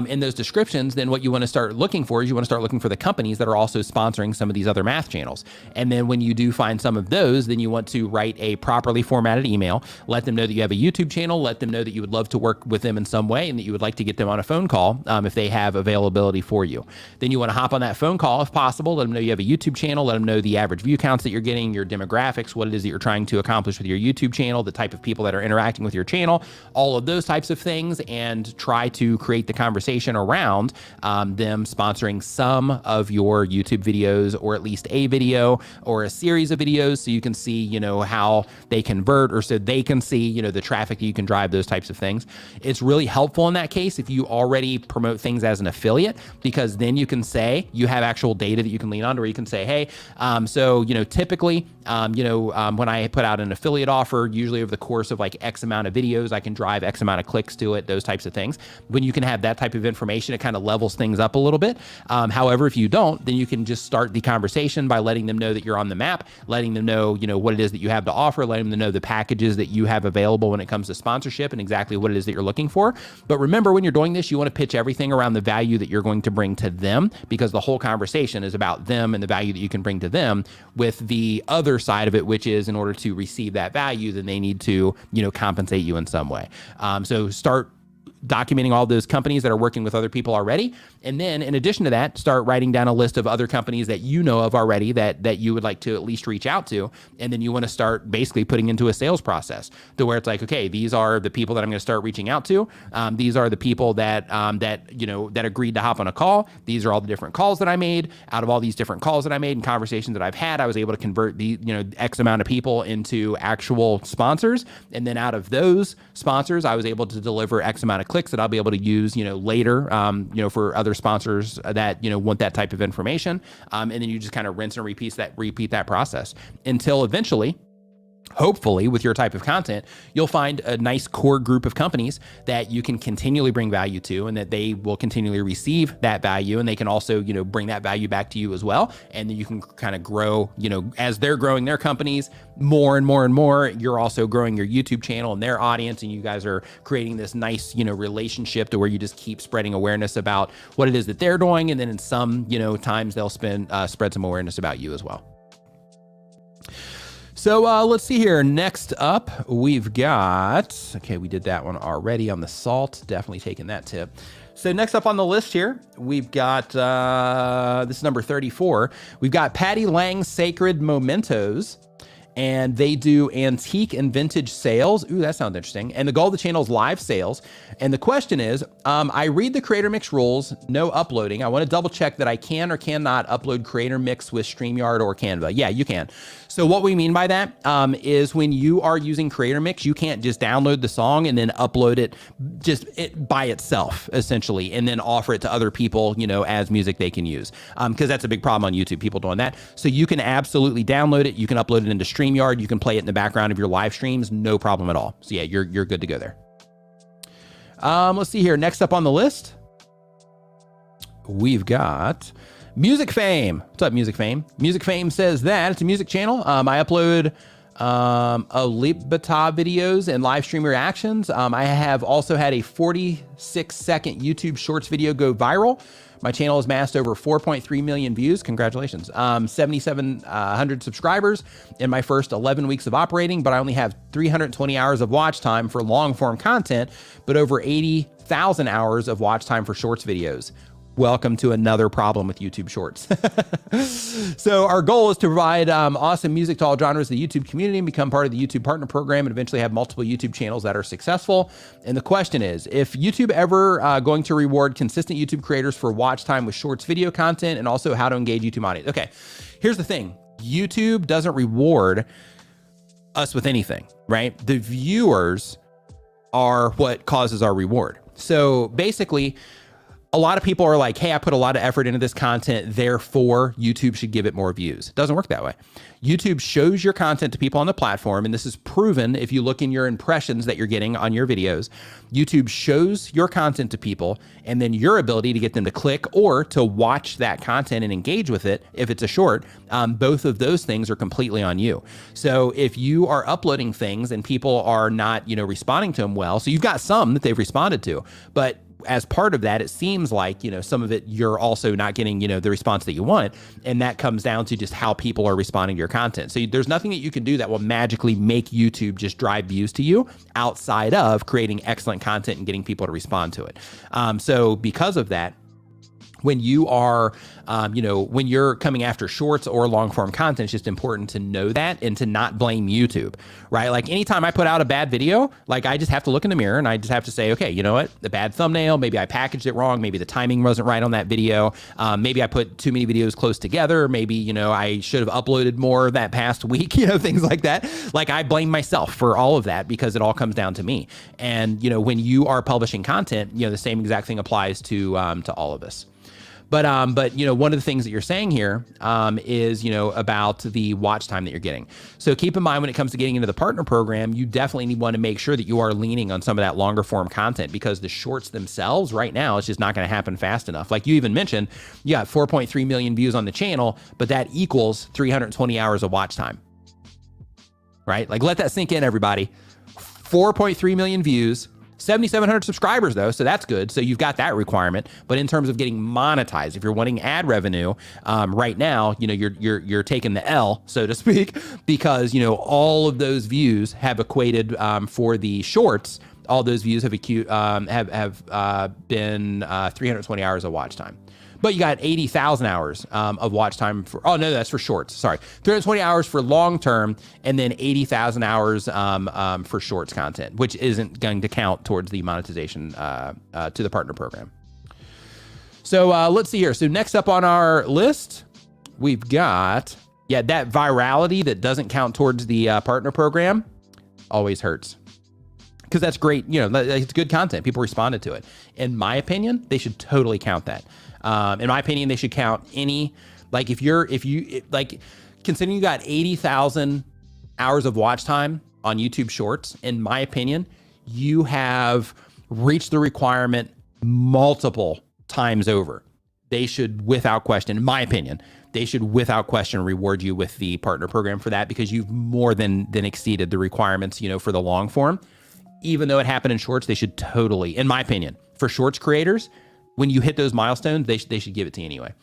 in those descriptions, then what you want to start looking for is you want to start looking for the companies that are also sponsoring some of these other math channels. And then when you do find some of those, then you want to write a properly formatted email, let them know that you have a YouTube channel, let them know that you would love to work with them in some way and that you would like to get them on a phone call if they have availability for you. Then you want to hop on that phone call if possible, let them know you have a YouTube channel, let them know the average view counts that you're getting, your demographics, what it is that you're trying to accomplish with your YouTube channel, the type of people that are interacting with your channel, all of those types of things. And and try to create the conversation around them sponsoring some of your YouTube videos, or at least a video or a series of videos, so you can see, you know, how they convert, or so they can see, you know, the traffic that you can drive, those types of things. It's really helpful in that case if you already promote things as an affiliate, because then you can say you have actual data that you can lean on, where you can say, hey, so, you know, typically, when I put out an affiliate offer, usually over the course of like X amount of videos, I can drive X amount of clicks to it, those types of things. When you can have that type of information, it kind of levels things up a little bit. However, if you don't, then you can just start the conversation by letting them know that you're on the map, letting them know, you know, what it is that you have to offer, letting them know the packages that you have available when it comes to sponsorship and exactly what it is that you're looking for. But remember, when you're doing this, you want to pitch everything around the value that you're going to bring to them, because the whole conversation is about them and the value that you can bring to them, with the other side of it, which is in order to receive that value, then they need to, you know, compensate you in some way. So start documenting all those companies that are working with other people already. And then in addition to that, start writing down a list of other companies that you know of already that you would like to at least reach out to. And then you want to start basically putting into a sales process to where it's like, okay, these are the people that I'm going to start reaching out to. These are the people that agreed to hop on a call. These are all the different calls that I made. Out of all these different calls that I made and conversations that I've had, I was able to convert the, you know, X amount of people into actual sponsors. And then out of those sponsors, I was able to deliver X amount of clicks that I'll be able to use, you know, later, you know, for other sponsors that, you know, want that type of information. And then you just kind of rinse and repeat that process until eventually, hopefully, with your type of content, you'll find a nice core group of companies that you can continually bring value to, and that they will continually receive that value, and they can also, you know, bring that value back to you as well. And then you can kind of grow, you know, as they're growing their companies more and more and more, you're also growing your YouTube channel and their audience, and you guys are creating this nice, you know, relationship to where you just keep spreading awareness about what it is that they're doing. And then in some, you know, times they'll spread some awareness about you as well. So let's see here. Next up, we've got, okay, we did that one already on the salt. Definitely taking that tip. So next up on the list here, we've got, this is number 34. We've got Patty Lang's Sacred Mementos, and they do antique and vintage sales. Ooh, that sounds interesting. And the goal of the channel is live sales. And the question is, I read the creator mix rules, no uploading. I want to double check that I can or cannot upload creator mix with StreamYard or Canva. Yeah, you can. So what we mean by that is when you are using creator mix, you can't just download the song and then upload it by itself, essentially, and then offer it to other people, you know, as music they can use. Because that's a big problem on YouTube, people doing that. So you can absolutely download it. You can upload it into StreamYard. You can play it in the background of your live streams, no problem at all. So yeah, you're good to go there. Let's see here. Next up on the list, we've got Music Fame. What's up, Music Fame? Music Fame says that it's a music channel. I upload Libata videos and live stream reactions. I have also had a 46-second YouTube Shorts video go viral. My channel has amassed over 4.3 million views. Congratulations. 7,700 subscribers in my first 11 weeks of operating, but I only have 320 hours of watch time for long form content, but over 80,000 hours of watch time for Shorts videos. Welcome to another problem with YouTube Shorts. So our goal is to provide awesome music to all genres of the YouTube community and become part of the YouTube Partner Program and eventually have multiple YouTube channels that are successful. And the question is, if YouTube ever going to reward consistent YouTube creators for watch time with Shorts video content, and also how to engage YouTube audience? Okay, here's the thing. YouTube doesn't reward us with anything, right? The viewers are what causes our reward. So basically, a lot of people are like, hey, I put a lot of effort into this content, therefore YouTube should give it more views. It doesn't work that way. YouTube shows your content to people on the platform, and this is proven if you look in your impressions that you're getting on your videos. YouTube shows your content to people, and then your ability to get them to click or to watch that content and engage with it, if it's a short, both of those things are completely on you. So if you are uploading things and people are not, you know, responding to them well, so you've got some that they've responded to, but as part of that, it seems like, you know, some of it, you're also not getting, you know, the response that you want. And that comes down to just how people are responding to your content. So there's nothing that you can do that will magically make YouTube just drive views to you outside of creating excellent content and getting people to respond to it. So because of that, when you are, when you're coming after shorts or long form content, it's just important to know that and to not blame YouTube, right? Like anytime I put out a bad video, like I just have to look in the mirror and I just have to say, okay, you know what? The bad thumbnail, maybe I packaged it wrong. Maybe the timing wasn't right on that video. Maybe I put too many videos close together. Maybe, I should have uploaded more that past week, things like that. Like I blame myself for all of that because it all comes down to me. And, when you are publishing content, the same exact thing applies to all of us. But one of the things that you're saying here is, about the watch time that you're getting. So keep in mind when it comes to getting into the partner program, you definitely want to make sure that you are leaning on some of that longer form content because the shorts themselves right now, it's just not going to happen fast enough. Like you even mentioned, you got 4.3 million views on the channel, but that equals 320 hours of watch time, right? Like let that sink in, everybody. 4.3 million views. 7,700 subscribers though, so that's good. So you've got that requirement. But in terms of getting monetized, if you're wanting ad revenue, right now, you're taking the L, so to speak, because all of those views have equated for the shorts. All those views have been 320 hours of watch time. But you got 80,000 hours of watch time for, oh no, that's for shorts, sorry. 320 hours for long-term and then 80,000 hours for shorts content, which isn't going to count towards the monetization to the partner program. So let's see here. So next up on our list, we've got, that virality that doesn't count towards the partner program always hurts. Because that's great, it's good content. People responded to it. In my opinion, they should totally count that. In my opinion, they should count any, like if you considering you got 80,000 hours of watch time on YouTube Shorts, in my opinion, you have reached the requirement multiple times over. They should, without question, in my opinion, they should without question reward you with the partner program for that because you've more than exceeded the requirements, for the long form. Even though it happened in shorts, they should totally, in my opinion, for shorts creators, when you hit those milestones, they should give it to you anyway.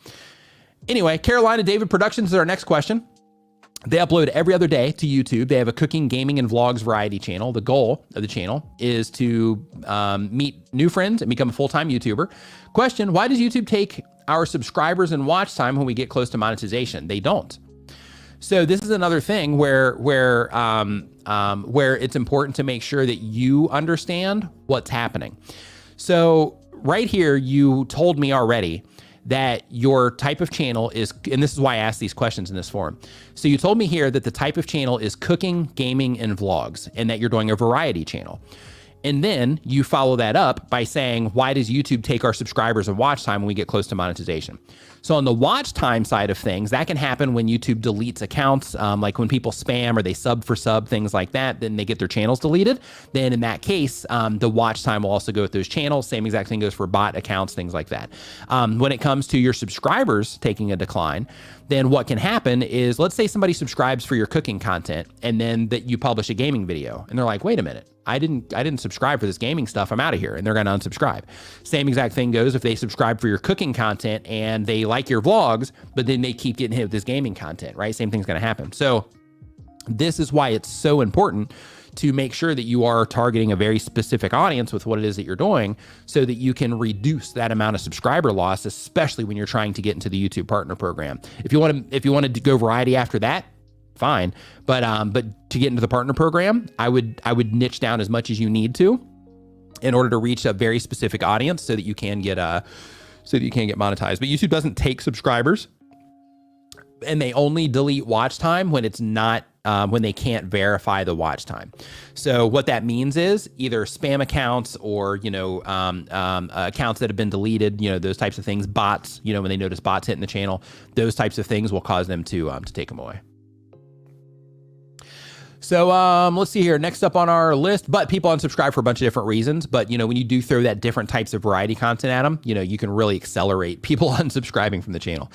Anyway, Carolina David Productions is our next question. They upload every other day to YouTube. They have a cooking, gaming, and vlogs variety channel. The goal of the channel is to meet new friends and become a full-time YouTuber. Question, why does YouTube take our subscribers and watch time when we get close to monetization? They don't. So this is another thing where it's important to make sure that you understand what's happening. So right here, you told me already that your type of channel is, and this is why I asked these questions in this forum. So you told me here that the type of channel is cooking, gaming, and vlogs, and that you're doing a variety channel. And then you follow that up by saying, why does YouTube take our subscribers and watch time when we get close to monetization? So on the watch time side of things, that can happen when YouTube deletes accounts, like when people spam or they sub for sub, things like that, then they get their channels deleted. Then in that case, the watch time will also go with those channels. Same exact thing goes for bot accounts, things like that. When it comes to your subscribers taking a decline, then what can happen is, let's say somebody subscribes for your cooking content and then that you publish a gaming video and they're like, wait a minute, I didn't subscribe for this gaming stuff. I'm out of here. And they're going to unsubscribe. Same exact thing goes if they subscribe for your cooking content and they like your vlogs, but then they keep getting hit with this gaming content, right? Same thing's going to happen. So this is why it's so important to make sure that you are targeting a very specific audience with what it is that you're doing so that you can reduce that amount of subscriber loss, especially when you're trying to get into the YouTube partner program. If you want to go variety after that, fine. But to get into the partner program, I would niche down as much as you need to in order to reach a very specific audience so that you can get monetized. But YouTube doesn't take subscribers, and they only delete watch time when it's not when they can't verify the watch time. So what that means is either spam accounts or accounts that have been deleted, those types of things, bots, when they notice bots hitting the channel, those types of things will cause them to take them away. So let's see here. Next up on our list, but people unsubscribe for a bunch of different reasons. But, when you do throw that different types of variety content at them, you can really accelerate people unsubscribing from the channel.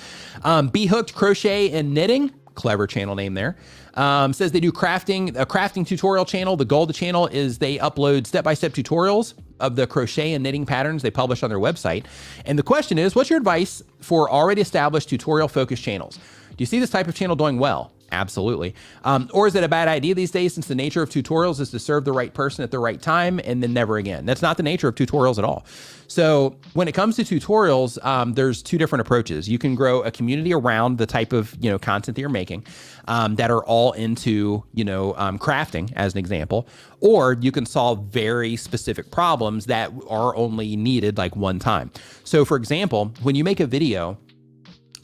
Be Hooked Crochet and Knitting, clever channel name there, says they do a crafting tutorial channel. The goal of the channel is they upload step-by-step tutorials of the crochet and knitting patterns they publish on their website. And the question is, what's your advice for already established tutorial-focused channels? Do you see this type of channel doing well? Absolutely. Or is it a bad idea these days since the nature of tutorials is to serve the right person at the right time and then never again? That's not the nature of tutorials at all. So when it comes to tutorials, there's two different approaches. You can grow a community around the type of, content that you're making that are all into, crafting as an example, or you can solve very specific problems that are only needed like one time. So for example, when you make a video,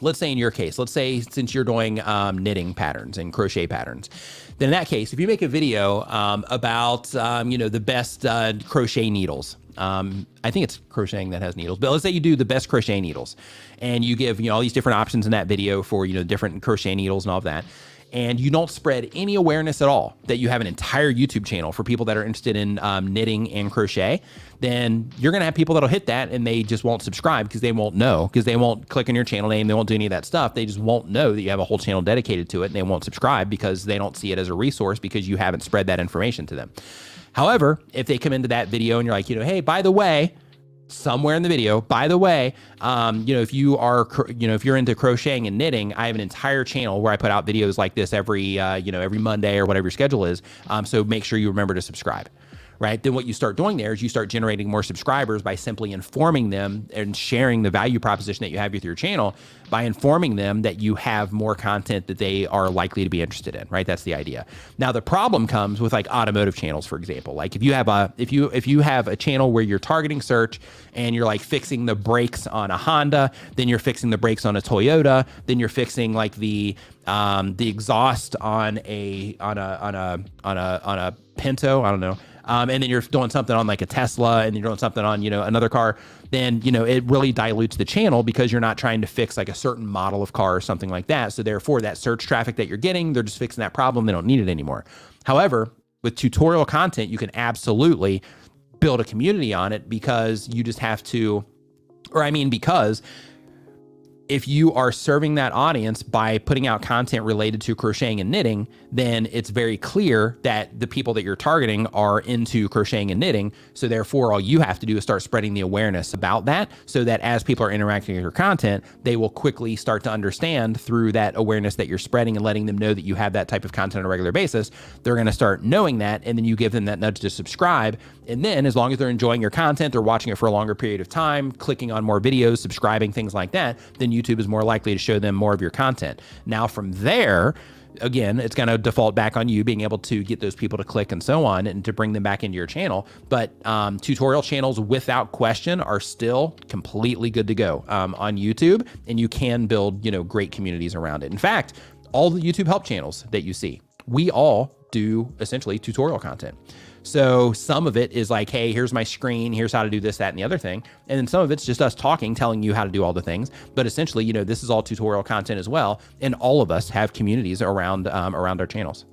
let's say in your case, let's say since you're doing knitting patterns and crochet patterns, then in that case, if you make a video about, the best crochet needles, I think it's crocheting that has needles, but let's say you do the best crochet needles and you give, all these different options in that video for, different crochet needles and all of that. And you don't spread any awareness at all that you have an entire YouTube channel for people that are interested in knitting and crochet, then you're going to have people that'll hit that and they just won't subscribe because they won't know, because they won't click on your channel name. They won't do any of that stuff. They just won't know that you have a whole channel dedicated to it, and they won't subscribe because they don't see it as a resource because you haven't spread that information to them. However, if they come into that video and you're like, hey, by the way, somewhere in the video, by the way, if you're into crocheting and knitting, I have an entire channel where I put out videos like this every Monday or whatever your schedule is. So make sure you remember to subscribe. Right? Then what you start doing there is you start generating more subscribers by simply informing them and sharing the value proposition that you have with your channel by informing them that you have more content that they are likely to be interested in, right? That's the idea. Now, the problem comes with like automotive channels, for example. Like if you have a channel where you're targeting search and you're like fixing the brakes on a Honda, then you're fixing the brakes on a Toyota, then you're fixing like the exhaust on a Pinto, I don't know. And then you're doing something on like a Tesla and you're doing something on, another car, then, it really dilutes the channel because you're not trying to fix like a certain model of car or something like that. So therefore that search traffic that you're getting, they're just fixing that problem. They don't need it anymore. However, with tutorial content, you can absolutely build a community on it because you just have to, because if you are serving that audience by putting out content related to crocheting and knitting, then it's very clear that the people that you're targeting are into crocheting and knitting. So therefore, all you have to do is start spreading the awareness about that so that as people are interacting with your content, they will quickly start to understand through that awareness that you're spreading and letting them know that you have that type of content on a regular basis. They're going to start knowing that, and then you give them that nudge to subscribe. And then as long as they're enjoying your content, they're watching it for a longer period of time, clicking on more videos, subscribing, things like that, then YouTube is more likely to show them more of your content. Now from there, again, it's going to default back on you being able to get those people to click and so on and to bring them back into your channel. But tutorial channels without question are still completely good to go on YouTube, and you can build, great communities around it. In fact, all the YouTube help channels that you see, we all do essentially tutorial content. So some of it is like, hey, here's my screen, here's how to do this, that, and the other thing. And then some of it's just us talking, telling you how to do all the things. But essentially, this is all tutorial content as well. And all of us have communities around our channels.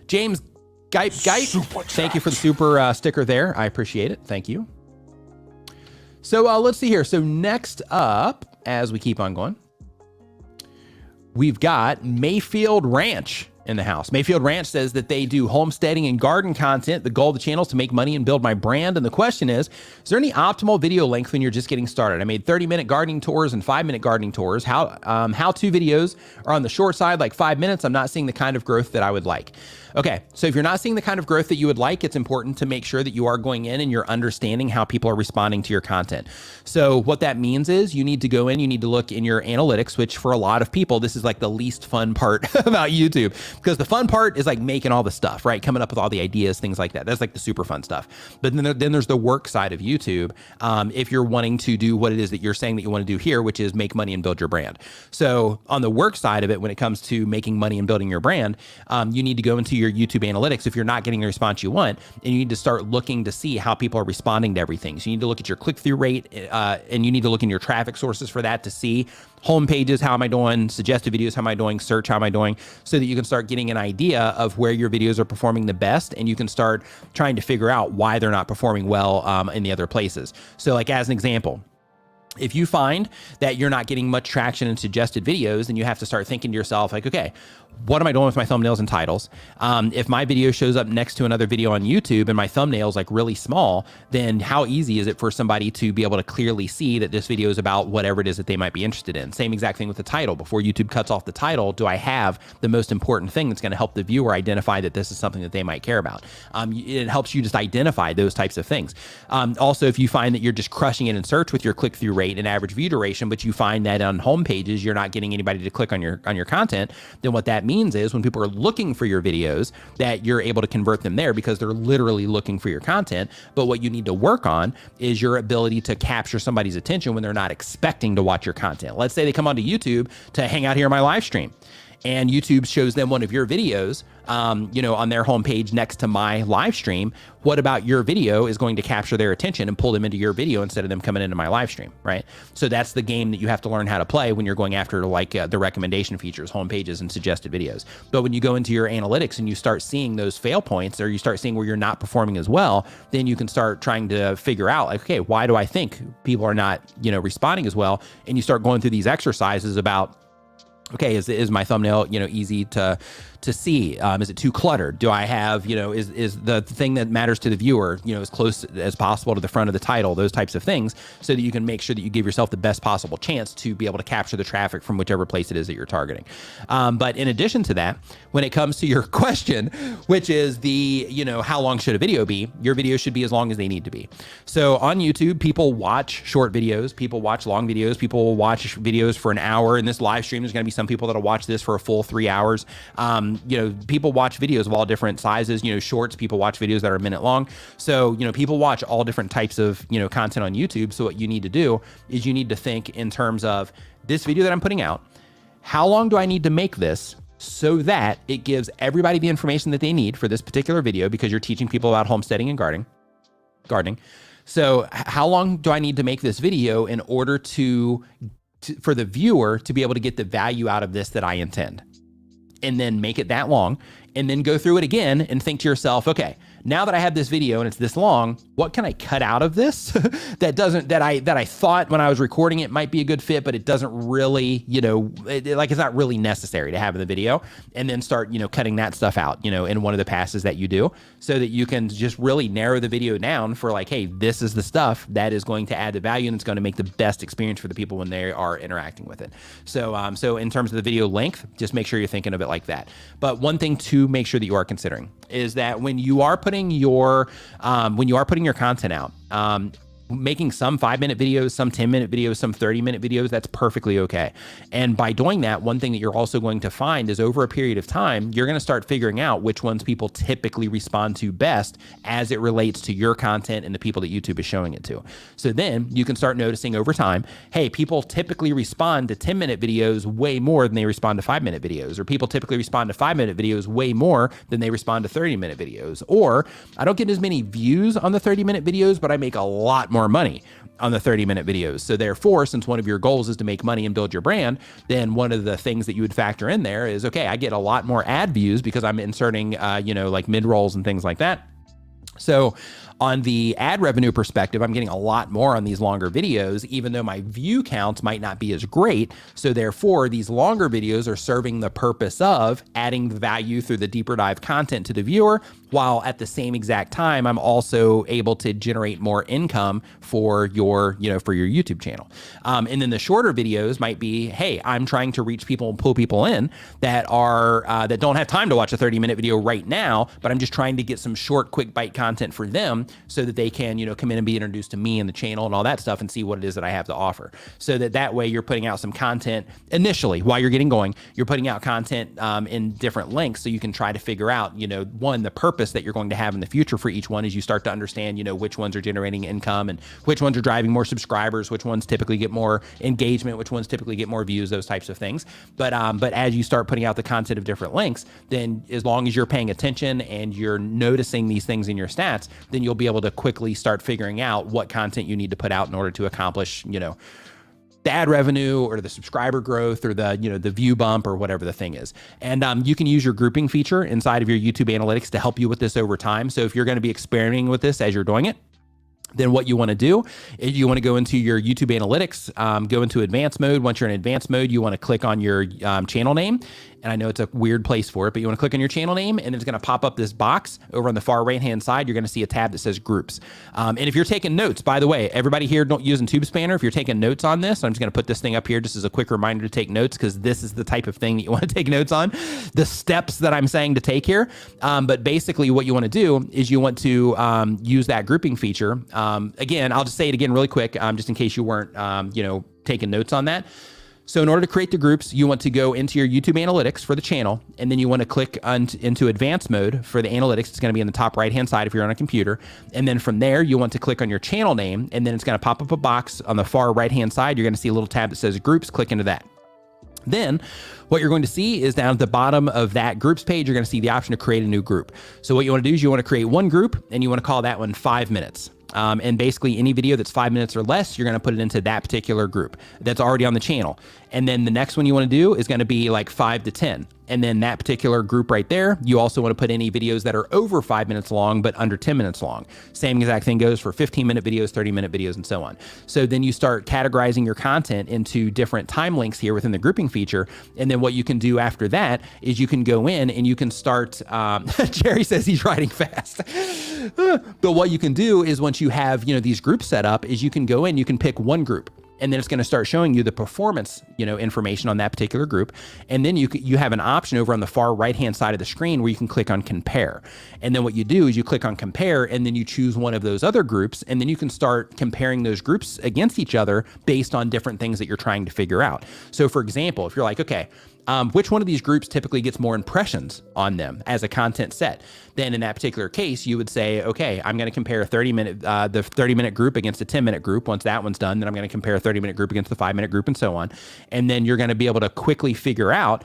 James Gipe, thank you for the super sticker there. I appreciate it. Thank you. So let's see here. So next up, as we keep on going, we've got Mayfield Ranch in the house. Mayfield Ranch says that they do homesteading and garden content. The goal of the channel is to make money and build my brand. And the question is there any optimal video length when you're just getting started? I made 30-minute gardening tours and 5-minute gardening tours. How-to videos are on the short side, like 5 minutes. I'm not seeing the kind of growth that I would like. Okay, so if you're not seeing the kind of growth that you would like, it's important to make sure that you are going in and you're understanding how people are responding to your content. So what that means is you need to go in, you need to look in your analytics, which for a lot of people, this is like the least fun part about YouTube, because the fun part is like making all the stuff, right? Coming up with all the ideas, things like that. That's like the super fun stuff. But then there's the work side of YouTube. If you're wanting to do what it is that you're saying that you want to do here, which is make money and build your brand. So on the work side of it, when it comes to making money and building your brand, you need to go into your YouTube analytics if you're not getting the response you want, and you need to start looking to see how people are responding to everything. So you need to look at your click-through rate, and you need to look in your traffic sources for that to see home pages, how am I doing, suggested videos, how am I doing, search, how am I doing, so that you can start getting an idea of where your videos are performing the best, and you can start trying to figure out why they're not performing well in the other places. So like as an example, If you find that you're not getting much traction in suggested videos, then you have to start thinking to yourself like, okay, what am I doing with my thumbnails and titles? If my video shows up next to another video on YouTube and my thumbnail is like really small, then how easy is it for somebody to be able to clearly see that this video is about whatever it is that they might be interested in? Same exact thing with the title. Before YouTube cuts off the title, do I have the most important thing that's going to help the viewer identify that this is something that they might care about? It helps you just identify those types of things. Also, if you find that you're just crushing it in search with your click-through rate and average view duration, but you find that on home pages, you're not getting anybody to click on your content, then what that means is when people are looking for your videos, that you're able to convert them there because they're literally looking for your content. But what you need to work on is your ability to capture somebody's attention when they're not expecting to watch your content. Let's say they come onto YouTube to hang out here on my live stream, and YouTube shows them one of your videos, on their homepage next to my live stream. What about your video is going to capture their attention and pull them into your video instead of them coming into my live stream, right? So that's the game that you have to learn how to play when you're going after the recommendation features, homepages, and suggested videos. But when you go into your analytics and you start seeing those fail points, or you start seeing where you're not performing as well, then you can start trying to figure out like, okay, why do I think people are not, responding as well? And you start going through these exercises about, okay, is my thumbnail, easy to see? Is it too cluttered? Do I have, is the thing that matters to the viewer, as close as possible to the front of the title, those types of things, so that you can make sure that you give yourself the best possible chance to be able to capture the traffic from whichever place it is that you're targeting. But in addition to that, when it comes to your question, which is how long should a video be? Your video should be as long as they need to be. So on YouTube, people watch short videos, people watch long videos, people will watch videos for an hour. In this live stream, there's going to be some people that'll watch this for a full 3 hours. People watch videos of all different sizes, shorts, people watch videos that are a minute long. So, people watch all different types of, content on YouTube. So what you need to do is you need to think in terms of this video that I'm putting out, how long do I need to make this so that it gives everybody the information that they need for this particular video, because you're teaching people about homesteading and gardening. So how long do I need to make this video in order for the viewer to be able to get the value out of this that I intend? And then make it that long, and then go through it again and think to yourself, okay, now that I have this video and it's this long, what can I cut out of this that I thought when I was recording it might be a good fit, but it doesn't really, it's not really necessary to have in the video, and then start, cutting that stuff out, in one of the passes that you do, so that you can just really narrow the video down for like, hey, this is the stuff that is going to add the value and it's going to make the best experience for the people when they are interacting with it. So in terms of the video length, just make sure you're thinking of it like that. But one thing to make sure that you are considering is that when you are putting your content out, making some 5-minute videos, some 10-minute videos, some 30-minute videos, that's perfectly okay. And by doing that, one thing that you're also going to find is over a period of time, you're going to start figuring out which ones people typically respond to best as it relates to your content and the people that YouTube is showing it to. So then you can start noticing over time, hey, people typically respond to 10-minute videos way more than they respond to 5-minute videos, or people typically respond to 5-minute videos way more than they respond to 30-minute videos. Or I don't get as many views on the 30-minute videos, but I make a lot more money on the 30-minute videos. So therefore, since one of your goals is to make money and build your brand, then one of the things that you would factor in there is, okay, I get a lot more ad views because I'm inserting, like mid-rolls and things like that. So on the ad revenue perspective, I'm getting a lot more on these longer videos, even though my view counts might not be as great. So therefore, these longer videos are serving the purpose of adding value through the deeper dive content to the viewer, while at the same exact time, I'm also able to generate more income for your YouTube channel. And then the shorter videos might be, hey, I'm trying to reach people and pull people in that don't have time to watch a 30-minute video right now, but I'm just trying to get some short, quick bite content for them so that they can, come in and be introduced to me and the channel and all that stuff and see what it is that I have to offer. So that way you're putting out some content initially while you're getting going. You're putting out content in different lengths so you can try to figure out, one, the purpose that you're going to have in the future for each one as you start to understand, which ones are generating income and which ones are driving more subscribers, which ones typically get more engagement, which ones typically get more views, those types of things. But as you start putting out the content of different lengths, then as long as you're paying attention and you're noticing these things in your stats, then you'll be able to quickly start figuring out what content you need to put out in order to accomplish, the ad revenue or the subscriber growth or the view bump or whatever the thing is. And you can use your grouping feature inside of your YouTube analytics to help you with this over time. So if you're going to be experimenting with this as you're doing it, Then what you want to do is you want to go into your YouTube analytics, go into advanced mode. Once you're in advanced mode, you want to click on your channel name. And I know it's a weird place for it, but you want to click on your channel name, and it's going to pop up this box over on the far right-hand side. You're going to see a tab that says groups. And if you're taking notes, by the way, everybody here using TubeSpanner, if you're taking notes on this, I'm just going to put this thing up here just as a quick reminder to take notes, because this is the type of thing that you want to take notes on, the steps that I'm saying to take here. But basically what you want to do is you want to use that grouping feature. Again, I'll just say it again really quick, just in case you weren't, taking notes on that. So in order to create the groups, you want to go into your YouTube analytics for the channel, and then you want to click into advanced mode for the analytics. It's going to be in the top right-hand side if you're on a computer. And then from there, you want to click on your channel name, and then it's going to pop up a box on the far right-hand side. You're going to see a little tab that says groups. Click into that. Then what you're going to see is down at the bottom of that groups page, you're going to see the option to create a new group. So what you want to do is you want to create one group, and you want to call that one 5 minutes. And basically any video that's 5 minutes or less, you're going to put it into that particular group that's already on the channel. And then the next one you want to do is going to be like 5 to 10. And then that particular group right there, you also want to put any videos that are over 5 minutes long, but under 10 minutes long. Same exact thing goes for 15-minute videos, 30-minute videos, and so on. So then you start categorizing your content into different time links here within the grouping feature. And then what you can do after that is you can go in and you can start, Jerry says he's writing fast. But what you can do is once you have, these groups set up, is you can go in, you can pick one group. And then it's going to start showing you the performance, information on that particular group. And then you have an option over on the far right-hand side of the screen where you can click on compare. And then what you do is you click on compare, and then you choose one of those other groups, and then you can start comparing those groups against each other based on different things that you're trying to figure out. So for example, if you're like, okay, which one of these groups typically gets more impressions on them as a content set? Then in that particular case, you would say, okay, I'm going to compare the 30-minute group against a 10-minute group. Once that one's done, then I'm going to compare a 30-minute group against the 5-minute group, and so on. And then you're going to be able to quickly figure out,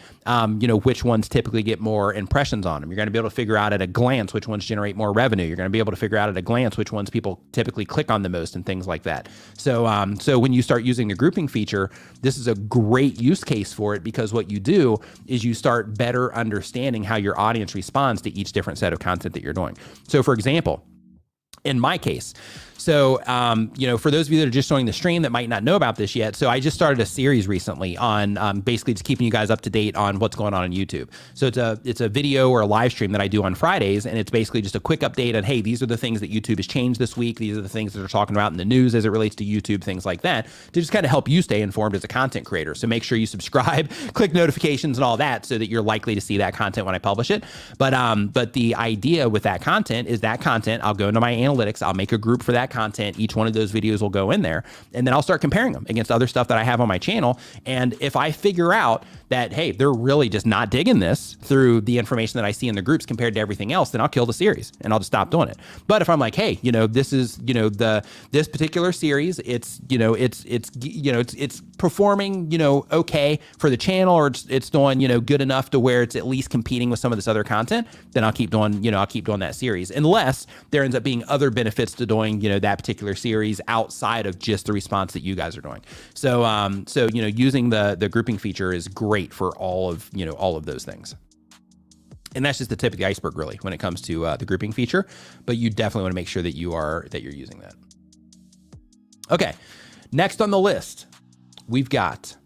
which ones typically get more impressions on them. You're going to be able to figure out at a glance which ones generate more revenue. You're going to be able to figure out at a glance which ones people typically click on the most and things like that. So when you start using the grouping feature, this is a great use case for it, because what you do is you start better understanding how your audience responds to each different set of content that you're doing. So for example, in my case, so, for those of you that are just joining the stream that might not know about this yet, so I just started a series recently on basically just keeping you guys up to date on what's going on YouTube. So it's a video or a live stream that I do on Fridays, and it's basically just a quick update on, hey, these are the things that YouTube has changed this week. These are the things that they're talking about in the news as it relates to YouTube, things like that, to just kind of help you stay informed as a content creator. So make sure you subscribe, click notifications and all that, so that you're likely to see that content when I publish it. But the idea with that content is that content, I'll go into my analytics, I'll make a group for that content. Each one of those videos will go in there, and then I'll start comparing them against other stuff that I have on my channel. And if I figure out that, hey, they're really just not digging this through the information that I see in the groups compared to everything else, then I'll kill the series and I'll just stop doing it. But if I'm like, hey, this is, this particular series, it's performing, okay for the channel, or it's doing, good enough to where it's at least competing with some of this other content, then I'll keep doing that series, unless there ends up being other benefits to doing, that particular series outside of just the response that you guys are doing. So, using the grouping feature is great for all of those things. And that's just the tip of the iceberg, really, when it comes to the grouping feature. But you definitely want to make sure that you're using that. Okay, next on the list, we've got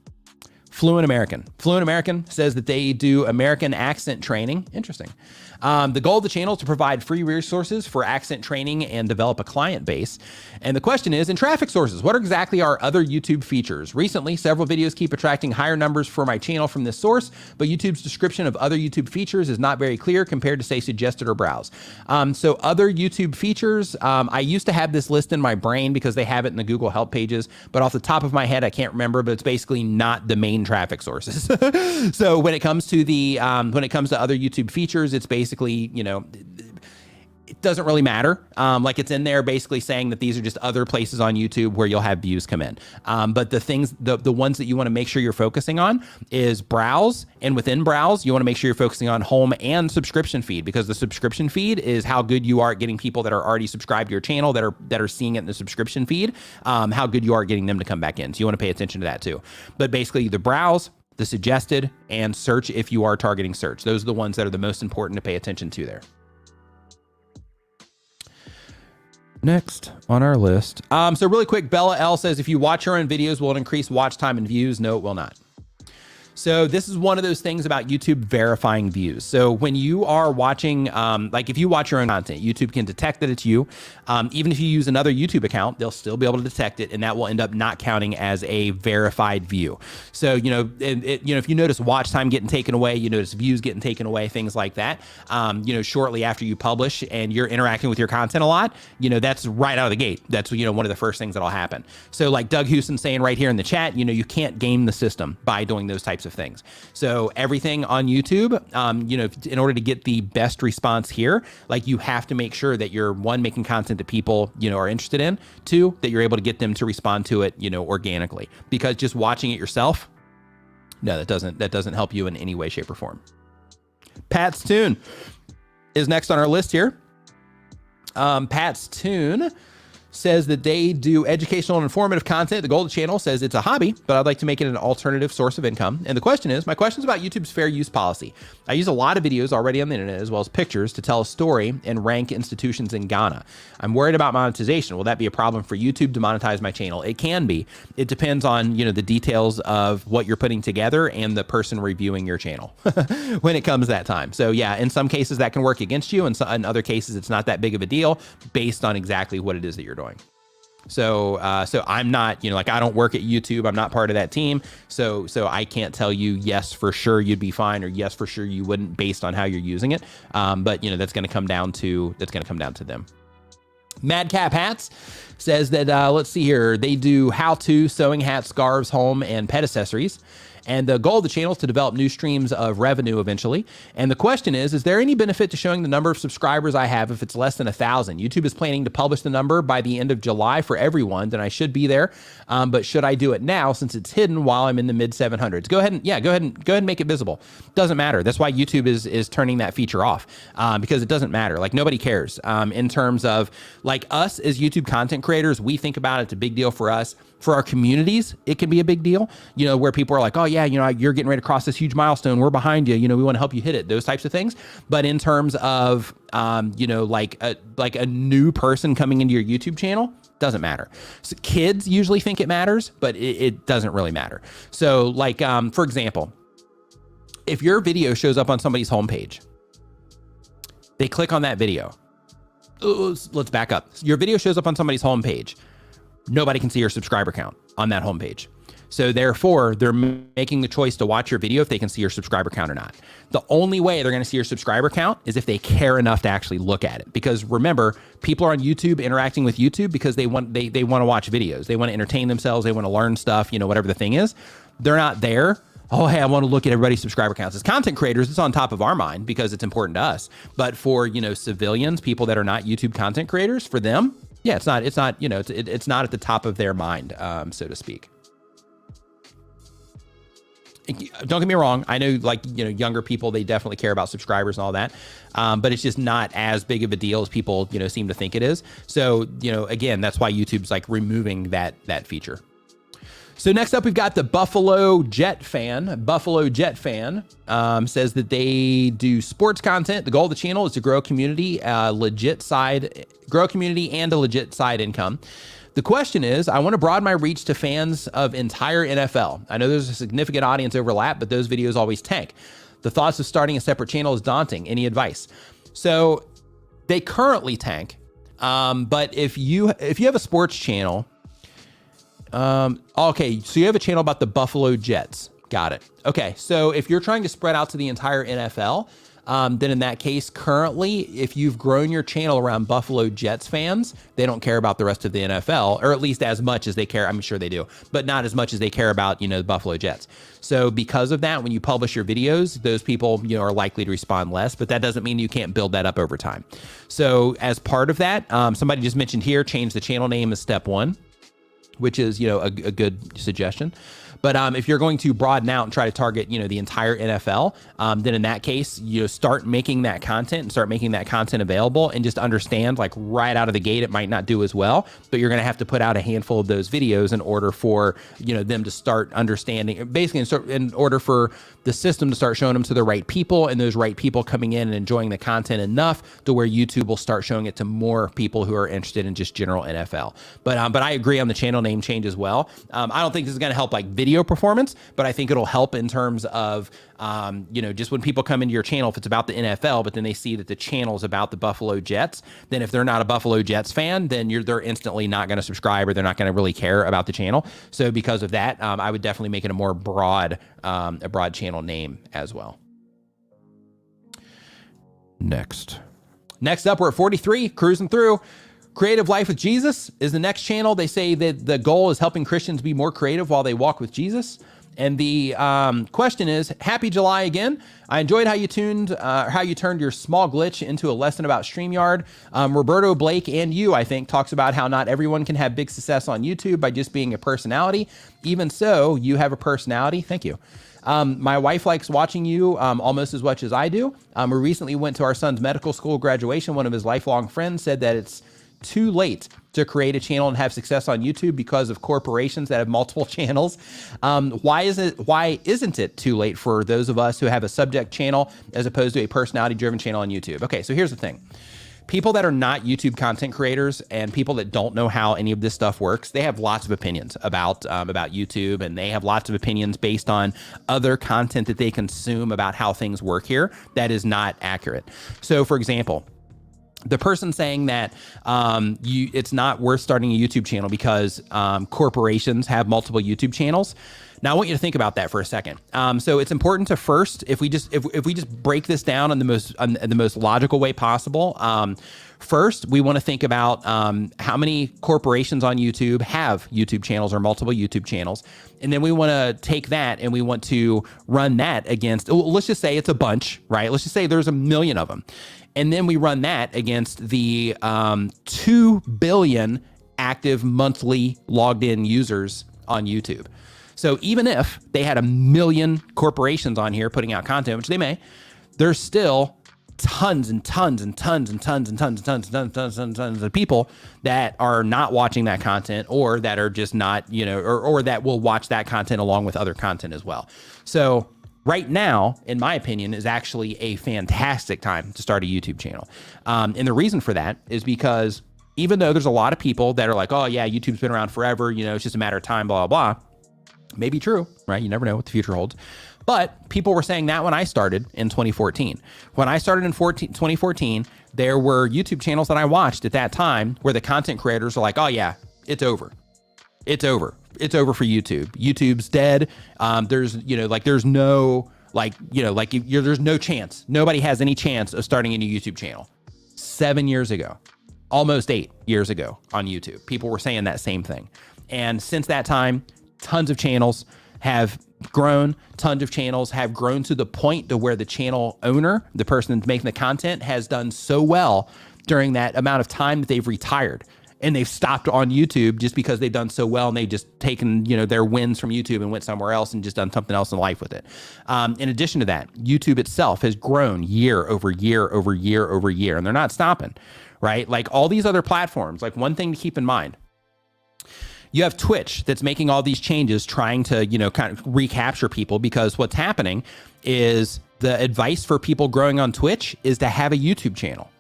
Fluent American. Fluent American says that they do American accent training. Interesting. The goal of the channel is to provide free resources for accent training and develop a client base. And the question is, in traffic sources, what exactly are other YouTube features? Recently, several videos keep attracting higher numbers for my channel from this source, but YouTube's description of other YouTube features is not very clear compared to, say, suggested or browse. So other YouTube features, I used to have this list in my brain because they have it in the Google Help pages, but off the top of my head, I can't remember, but it's basically not the main traffic sources. So when it comes to other YouTube features, it's basically, it doesn't really matter. Like it's in there basically saying that these are just other places on YouTube where you'll have views come in. But the ones that you want to make sure you're focusing on is browse, and within browse, you want to make sure you're focusing on home and subscription feed, because the subscription feed is how good you are at getting people that are already subscribed to your channel that are seeing it in the subscription feed, how good you are at getting them to come back in. So you want to pay attention to that too. But basically the browse, the suggested, and search if you are targeting search. Those are the ones that are the most important to pay attention to there. Next on our list. So really quick, Bella L says, if you watch your own videos, will it increase watch time and views? No, it will not. So this is one of those things about YouTube verifying views. So when you are watching, like if you watch your own content, YouTube can detect that it's you. Even if you use another YouTube account, they'll still be able to detect it, and that will end up not counting as a verified view. So, you know, if you notice watch time getting taken away, you notice views getting taken away, things like that, you know, shortly after you publish and you're interacting with your content a lot, you know, that's right out of the gate. That's, you know, one of the first things that'll happen. So like Doug Houston saying right here in the chat, you know, you can't game the system by doing those types of things. So everything on YouTube, you know, in order to get the best response here, like you have to make sure that you're, one, making content that people, you know, are interested in, two, that you're able to get them to respond to it, you know, organically, because just watching it yourself, no, that doesn't help you in any way, shape, or form. Pat's Tune is next on our list here. Pat's Tune says that they do educational and informative content. The goal of the channel says it's a hobby, but I'd like to make it an alternative source of income. And the question is, my question is about YouTube's fair use policy. I use a lot of videos already on the internet, as well as pictures, to tell a story and rank institutions in Ghana. I'm worried about monetization. Will that be a problem for YouTube to monetize my channel? It can be. It depends on, you know, the details of what you're putting together and the person reviewing your channel when it comes that time. So yeah, in some cases that can work against you, and in other cases it's not that big of a deal based on exactly what it is that you're doing. So I'm not, you know, like I don't work at YouTube. I'm not part of that team. So I can't tell you, yes, for sure you'd be fine, or yes, for sure you wouldn't, based on how you're using it. But you know, that's going to come down to them. Madcap Hats says that, let's see here. They do how-to sewing hats, scarves, home, and pet accessories. And the goal of the channel is to develop new streams of revenue eventually. And the question is there any benefit to showing the number of subscribers I have if it's less than 1,000? YouTube is planning to publish the number by the end of July for everyone. Then I should be there. But should I do it now since it's hidden while I'm in the mid 700s? Go ahead and make it visible. Doesn't matter. That's why YouTube is turning that feature off, because it doesn't matter. Like nobody cares. In terms of like us as YouTube content creators, we think about it. It's a big deal for us. For our communities, it can be a big deal, you know, where people are like, oh yeah, you know, you're getting ready to cross this huge milestone. We're behind you. You know, we want to help you hit it, those types of things. But in terms of, you know, like a new person coming into your YouTube channel, doesn't matter. So kids usually think it matters, but it doesn't really matter. So like, for example, if your video shows up on somebody's homepage, they click on that video. Let's back up. Your video shows up on somebody's homepage. Nobody can see your subscriber count on that homepage. So therefore, they're making the choice to watch your video if they can see your subscriber count or not. The only way they're going to see your subscriber count is if they care enough to actually look at it. Because remember, people are on YouTube interacting with YouTube because they want to watch videos. They want to entertain themselves. They want to learn stuff, you know, whatever the thing is. They're not there. Oh, hey, I want to look at everybody's subscriber counts. As content creators, it's on top of our mind because it's important to us. But for, you know, civilians, people that are not YouTube content creators, for them, yeah, it's not, you know, it's not at the top of their mind, so to speak. Don't get me wrong. I know, like, you know, younger people, they definitely care about subscribers and all that. But it's just not as big of a deal as people, you know, seem to think it is. So, you know, again, that's why YouTube's like removing that feature. So next up, we've got the Buffalo Jet Fan. Buffalo Jet Fan says that they do sports content. The goal of the channel is to grow a community, and a legit side income. The question is, I want to broaden my reach to fans of entire NFL. I know there's a significant audience overlap, but those videos always tank. The thoughts of starting a separate channel is daunting. Any advice? So they currently tank, but if you have a sports channel, okay, so you have a channel about the Buffalo Jets. Got it. Okay, so if you're trying to spread out to the entire NFL, then in that case, currently, if you've grown your channel around Buffalo Jets fans, they don't care about the rest of the NFL, or at least as much as they care. I'm sure they do, but not as much as they care about, you know, the Buffalo Jets. So because of that, when you publish your videos, those people, you know, are likely to respond less, but that doesn't mean you can't build that up over time. So as part of that, somebody just mentioned here, change the channel name as step one, which is, you know, a good suggestion. But if you're going to broaden out and try to target, the entire NFL, then in that case, start making that content and start making that content available, and just understand, like, right out of the gate, it might not do as well, but you're going to have to put out a handful of those videos in order for, them to start understanding, basically in order for the system to start showing them to the right people, and those right people coming in and enjoying the content enough to where YouTube will start showing it to more people who are interested in just general NFL. But I agree on the channel name change as well. I don't think this is going to help like video performance, but I think it'll help in terms of, just when people come into your channel, if it's about the NFL, but then they see that the channel is about the Buffalo Jets, then if they're not a Buffalo Jets fan, then they're instantly not going to subscribe, or they're not going to really care about the channel. So because of that, I would definitely make it a more broad channel name as well. Next up, we're at 43, cruising through. Creative Life with Jesus is the next channel. They say that the goal is helping Christians be more creative while they walk with Jesus. And the question is, happy July again. I enjoyed how you turned your small glitch into a lesson about StreamYard. Roberto Blake and you, I think, talks about how not everyone can have big success on YouTube by just being a personality. Even so, you have a personality. Thank you. My wife likes watching you almost as much as I do. We recently went to our son's medical school graduation. One of his lifelong friends said that it's too late to create a channel and have success on YouTube because of corporations that have multiple channels. Why isn't it too late for those of us who have a subject channel as opposed to a personality-driven channel on YouTube? Okay, so here's the thing. People that are not YouTube content creators and people that don't know how any of this stuff works, they have lots of opinions about YouTube, and they have lots of opinions based on other content that they consume about how things work here that is not accurate. So, for example, the person saying that it's not worth starting a YouTube channel because corporations have multiple YouTube channels. Now, I want you to think about that for a second. So it's important to first, if we just break this down in the most logical way possible. First, we want to think about how many corporations on YouTube have YouTube channels or multiple YouTube channels. And then we want to take that and we want to run that against, let's just say it's a bunch, right? Let's just say there's 1 million of them. And then we run that against the 2 billion active monthly logged in users on YouTube. So even if they had 1 million corporations on here putting out content, which they may, there's still tons and tons and tons and tons and tons and tons and tons and tons of people that are not watching that content, or that are just not, or that will watch that content along with other content as well. So right now, in my opinion, is actually a fantastic time to start a YouTube channel. And the reason for that is because even though there's a lot of people that are like, oh yeah, YouTube's been around forever, it's just a matter of time, blah, blah, blah. Maybe true, right? You never know what the future holds. But people were saying that when I started in 2014. When I started in 2014, there were YouTube channels that I watched at that time where the content creators are like, oh yeah, it's over. It's over. It's over for YouTube. YouTube's dead. There's no chance. Nobody has any chance of starting a new YouTube channel. 7 years ago, almost 8 years ago on YouTube, people were saying that same thing. And since that time, tons of channels have grown. Tons of channels have grown to the point to where the channel owner, the person that's making the content, has done so well during that amount of time that they've retired. And they've stopped on YouTube just because they've done so well, and they've just taken, their wins from YouTube and went somewhere else and just done something else in life with it. In addition to that, YouTube itself has grown year over year over year over year, and they're not stopping, right? Like all these other platforms, like one thing to keep in mind, you have Twitch that's making all these changes, trying to, kind of recapture people, because what's happening is the advice for people growing on Twitch is to have a YouTube channel.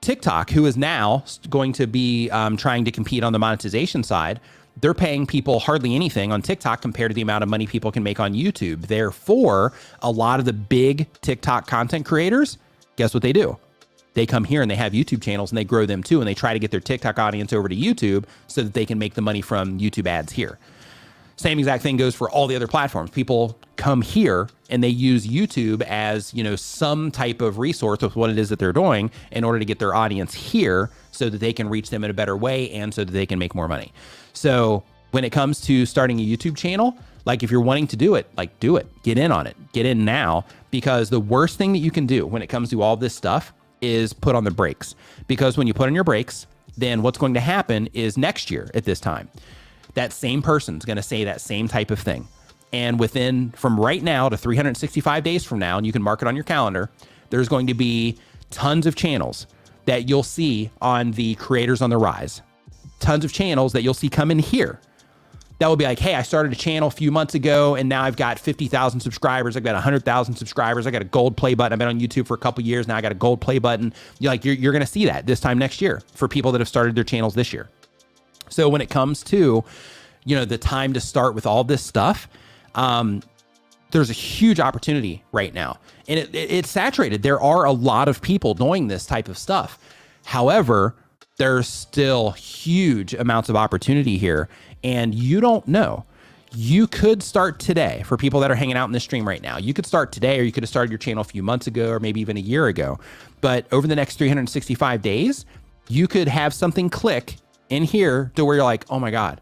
TikTok, who is now going to be trying to compete on the monetization side, they're paying people hardly anything on TikTok compared to the amount of money people can make on YouTube. Therefore, a lot of the big TikTok content creators, guess what they do? They come here and they have YouTube channels and they grow them too. And they try to get their TikTok audience over to YouTube so that they can make the money from YouTube ads here. Same exact thing goes for all the other platforms. People come here and they use YouTube as, some type of resource with what it is that they're doing in order to get their audience here so that they can reach them in a better way and so that they can make more money. So when it comes to starting a YouTube channel, like if you're wanting to do it, do it, get in on it, get in now, because the worst thing that you can do when it comes to all this stuff is put on the brakes. Because when you put on your brakes, then what's going to happen is next year at this time, that same person's going to say that same type of thing. And from right now to 365 days from now, and you can mark it on your calendar, there's going to be tons of channels that you'll see on the Creators on the Rise. Tons of channels that you'll see come in here. That will be like, hey, I started a channel a few months ago and now I've got 50,000 subscribers. I've got 100,000 subscribers. I got a gold play button. I've been on YouTube for a couple years now. I got a gold play button. You're going to see that this time next year for people that have started their channels this year. So when it comes to, the time to start with all this stuff, there's a huge opportunity right now, and it's saturated. There are a lot of people doing this type of stuff. However, there's still huge amounts of opportunity here, and you don't know. You could start today for people that are hanging out in this stream right now. You could start today, or you could have started your channel a few months ago, or maybe even a year ago. But over the next 365 days, you could have something click in here to where you're like, oh my God,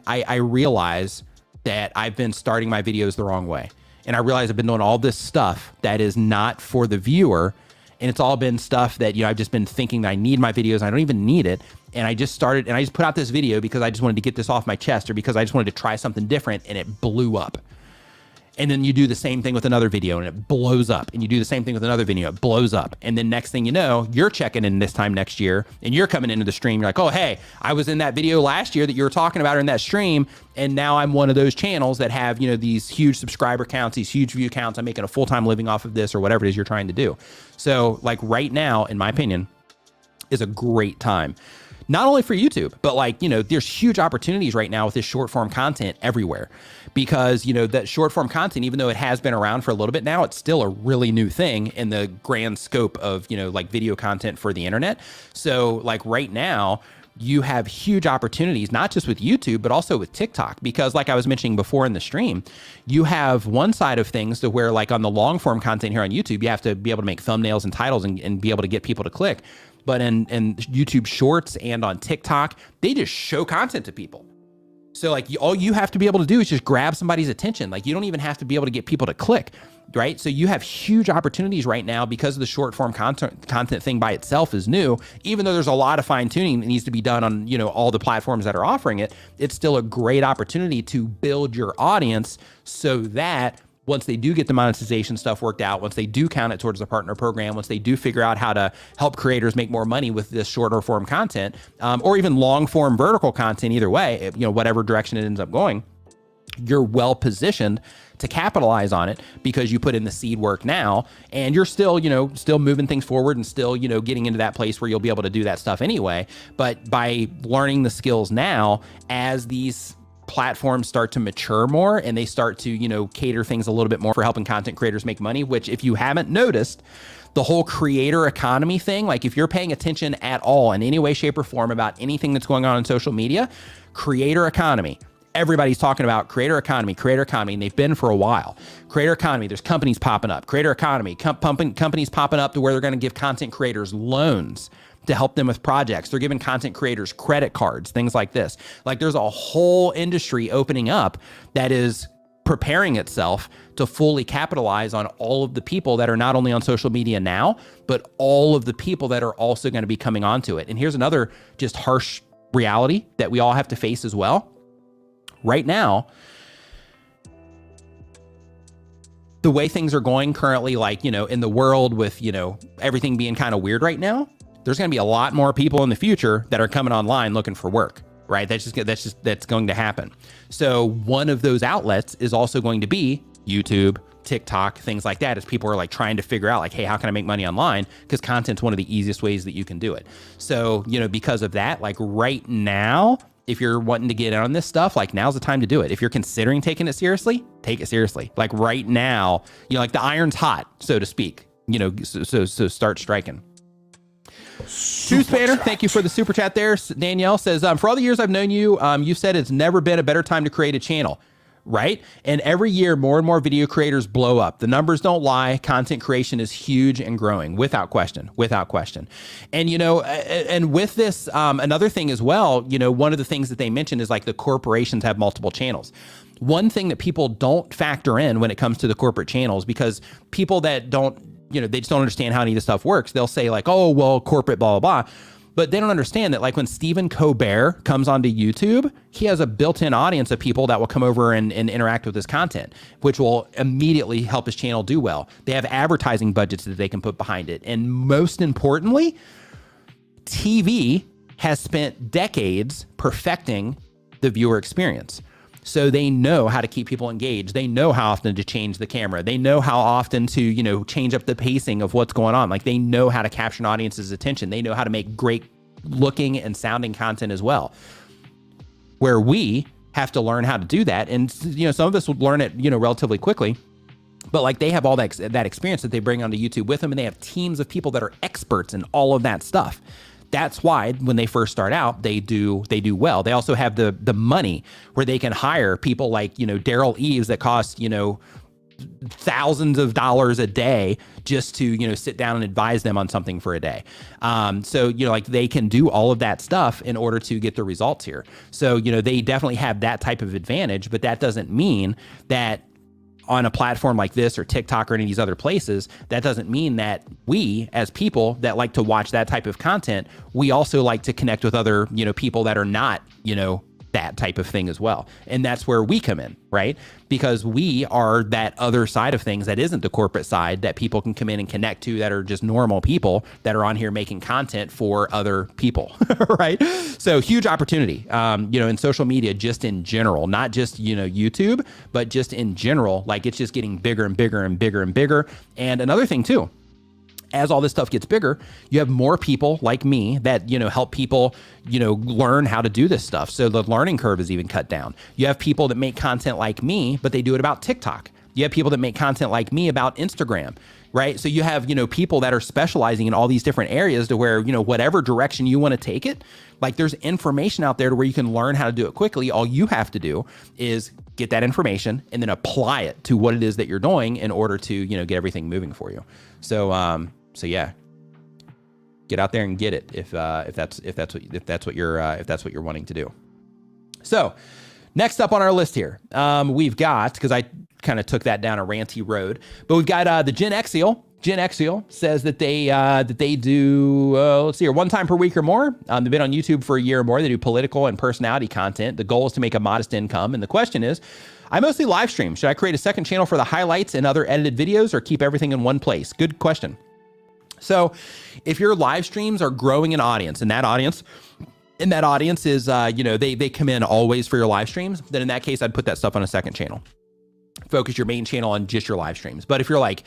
I realize that I've been starting my videos the wrong way. And I realize I've been doing all this stuff that is not for the viewer. And it's all been stuff that, I've just been thinking that I need my videos. I don't even need it. And I just put out this video because I just wanted to get this off my chest, or because I just wanted to try something different, and it blew up. And then you do the same thing with another video and it blows up. And you do the same thing with another video, it blows up. And then next thing you know, you're checking in this time next year and you're coming into the stream. You're like, oh, hey, I was in that video last year that you were talking about in that stream. And now I'm one of those channels that have, these huge subscriber counts, these huge view counts. I'm making a full-time living off of this, or whatever it is you're trying to do. So like right now, in my opinion, is a great time. Not only for YouTube, but there's huge opportunities right now with this short form content everywhere, because, that short form content, even though it has been around for a little bit now, it's still a really new thing in the grand scope of, video content for the internet. So right now, you have huge opportunities, not just with YouTube, but also with TikTok, because like I was mentioning before in the stream, you have one side of things to where on the long form content here on YouTube, you have to be able to make thumbnails and titles and be able to get people to click. But in YouTube Shorts and on TikTok, they just show content to people. So all you have to be able to do is just grab somebody's attention. You don't even have to be able to get people to click, right? So you have huge opportunities right now because of the short form content thing by itself is new. Even though there's a lot of fine tuning that needs to be done on, all the platforms that are offering it, it's still a great opportunity to build your audience so that once they do get the monetization stuff worked out, once they do count it towards the partner program, once they do figure out how to help creators make more money with this shorter form content, or even long form vertical content, either way, whatever direction it ends up going, you're well positioned to capitalize on it because you put in the seed work now, and you're still, still moving things forward and still, getting into that place where you'll be able to do that stuff anyway. But by learning the skills now, as these platforms start to mature more and they start to, cater things a little bit more for helping content creators make money, which if you haven't noticed, the whole creator economy thing, if you're paying attention at all in any way, shape, or form about anything that's going on social media, creator economy, everybody's talking about creator economy, and they've been for a while. Creator economy, there's companies popping up. Creator economy, companies popping up to where they're going to give content creators loans to help them with projects. They're giving content creators credit cards, things like this. There's a whole industry opening up that is preparing itself to fully capitalize on all of the people that are not only on social media now, but all of the people that are also going to be coming onto it. And here's another just harsh reality that we all have to face as well. Right now, the way things are going currently, in the world with, everything being kind of weird right now, there's going to be a lot more people in the future that are coming online looking for work, right? That's going to happen. So one of those outlets is also going to be YouTube, TikTok, things like that, as people are trying to figure out hey, how can I make money online? Because content's one of the easiest ways that you can do it. So, because of that, right now, if you're wanting to get in on this stuff, now's the time to do it. If you're considering taking it seriously, take it seriously. Right now, the iron's hot, so to speak, so start striking. TubeSpanner, thank you for the super chat there. Danielle says, for all the years I've known you, you've said it's never been a better time to create a channel, right? And every year, more and more video creators blow up. The numbers don't lie. Content creation is huge and growing, without question. And, and with this, another thing as well, one of the things that they mentioned is the corporations have multiple channels. One thing that people don't factor in when it comes to the corporate channels, because people that don't, they just don't understand how any of this stuff works. They'll say oh, well, corporate, blah, blah, blah. But they don't understand that, like, when Stephen Colbert comes onto YouTube, he has a built-in audience of people that will come over and interact with his content, which will immediately help his channel do well. They have advertising budgets that they can put behind it. And most importantly, TV has spent decades perfecting the viewer experience. So they know how to keep people engaged. They know how often to change the camera. They know how often to, you know, change up the pacing of what's going on. Like, they know how to capture an audience's attention. They know how to make great looking and sounding content as well. Where we have to learn how to do that. And, you know, some of us will learn it, you know, relatively quickly. But like, they have all that experience that they bring onto YouTube with them, and they have teams of people that are experts in all of that stuff. That's why when they first start out, they do well. They also have the money where they can hire people like, you know, Daryl Eves that cost, you know, thousands of dollars a day just to, you know, sit down and advise them on something for a day. So, you know, like, they can do all of that stuff in order to get the results here. So, you know, they definitely have that type of advantage, but that doesn't mean that on a platform like this or TikTok or any of these other places, that doesn't mean that we, as people that like to watch that type of content, we also like to connect with other, you know, people that are not, you know, that type of thing as well. And that's where we come in, right? Because we are that other side of things that isn't the corporate side that people can come in and connect to, that are just normal people that are on here making content for other people, right? So huge opportunity, you know, in social media, just in general, not just, you know, YouTube, but just in general. Like, it's just getting bigger and bigger and bigger and bigger. And another thing too, as all this stuff gets bigger, you have more people like me that, you know, help people, you know, learn how to do this stuff. So the learning curve is even cut down. You have people that make content like me, but they do it about TikTok. You have people that make content like me about Instagram, right? So you have, you know, people that are specializing in all these different areas to where, you know, whatever direction you want to take it, like, there's information out there to where you can learn how to do it quickly. All you have to do is get that information and then apply it to what it is that you're doing in order to, you know, get everything moving for you. So yeah, get out there and get it if that's what you're wanting to do. So next up on our list here, we've got, because I kind of took that down a ranty road, but we've got the Gen Xeal. Gen Xeal says that they do, let's see here, 1 time per week or more. They've been on YouTube for a year or more. They do political and personality content. The goal is to make a modest income. And the question is, I mostly live stream. Should I create a second channel for the highlights and other edited videos, or keep everything in one place? Good question. So if your live streams are growing an audience, and that audience is, you know, they come in always for your live streams, then in that case, I'd put that stuff on a second channel. Focus your main channel on just your live streams. But if you're like,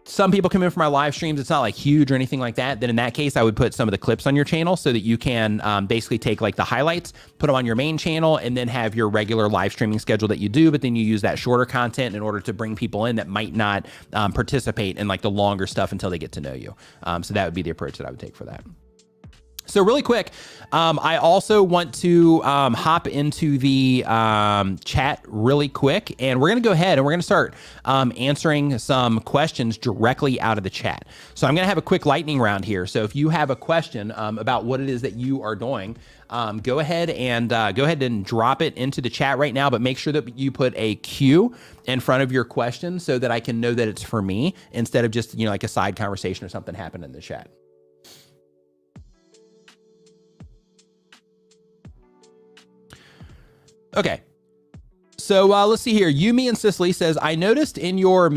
some people come in for my live streams, it's not like huge or anything like that, then in that case, I would put some of the clips on your channel so that you can basically take like the highlights, put them on your main channel, and then have your regular live streaming schedule that you do, but then you use that shorter content in order to bring people in that might not participate in like the longer stuff until they get to know you. So that would be the approach that I would take for that. So really quick, I also want to hop into the chat really quick, and we're going to go ahead and we're going to start answering some questions directly out of the chat. So I'm going to have a quick lightning round here. So if you have a question about what it is that you are doing, go ahead and drop it into the chat right now, but make sure that you put a Q in front of your question so that I can know that it's for me instead of just, you know, like a side conversation or something happened in the chat. Okay, so let's see here. Yumi and Cicely says, I noticed in your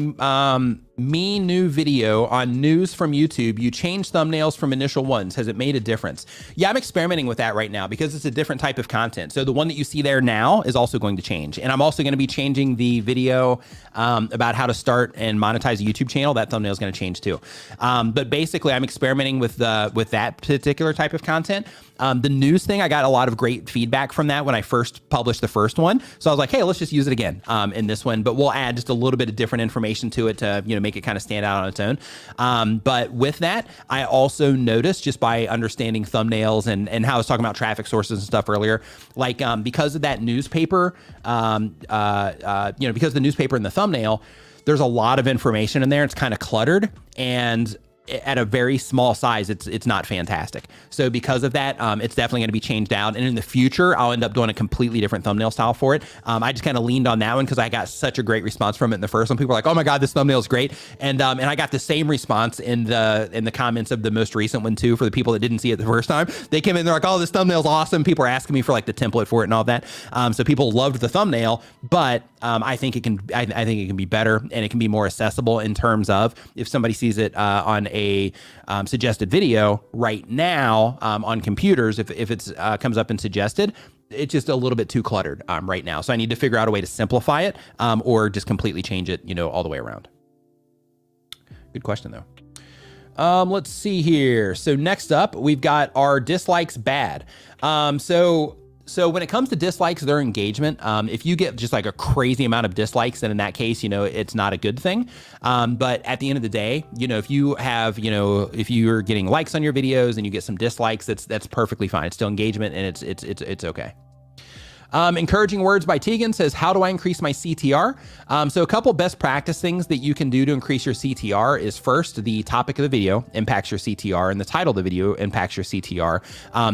Me New video on news from YouTube, you changed thumbnails from initial ones. Has it made a difference? Yeah, I'm experimenting with that right now because it's a different type of content. So the one that you see there now is also going to change. And I'm also going to be changing the video about how to start and monetize a YouTube channel. That thumbnail is going to change too. But basically, I'm experimenting with that particular type of content. The news thing, I got a lot of great feedback from that when I first published the first one. So I was like, hey, let's just use it again in this one, but we'll add just a little bit of different information to it to, you know, make it kind of stand out on its own. But with that, I also noticed, just by understanding thumbnails and how I was talking about traffic sources and stuff earlier, like because of that newspaper, because the newspaper in the thumbnail, there's a lot of information in there. It's kind of cluttered. And at a very small size, it's not fantastic. So because of that, it's definitely going to be changed out. And in the future, I'll end up doing a completely different thumbnail style for it. I just kind of leaned on that one because I got such a great response from it in the first one. People were like, "Oh my God, this thumbnail is great," and I got the same response in the comments of the most recent one too. For the people that didn't see it the first time, they came in, they're like, "Oh, this thumbnail's awesome." People are asking me for like the template for it and all that. So people loved the thumbnail, but I think it can be better, and it can be more accessible in terms of if somebody sees it on a suggested video right now on computers, if it's comes up in suggested, it's just a little bit too cluttered right now. So I need to figure out a way to simplify it or just completely change it, all the way around. Good question though. Let's see here. So next up, we've got our dislikes bad. So when it comes to dislikes, their engagement, if you get just like a crazy amount of dislikes, then in that case, it's not a good thing. But at the end of the day, if you have, if you're getting likes on your videos and you get some dislikes, that's perfectly fine. It's still engagement, and it's okay. Encouraging words by Tegan says, how do I increase my CTR? So a couple best practice things that you can do to increase your CTR is first, the topic of the video impacts your CTR, and the title of the video impacts your CTR,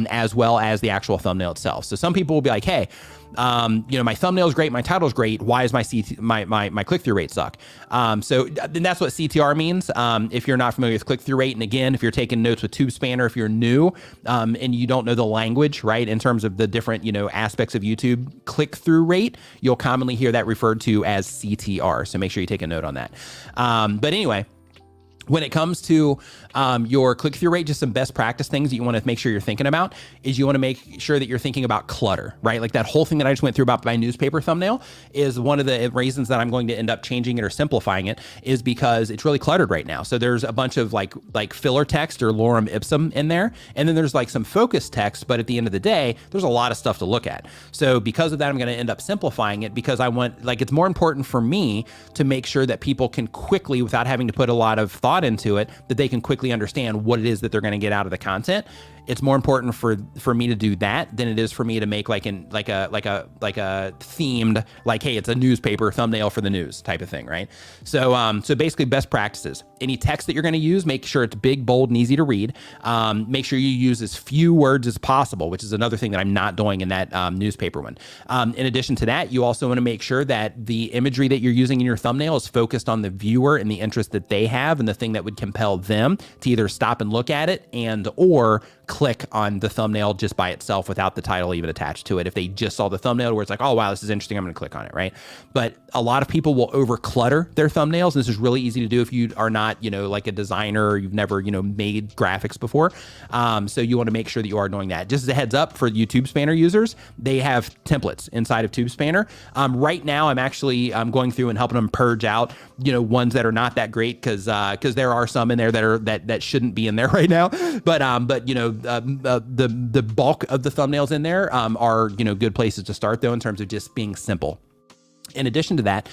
as well as the actual thumbnail itself. So some people will be like, hey, my thumbnail is great, my title is great. Why is my click-through rate suck? So that's what CTR means. If you're not familiar with click-through rate, and again, if you're taking notes with TubeSpanner, if you're new, and you don't know the language, right, in terms of the different, aspects of YouTube, click-through rate, you'll commonly hear that referred to as CTR. So make sure you take a note on that. But anyway, when it comes to your click-through rate, just some best practice things that you want to make sure you're thinking about is you want to make sure that you're thinking about clutter, right? Like that whole thing that I just went through about my newspaper thumbnail is one of the reasons that I'm going to end up changing it or simplifying it is because it's really cluttered right now. So there's a bunch of like filler text or lorem ipsum in there. And then there's like some focus text, but at the end of the day, there's a lot of stuff to look at. So because of that, I'm going to end up simplifying it because I want, it's more important for me to make sure that people can quickly, without having to put a lot of thought into it, that they can quickly understand what it is that they're going to get out of the content. It's more important for me to do that than it is for me to make like a themed, hey, it's a newspaper thumbnail for the news type of thing, right? So basically best practices. Any text that you're going to use, make sure it's big, bold, and easy to read. Make sure you use as few words as possible, which is another thing that I'm not doing in that newspaper one. In addition to that, you also want to make sure that the imagery that you're using in your thumbnail is focused on the viewer and the interest that they have and the thing that would compel them to either stop and look at it and or click on the thumbnail just by itself without the title even attached to it. If they just saw the thumbnail where it's like, oh, wow, this is interesting, I'm going to click on it, right? But a lot of people will over clutter their thumbnails. This is really easy to do if you are not, like a designer, or you've never, made graphics before. So you want to make sure that you are doing that. Just as a heads up for YouTube Spanner users, they have templates inside of TubeSpanner. Right now, I'm actually going through and helping them purge out, ones that are not that great because there are some in there that shouldn't be in there right now. But the bulk of the thumbnails in there are good places to start though in terms of just being simple. In addition to that,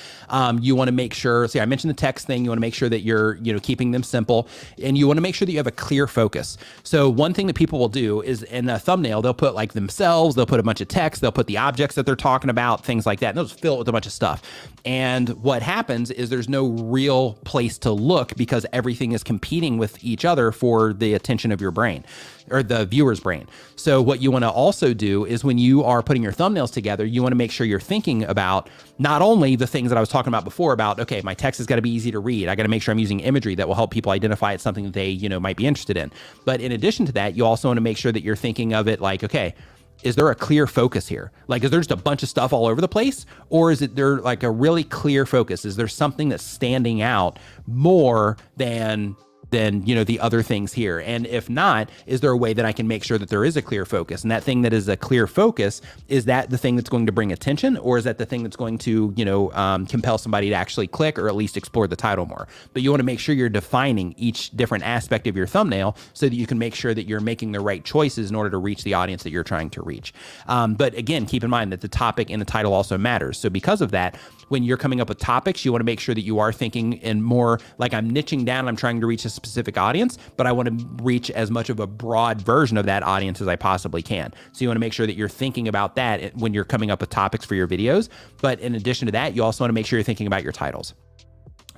you want to make sure, I mentioned the text thing, you want to make sure that you're, keeping them simple, and you want to make sure that you have a clear focus. So one thing that people will do is in a thumbnail, they'll put like themselves, they'll put a bunch of text, they'll put the objects that they're talking about, things like that, and they'll just fill it with a bunch of stuff. And what happens is there's no real place to look because everything is competing with each other for the attention of your brain or the viewer's brain. So what you want to also do is when you are putting your thumbnails together, you want to make sure you're thinking about not only the things that I was talking about before about, okay, my text has got to be easy to read. I got to make sure I'm using imagery that will help people identify it's something that they, might be interested in. But in addition to that, you also want to make sure that you're thinking of it like, okay, is there a clear focus here? Like, is there just a bunch of stuff all over the place? Or is it there like a really clear focus? Is there something that's standing out more than the other things here? And if not, is there a way that I can make sure that there is a clear focus? And that thing that is a clear focus, is that the thing that's going to bring attention, or is that the thing that's going to, compel somebody to actually click or at least explore the title more? But you want to make sure you're defining each different aspect of your thumbnail so that you can make sure that you're making the right choices in order to reach the audience that you're trying to reach. But again, keep in mind that the topic and the title also matters. So because of that, when you're coming up with topics, you want to make sure that you are thinking in more like I'm niching down, I'm trying to reach a specific audience, but I want to reach as much of a broad version of that audience as I possibly can. So you want to make sure that you're thinking about that when you're coming up with topics for your videos. But in addition to that, you also want to make sure you're thinking about your titles.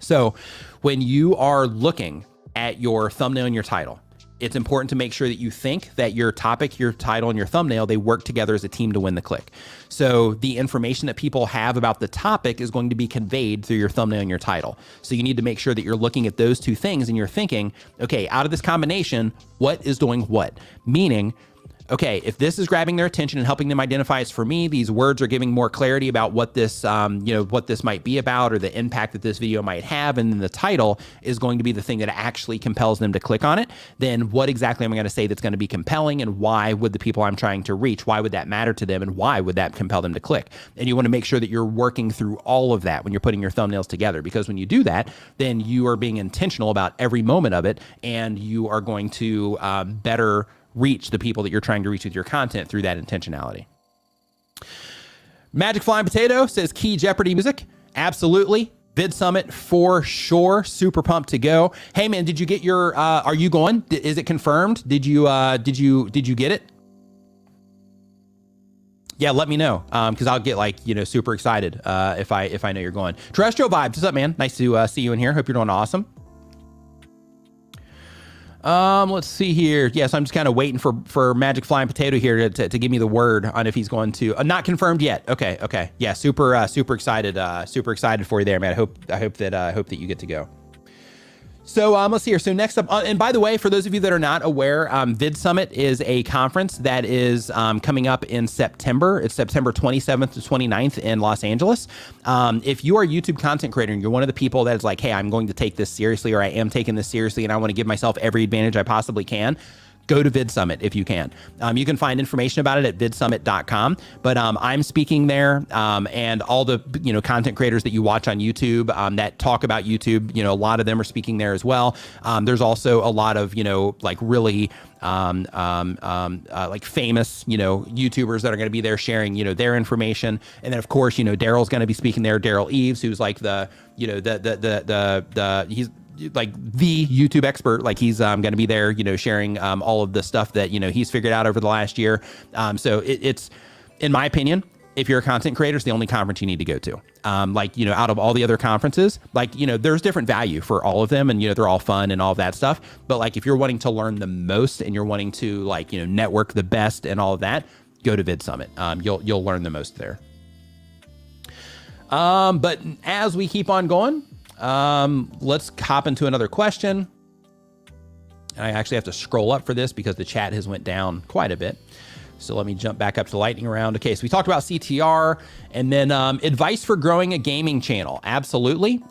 So when you are looking at your thumbnail and your title. It's important to make sure that you think that your topic, your title, and your thumbnail, they work together as a team to win the click. So the information that people have about the topic is going to be conveyed through your thumbnail and your title. So you need to make sure that you're looking at those two things and you're thinking, okay, out of this combination, what is doing what? Meaning, okay, if this is grabbing their attention and helping them identify it's for me, these words are giving more clarity about what this, what this might be about or the impact that this video might have, and then the title is going to be the thing that actually compels them to click on it, then what exactly am I going to say that's going to be compelling, and why would the people I'm trying to reach, why would that matter to them, and why would that compel them to click? And you want to make sure that you're working through all of that when you're putting your thumbnails together, because when you do that, then you are being intentional about every moment of it, and you are going to better reach the people that you're trying to reach with your content through that intentionality. Magic Flying Potato says Key Jeopardy music. Absolutely. Vid Summit for sure. Super pumped to go. Hey man, did you get your, are you going? Is it confirmed? Did you get it? Yeah, let me know. Cause I'll get like, super excited, if I know you're going. Terrestrial Vibes, what's up, man? Nice to see you in here. Hope you're doing awesome. Let's see here. Yes, I'm just kind of waiting for Magic Flying Potato here to give me the word on if he's going to. Not confirmed yet. Okay. Yeah, super excited. Super excited for you there, man. I hope that you get to go. So let's see here. So next up, and by the way, for those of you that are not aware, Vid Summit is a conference that is coming up in September. It's September 27th to 29th in Los Angeles. If you are a YouTube content creator and you're one of the people that is like, hey, I'm going to take this seriously, or I am taking this seriously, and I want to give myself every advantage I possibly can, go to Vid Summit if you can. You can find information about it at vidsummit.com, but I'm speaking there, and all the content creators that you watch on YouTube that talk about YouTube, a lot of them are speaking there as well. There's also a lot of like really like famous YouTubers that are going to be there sharing their information, and then of course Daryl's going to be speaking there. Daryl Eves, who's like the he's like the YouTube expert. Like he's going to be there, sharing all of the stuff that he's figured out over the last year. So it's, in my opinion, if you're a content creator, it's the only conference you need to go to. Out of all the other conferences, there's different value for all of them, and they're all fun and all of that stuff. But like if you're wanting to learn the most and you're wanting to network the best and all of that, go to Vid Summit. You'll learn the most there. But as we keep on going, let's hop into another question. I actually have to scroll up for this because the chat has went down quite a bit. So let me jump back up to the lightning round. Okay, so we talked about CTR, and then advice for growing a gaming channel. Absolutely.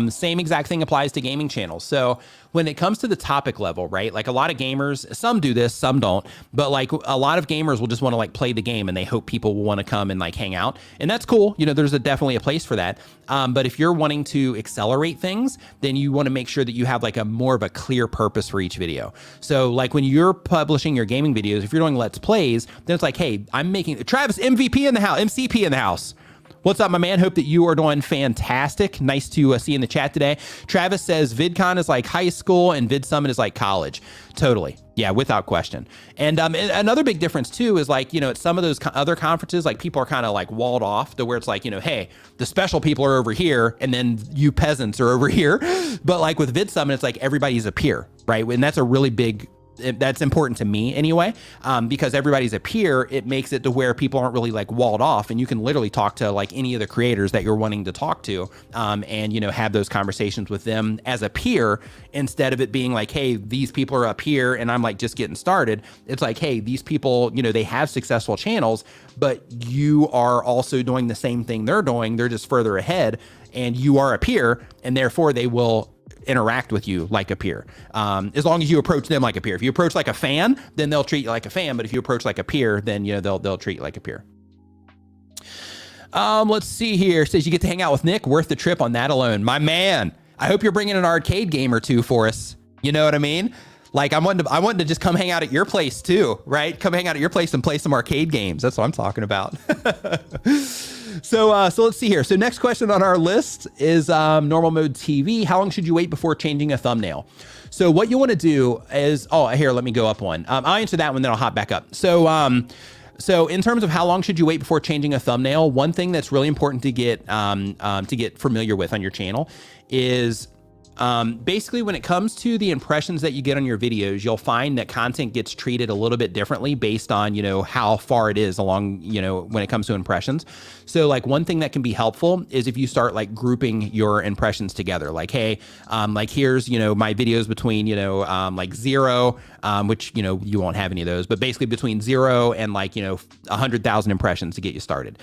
Same exact thing applies to gaming channels. So when it comes to the topic level, right? Like a lot of gamers, some do this, some don't, but like a lot of gamers will just want to play the game, and they hope people will want to come and hang out. And that's cool. There's definitely a place for that. But if you're wanting to accelerate things, then you want to make sure that you have a more of a clear purpose for each video. So when you're publishing your gaming videos, if you're doing Let's Plays, then it's like, hey, I'm making Travis MVP in the house, MCP in the house. What's up, my man? Hope that you are doing fantastic. Nice to see you in the chat today. Travis says VidCon is like high school and Vid Summit is like college. Totally. Yeah, without question. And another big difference too is at some of those other conferences, people are kind of walled off to where it's hey, the special people are over here and then you peasants are over here. But with Vid Summit, it's everybody's a peer, right? And that's a really big, that's important to me anyway, because everybody's a peer. It makes it to where people aren't really walled off, and you can literally talk to any of the creators that you're wanting to talk to, and have those conversations with them as a peer, instead of it being hey, these people are up here and I'm just getting started. It's hey, these people, they have successful channels, but you are also doing the same thing they're doing. They're just further ahead, and you are a peer, and therefore they will interact with you like a peer, as long as you approach them like a peer. If you approach like a fan, then they'll treat you like a fan, but if you approach like a peer, then they'll treat you like a peer. Let's see here. Says you get to hang out with Nick. Worth the trip on that alone, my man. I hope you're bringing an arcade game or two for us. You know what I mean? I wanted to just come hang out at your place too, right? Come hang out at your place and play some arcade games. That's what I'm talking about. So let's see here. So next question on our list is normal mode TV. How long should you wait before changing a thumbnail? So what you want to do is, here, let me go up one. I'll answer that one, then I'll hop back up. So in terms of how long should you wait before changing a thumbnail, one thing that's really important to get familiar with on your channel is Basically, when it comes to the impressions that you get on your videos, you'll find that content gets treated a little bit differently based on, how far it is along, when it comes to impressions. So like one thing that can be helpful is if you start like grouping your impressions together, like, hey, like here's, my videos between, like 0, which, you won't have any of those, but basically between 0 and like, 100,000 impressions to get you started.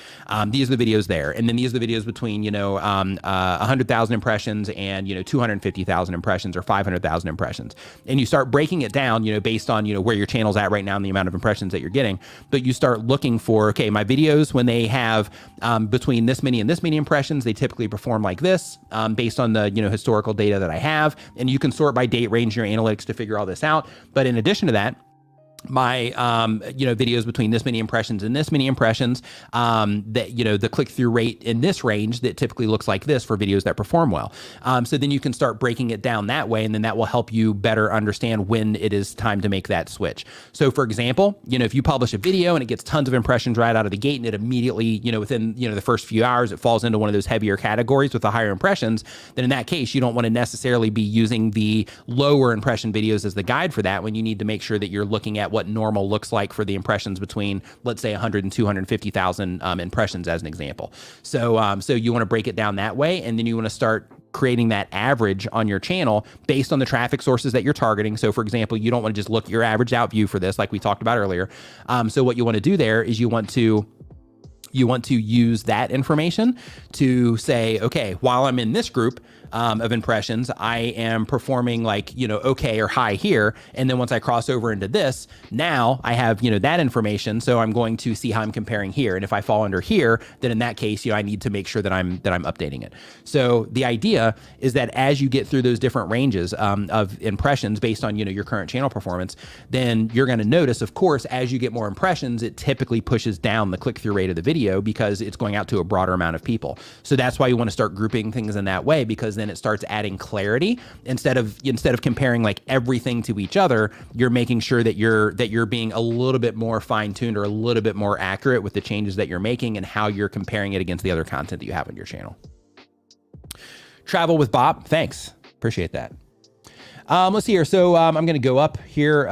These are the videos there. And then these are the videos between, 100,000 impressions and, 250,000 impressions or 500,000 impressions. And you start breaking it down, based on, where your channel's at right now and the amount of impressions that you're getting. But you start looking for, okay, my videos, when they have between this many and this many impressions, they typically perform like this, based on the, historical data that I have. And you can sort by date range your analytics to figure all this out. But in addition to that, my, videos between this many impressions and this many impressions, that, the click-through rate in this range that typically looks like this for videos that perform well. So then you can start breaking it down that way, and then that will help you better understand when it is time to make that switch. So for example, if you publish a video and it gets tons of impressions right out of the gate and it immediately, within, the first few hours, it falls into one of those heavier categories with the higher impressions, then in that case, you don't want to necessarily be using the lower impression videos as the guide for that, when you need to make sure that you're looking at what normal looks like for the impressions between, let's say, 100 and 250,000 impressions as an example. So, so you want to break it down that way, and then you want to start creating that average on your channel based on the traffic sources that you're targeting. So for example, you don't want to just look at your average out view for this, like we talked about earlier. So what you want to do there is you want to use that information to say, okay, while I'm in this group of impressions, I am performing like, okay or high here. And then once I cross over into this, now I have, that information. So I'm going to see how I'm comparing here. And if I fall under here, then in that case, I need to make sure that I'm updating it. So the idea is that as you get through those different ranges of impressions based on, your current channel performance, then you're going to notice, of course, as you get more impressions, it typically pushes down the click-through rate of the video because it's going out to a broader amount of people. So that's why you want to start grouping things in that way, because then it starts adding clarity. Instead of comparing like everything to each other, you're making sure that you're being a little bit more fine-tuned or a little bit more accurate with the changes that you're making and how you're comparing it against the other content that you have on your channel. Travel with Bob, thanks. Appreciate that. Let's see here. So I'm going to go up here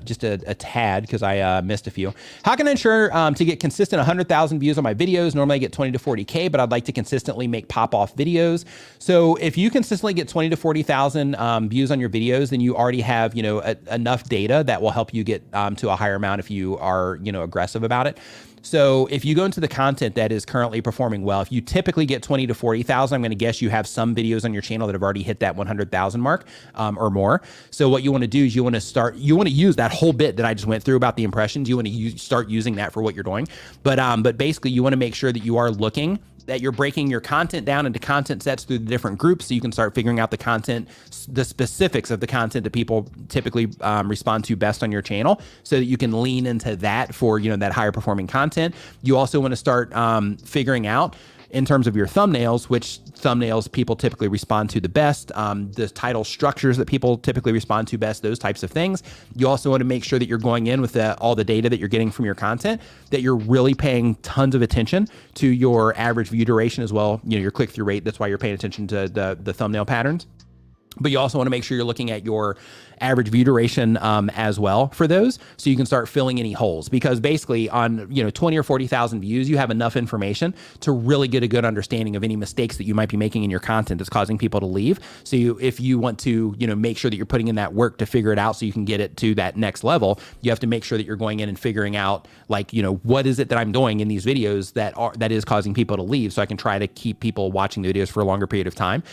just a tad because I missed a few. How can I ensure to get consistent 100,000 views on my videos? Normally I get 20 to 40K, but I'd like to consistently make pop-off videos. So if you consistently get 20 to 40,000 views on your videos, then you already have, enough data that will help you get to a higher amount if you are, aggressive about it. So if you go into the content that is currently performing well, if you typically get 20 to 40,000, I'm going to guess you have some videos on your channel that have already hit that 100,000 mark or more. So what you want to do is you want to use that whole bit that I just went through about the impressions. You want to start using that for what you're doing. But basically you want to make sure that you are looking that you're breaking your content down into content sets through the different groups so you can start figuring out the content, the specifics of the content that people typically respond to best on your channel so that you can lean into that for, that higher performing content. You also want to start figuring out in terms of your thumbnails, which thumbnails people typically respond to the best, the title structures that people typically respond to best, those types of things. You also want to make sure that you're going in with all the data that you're getting from your content, that you're really paying tons of attention to your average view duration as well, your click-through rate. That's why you're paying attention to the thumbnail patterns. But you also want to make sure you're looking at your average view duration as well for those, so you can start filling any holes. Because basically on 20 or 40,000 views, you have enough information to really get a good understanding of any mistakes that you might be making in your content that's causing people to leave. So if you want to make sure that you're putting in that work to figure it out so you can get it to that next level, you have to make sure that you're going in and figuring out what is it that I'm doing in these videos that is causing people to leave, so I can try to keep people watching the videos for a longer period of time.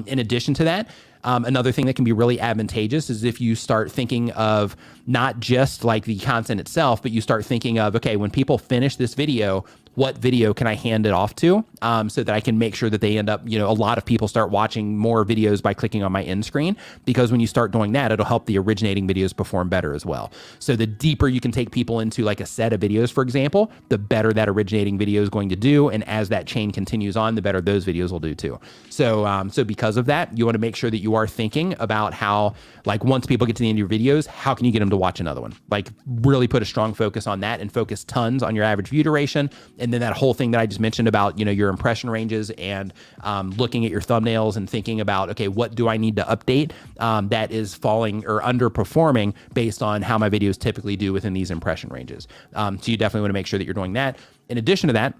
In addition to that, another thing that can be really advantageous is if you start thinking of not just like the content itself, but you start thinking of, okay, when people finish this video, what video can I hand it off to so that I can make sure that they end up, a lot of people start watching more videos by clicking on my end screen, because when you start doing that, it'll help the originating videos perform better as well. So the deeper you can take people into like a set of videos, for example, the better that originating video is going to do. And as that chain continues on, the better those videos will do too. So, so because of that, you want to make sure that you are thinking about how, like, once people get to the end of your videos, how can you get them to watch another one? Like, really put a strong focus on that and focus tons on your average view duration. And then that whole thing that I just mentioned about, your impression ranges and looking at your thumbnails and thinking about, okay, what do I need to update that is falling or underperforming based on how my videos typically do within these impression ranges. So you definitely want to make sure that you're doing that. In addition to that,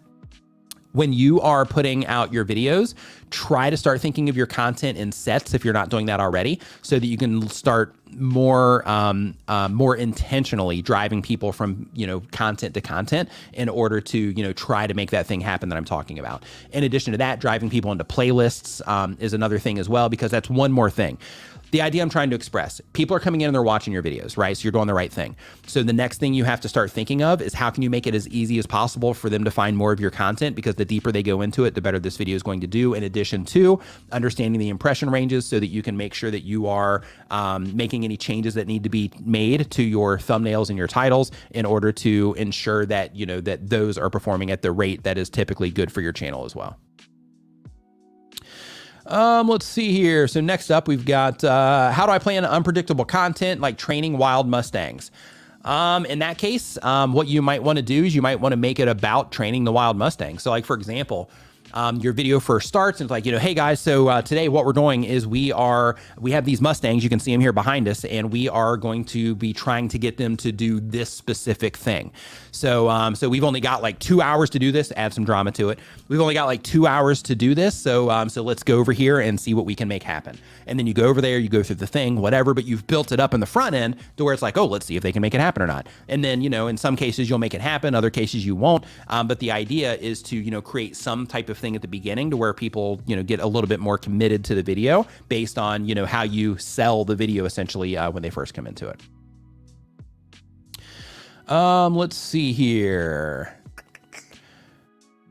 when you are putting out your videos, try to start thinking of your content in sets if you're not doing that already, so that you can start more intentionally driving people from, content to content in order to, try to make that thing happen that I'm talking about. In addition to that, driving people into playlists is another thing as well, because that's one more thing. The idea I'm trying to express, people are coming in and they're watching your videos, right? So you're doing the right thing. So the next thing you have to start thinking of is how can you make it as easy as possible for them to find more of your content, because the deeper they go into it, the better this video is going to do, in addition to understanding the impression ranges so that you can make sure that you are making any changes that need to be made to your thumbnails and your titles in order to ensure that, that those are performing at the rate that is typically good for your channel as well. Let's see here. So next up, we've got, how do I plan unpredictable content like training wild Mustangs? In that case, what you might want to do is you might want to make it about training the wild Mustang. So like, for example, your video first starts and it's like, hey guys, so today what we're doing is we have these Mustangs, you can see them here behind us, and we are going to be trying to get them to do this specific thing. So, so we've only got like 2 hours to do this, add some drama to it. We've only got like 2 hours to do this. So, so let's go over here and see what we can make happen. And then you go over there, you go through the thing, whatever, but you've built it up in the front end to where it's like, oh, let's see if they can make it happen or not. And then, in some cases you'll make it happen, other cases you won't. But the idea is to, create some type of thing at the beginning to where people, get a little bit more committed to the video based on, how you sell the video essentially when they first come into it. Let's see here.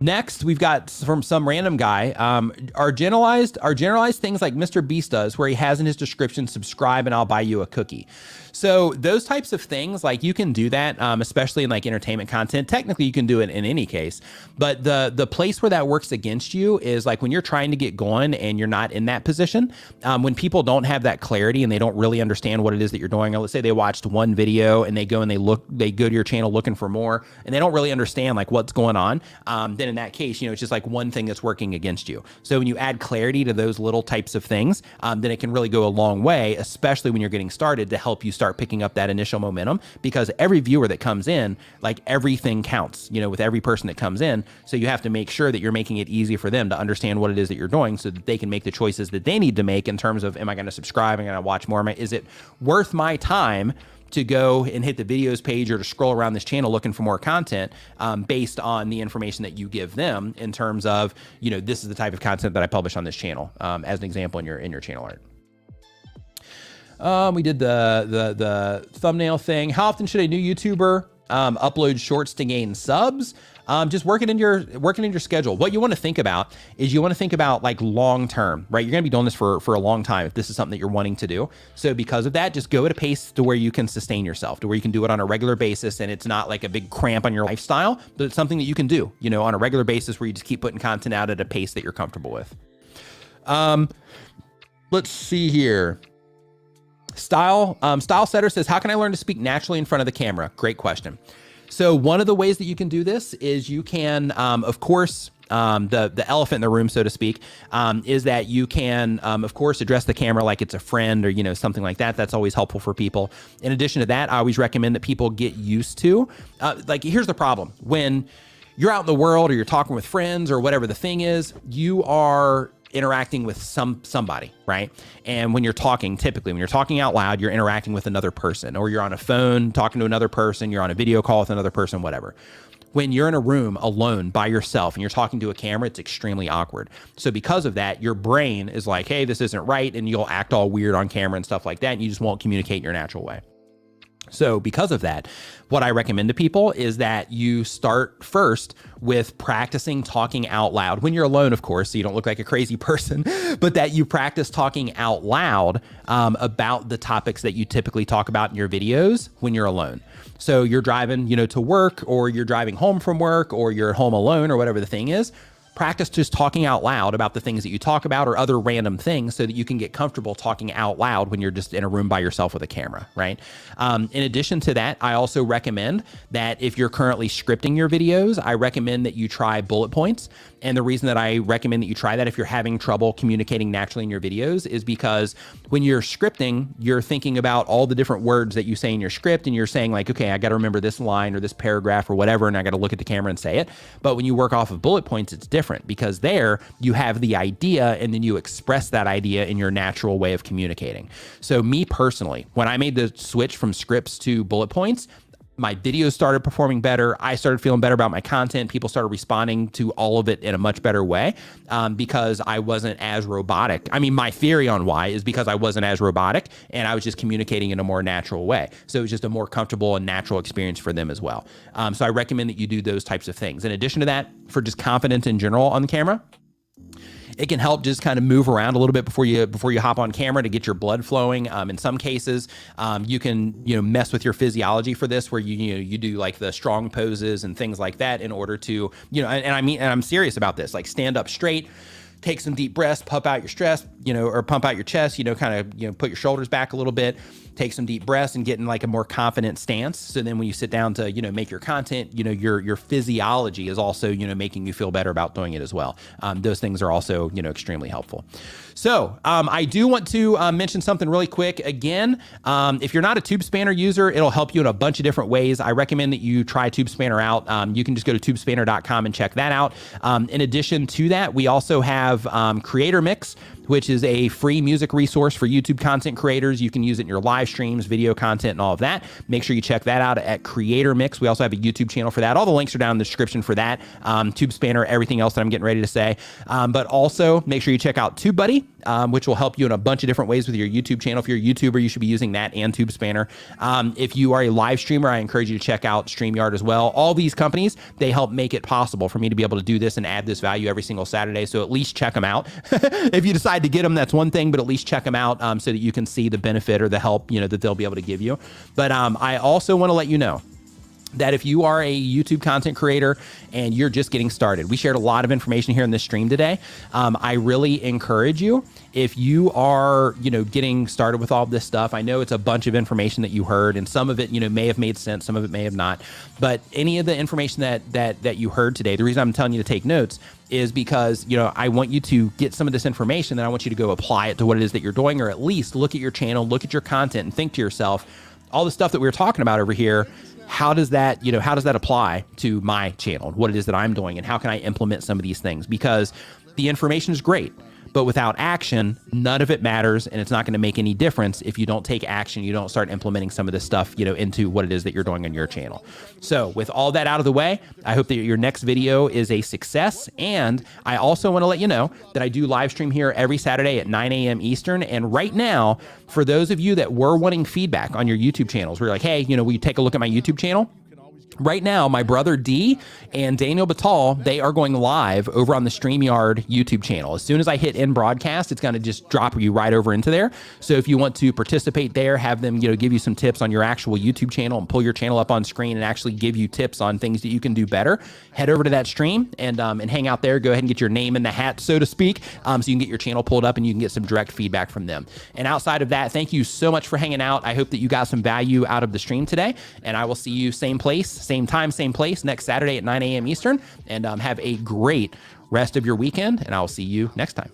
Next, we've got from some random guy, are generalized things like Mr. Beast does, where he has in his description, subscribe and I'll buy you a cookie. So those types of things, like you can do that, especially in like entertainment content. Technically, you can do it in any case, but the place where that works against you is like when you're trying to get going and you're not in that position, when people don't have that clarity and they don't really understand what it is that you're doing. Or let's say they watched one video and they go to your channel looking for more and they don't really understand like what's going on. Then in that case, it's just like one thing that's working against you. So when you add clarity to those little types of things, then it can really go a long way, especially when you're getting started, to help you start picking up that initial momentum, because every viewer that comes in, like everything counts, with every person that comes in. So you have to make sure that you're making it easy for them to understand what it is that you're doing so that they can make the choices that they need to make in terms of, am I going to subscribe? Am I going to watch more? Is it worth my time to go and hit the videos page or to scroll around this channel looking for more content based on the information that you give them in terms of, this is the type of content that I publish on this channel, as an example in your channel art. We did the thumbnail thing. How often should a new YouTuber upload shorts to gain subs? Just working in your schedule. What you want to think about is you want to think about like long term, right? You're going to be doing this for a long time if this is something that you're wanting to do. So because of that, just go at a pace to where you can sustain yourself, to where you can do it on a regular basis, and it's not like a big cramp on your lifestyle, but it's something that you can do, on a regular basis where you just keep putting content out at a pace that you're comfortable with. Let's see here. Style Setter says, how can I learn to speak naturally in front of the camera? Great question. So one of the ways that you can do this is you can, of course, the elephant in the room, so to speak, is that you can, of course, address the camera like it's a friend or, something like that. That's always helpful for people. In addition to that, I always recommend that people get used to, like, here's the problem. When you're out in the world or you're talking with friends or whatever the thing is, you are interacting with somebody, right? And when you're talking, typically when you're talking out loud, you're interacting with another person, or you're on a phone talking to another person, you're on a video call with another person, whatever. When you're in a room alone by yourself and you're talking to a camera, it's extremely awkward. So because of that, your brain is like, hey, this isn't right. And you'll act all weird on camera and stuff like that. And you just won't communicate in your natural way. So because of that, what I recommend to people is that you start first with practicing talking out loud when you're alone, of course, so you don't look like a crazy person, but that you practice talking out loud about the topics that you typically talk about in your videos when you're alone. So you're driving, to work, or you're driving home from work, or you're home alone, or whatever the thing is. practice just talking out loud about the things that you talk about or other random things so that you can get comfortable talking out loud when you're just in a room by yourself with a camera, right? In addition to that, I also recommend that if you're currently scripting your videos, I recommend that you try bullet points. And the reason that I recommend that you try that if you're having trouble communicating naturally in your videos is because when you're scripting, you're thinking about all the different words that you say in your script, and you're saying like, okay, I got to remember this line or this paragraph or whatever, and I got to look at the camera and say it. But when you work off of bullet points, it's different because there you have the idea and then you express that idea in your natural way of communicating. So me personally, when I made the switch from scripts to bullet points, my videos started performing better. I started feeling better about my content. People started responding to all of it in a much better way because I wasn't as robotic. I mean, my theory on why is because I wasn't as robotic and I was just communicating in a more natural way. So it was just a more comfortable and natural experience for them as well. So I recommend that you do those types of things. In addition to that, for just confidence in general on the camera, it can help just kind of move around a little bit before you hop on camera to get your blood flowing. In some cases, you can mess with your physiology for this, where you do like the strong poses and things like that in order to and I'm serious about this. Like stand up straight, take some deep breaths, pump out your stress, or pump out your chest. Kind of put your shoulders back a little bit. Take some deep breaths and get in like a more confident stance. So then when you sit down to, make your content, your physiology is also, making you feel better about doing it as well. Those things are also, extremely helpful. So I do want to mention something really quick. Again, if you're not a TubeSpanner user, it'll help you in a bunch of different ways. I recommend that you try TubeSpanner out. You can just go to tubespanner.com and check that out. In addition to that, we also have Creator Mix, which is a free music resource for YouTube content creators. You can use it in your live streams, video content, and all of that. Make sure you check that out at Creator Mix. We also have a YouTube channel for that. All the links are down in the description for that. TubeSpanner, everything else that I'm getting ready to say. But also make sure you check out TubeBuddy, which will help you in a bunch of different ways with your YouTube channel. If you're a YouTuber, you should be using that and TubeSpanner. If you are a live streamer, I encourage you to check out StreamYard as well. All these companies, they help make it possible for me to be able to do this and add this value every single Saturday. So at least check them out. If you decide to get them, that's one thing, but at least check them out so that you can see the benefit or the help that they'll be able to give you. But I also want to let you know that if you are a YouTube content creator and you're just getting started, we shared a lot of information here in this stream today. I really encourage you, if you are, getting started with all this stuff, I know it's a bunch of information that you heard, and some of it, may have made sense, some of it may have not, but any of the information that you heard today, the reason I'm telling you to take notes is because, I want you to get some of this information, then I want you to go apply it to what it is that you're doing, or at least look at your channel, look at your content, and think to yourself, all the stuff that we were talking about over here, how does that apply to my channel, what it is that I'm doing, and how can I implement some of these things? Because the information is great, but without action, none of it matters, and it's not going to make any difference if you don't take action, you don't start implementing some of this stuff, into what it is that you're doing on your channel. So with all that out of the way, I hope that your next video is a success. And I also want to let you know that I do live stream here every Saturday at 9 a.m. Eastern. And right now, for those of you that were wanting feedback on your YouTube channels, we're like, hey, will you take a look at my YouTube channel? Right now, my brother D and Daniel Batal, they are going live over on the StreamYard YouTube channel. As soon as I hit end broadcast, it's going to just drop you right over into there. So if you want to participate there, have them, give you some tips on your actual YouTube channel and pull your channel up on screen and actually give you tips on things that you can do better, head over to that stream and hang out there. Go ahead and get your name in the hat, so to speak, so you can get your channel pulled up and you can get some direct feedback from them. And outside of that, thank you so much for hanging out. I hope that you got some value out of the stream today, and I will see you same place, same time, same place next Saturday at 9 a.m. Eastern, and have a great rest of your weekend, and I'll see you next time.